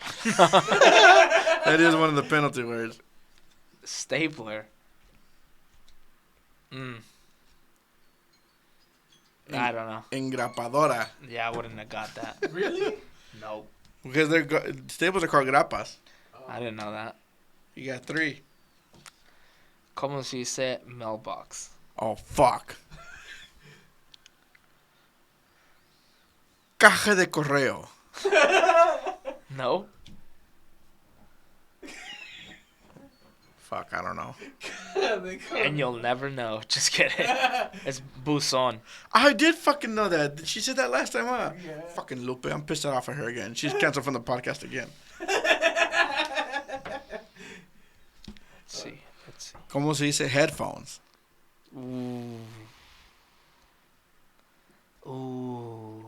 That is one of the penalty words. Stapler. I don't know. Engrapadora. Yeah, I wouldn't have got that. Really? Nope. Because staples are called grapas. I didn't know that. You got 3. ¿Cómo se dice mailbox? Oh, fuck. Caja de correo. No. Fuck, I don't know. And you'll never know. Just kidding. It's buzón. I did fucking know that. She said that last time, huh? Yeah. Fucking Lupe. I'm pissed off at her again. She's canceled from the podcast again. Let's see. ¿Cómo se dice headphones? Ooh. Ooh.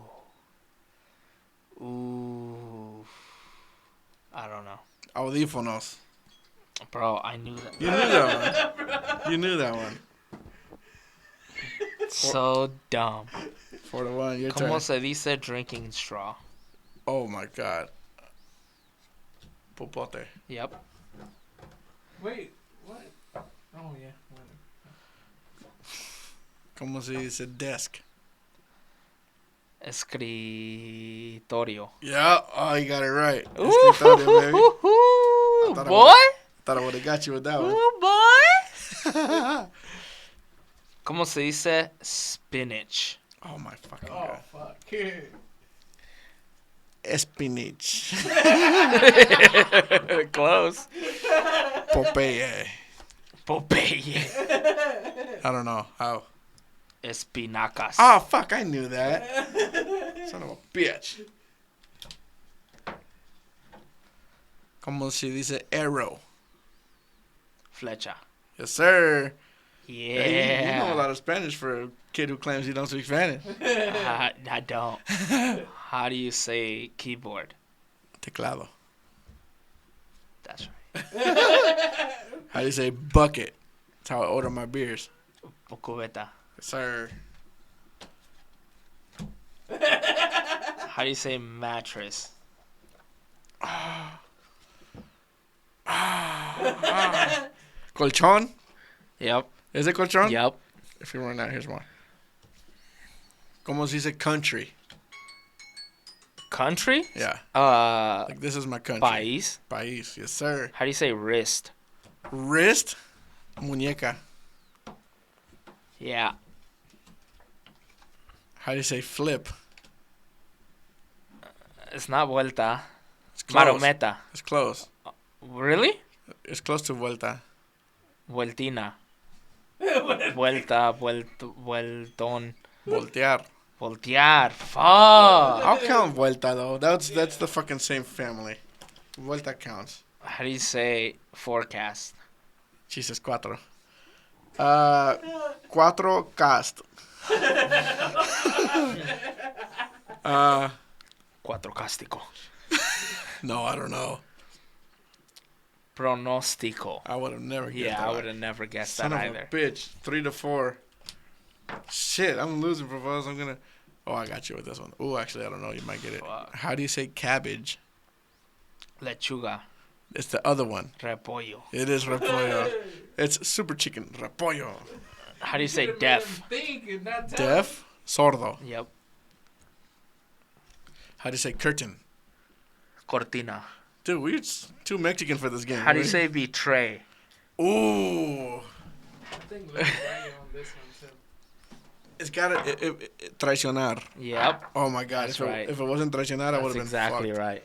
Ooh. I don't know. Audífonos. Bro, I knew that. You knew that one. You knew that one. So dumb. 4-1. Your ¿Cómo turn. se dice drinking straw? Oh my god. Popote. Yep. Wait, what? Oh, yeah. ¿Cómo se dice desk? Escritorio. Yeah. Oh, you got it right. Ooh, Escritorio, baby. boy. Thought I would have got you with that one. Ooh, boy. ¿Cómo se dice spinach? Oh my fucking Oh, god. fuck. Spinach. Close. Popeye. Popeye. I don't know how. Espinacas. Oh fuck! I knew that. Son of a bitch. ¿Cómo se dice arrow? Flecha. Yes, sir. Yeah. Hey, you know a lot of Spanish for a kid who claims he don't speak Spanish. I don't. How do you say keyboard? Teclado. That's right. How do you say bucket? That's how I order my beers. Cubeta. Yes, sir. How do you say mattress? Colchón? Yep. Is it colchón? Yep. If you run out, here's one. ¿Cómo se dice country? Country? Yeah. Like this is my country. país. País. Yes, sir. How do you say wrist? Wrist? Muñeca. Yeah. How do you say flip? It's not vuelta. It's close. Marometa. It's close. Really? It's close to vuelta. Vueltina. Vuelta, vueltón. Voltear. Voltear. Fuck. I'll count vuelta though. That's the fucking same family. Vuelta counts. How do you say forecast? Jesus, cuatro. Cuatro cast. Cuatro cástico. No, I don't know. Pronóstico. I would have never guessed Yeah, that. I would have never guessed Son that of either. a bitch. 3-4. Shit, I'm losing, Proposed. I'm gonna. Oh, I got you with this one. Oh, actually, I don't know. You might get it. Fuck. How do you say cabbage? Lechuga. It's the other one. Repollo. It is repollo. It's super chicken. Repollo. How do you say could've deaf? made him think and not tell. Deaf? Sordo. Yep. How do you say curtain? Cortina. Dude, we're too Mexican for this game. How do you right? say betray? Ooh. I think Luke's right on this one, too. It's gotta traicionar. Yep. Oh my god! That's If right. it wasn't traicionar, I would That's have been exactly fucked. right.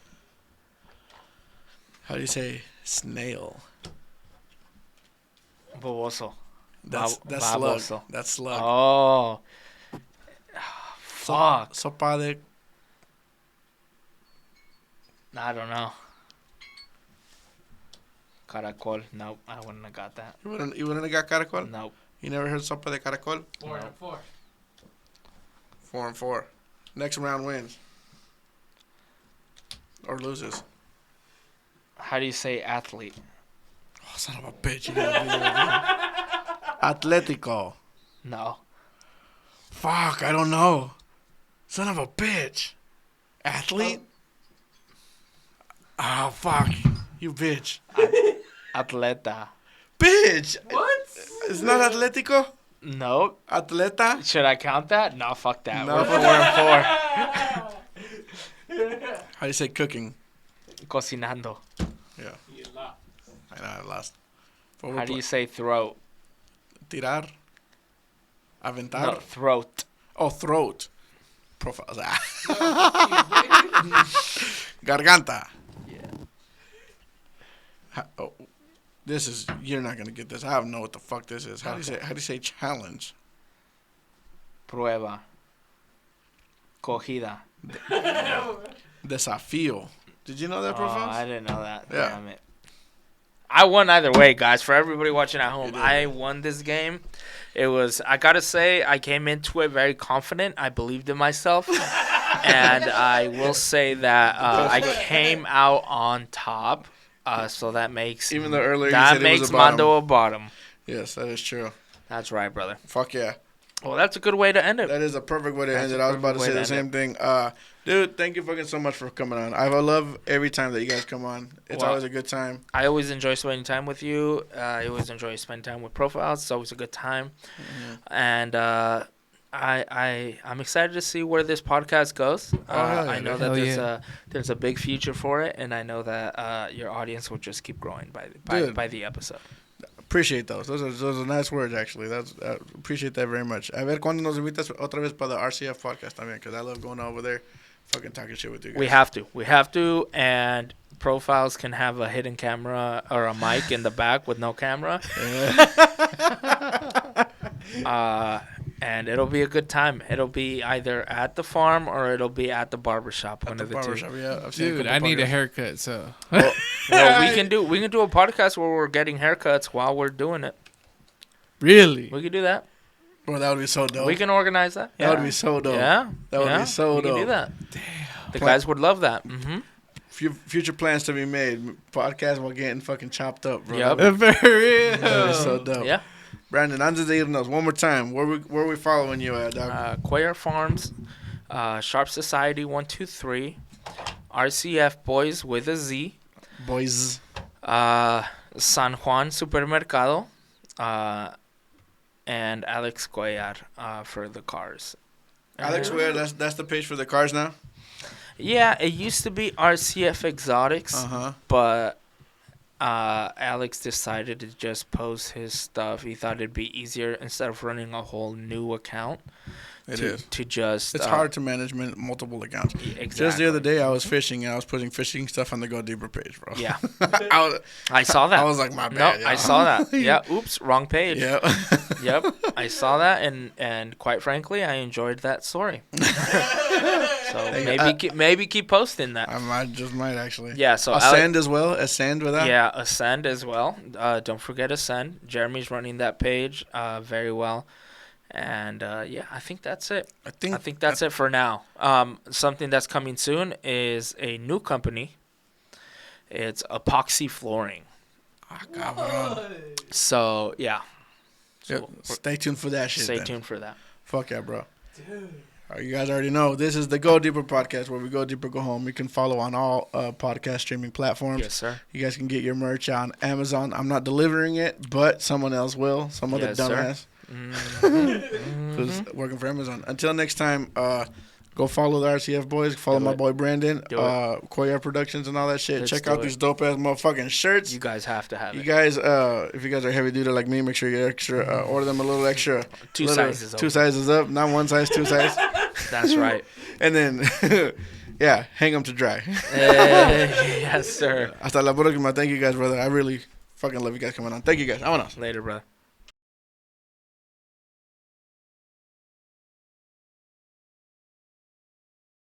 How do you say snail? Boboso. That's slug. Baboso. That's slug. Oh. Fuck. Sopa de. I don't know. Caracol. Nope. I wouldn't have got that. You wouldn't have got caracol. Nope. You never heard sopa de caracol? 4-4. 4-4. Next round wins. Or loses. How do you say athlete? Oh, son of a bitch. You gotta do that again. Atletico. No. Fuck, I don't know. Son of a bitch. Athlete? Oh, fuck. You bitch. Atleta. Bitch! What? It's not Atletico? Nope. Atleta? Should I count that? No, fuck that. No. We're 4-4. How do you say cooking? Cocinando. Yeah, You lost. I know I lost. How do you say throat? Tirar? Aventar? No, throat. Oh, throat. Garganta. Yeah. Oh, this is, you're not gonna get this. I don't know what the fuck this is. How do you say challenge? Prueba. Cogida. Desafío. Did you know that, Oh, Profos? I didn't know that. Yeah. Damn it. I won either way, guys. For everybody watching at home, You did. I won this game. It was, I gotta say, I came into it very confident. I believed in myself. And I will say that I came out on top. So that makes even though earlier you said it was a bottom. Mondo a bottom. Yes, that is true. That's right, brother. Fuck yeah. Well, that's a good way to end it. That is a perfect way to end it. I was about to say the same thing. Dude, thank you fucking so much for coming on. I love every time that you guys come on. It's always a good time. I always enjoy spending time with you. I always enjoy spending time with Profiles. It's always a good time. And I'm excited to see where this podcast goes. I know that there's a big future for it, and I know that your audience will just keep growing by the episode. Appreciate those. Those are nice words, actually. Appreciate that very much. A ver cuando nos invitas otra vez para the RCF podcast también, because I love going over there, fucking talking shit with you guys. We have to, and Profiles can have a hidden camera or a mic in the back with no camera. And it'll be a good time. It'll be either at the farm or it'll be at the barbershop. One of the two. Yeah, I've seen Dude, I need a haircut, so. Well, we can do a podcast where we're getting haircuts while we're doing it. Really? We could do that. Bro, that would be so dope. We can organize that. That would be so dope. Yeah. That would be so dope. We can do that. Damn. The guys would love that. Mm-hmm. Future plans to be made. Podcast while getting fucking chopped up, bro. Yep. For real. That would be so dope. Yeah. Branden, antes de irnos, one more time, where we following you at, dog? Cuellar Farms, Sharp Society 123, RCFBOYZ with a Z, Boys, San Juan Supermercado, and Alex Cuellar for the cars. Alex Cuellar, that's the page for the cars now? Yeah, it used to be RCF Exotics, but Alex decided to just post his stuff. He thought it'd be easier instead of running a whole new account. To just it's hard to manage multiple accounts. Exactly. Just the other day, I was fishing and I was putting fishing stuff on the Go Deeper page, bro. Yeah, I saw that. I was like, my bad. No, I saw that. Yeah, oops, wrong page. Yep. Yep, I saw that, and quite frankly, I enjoyed that story. So maybe keep posting that. I might actually. Yeah. So Ascend as well. Ascend with that. Yeah, Ascend as well. Don't forget Ascend. Jeremy's running that page very well. And I think that's it. I think that's it for now. Something that's coming soon is a new company. It's epoxy flooring. So yeah. So stay tuned for that shit. Stay tuned for that. Fuck yeah, bro. Dude. You guys already know this is the Go Deeper podcast, where we go deeper, go home. You can follow on all podcast streaming platforms. Yes, sir. You guys can get your merch on Amazon. I'm not delivering it, but someone else will. Some other dumbass. Who's working for Amazon. Until next time, go follow the RCF boys. Follow my boy Branden, Cuellar Productions and all that shit. Check out these dope ass motherfucking shirts. You guys have to have it. You guys, if you guys are heavy duty like me, make sure you get extra. Order them a little extra. Two sizes up, not one size, two size. That's right. And then, hang them to dry. Yes, sir. Hasta la próxima. Thank you guys, brother. I really fucking love you guys coming on. Thank you guys. Vámonos. Later, brother.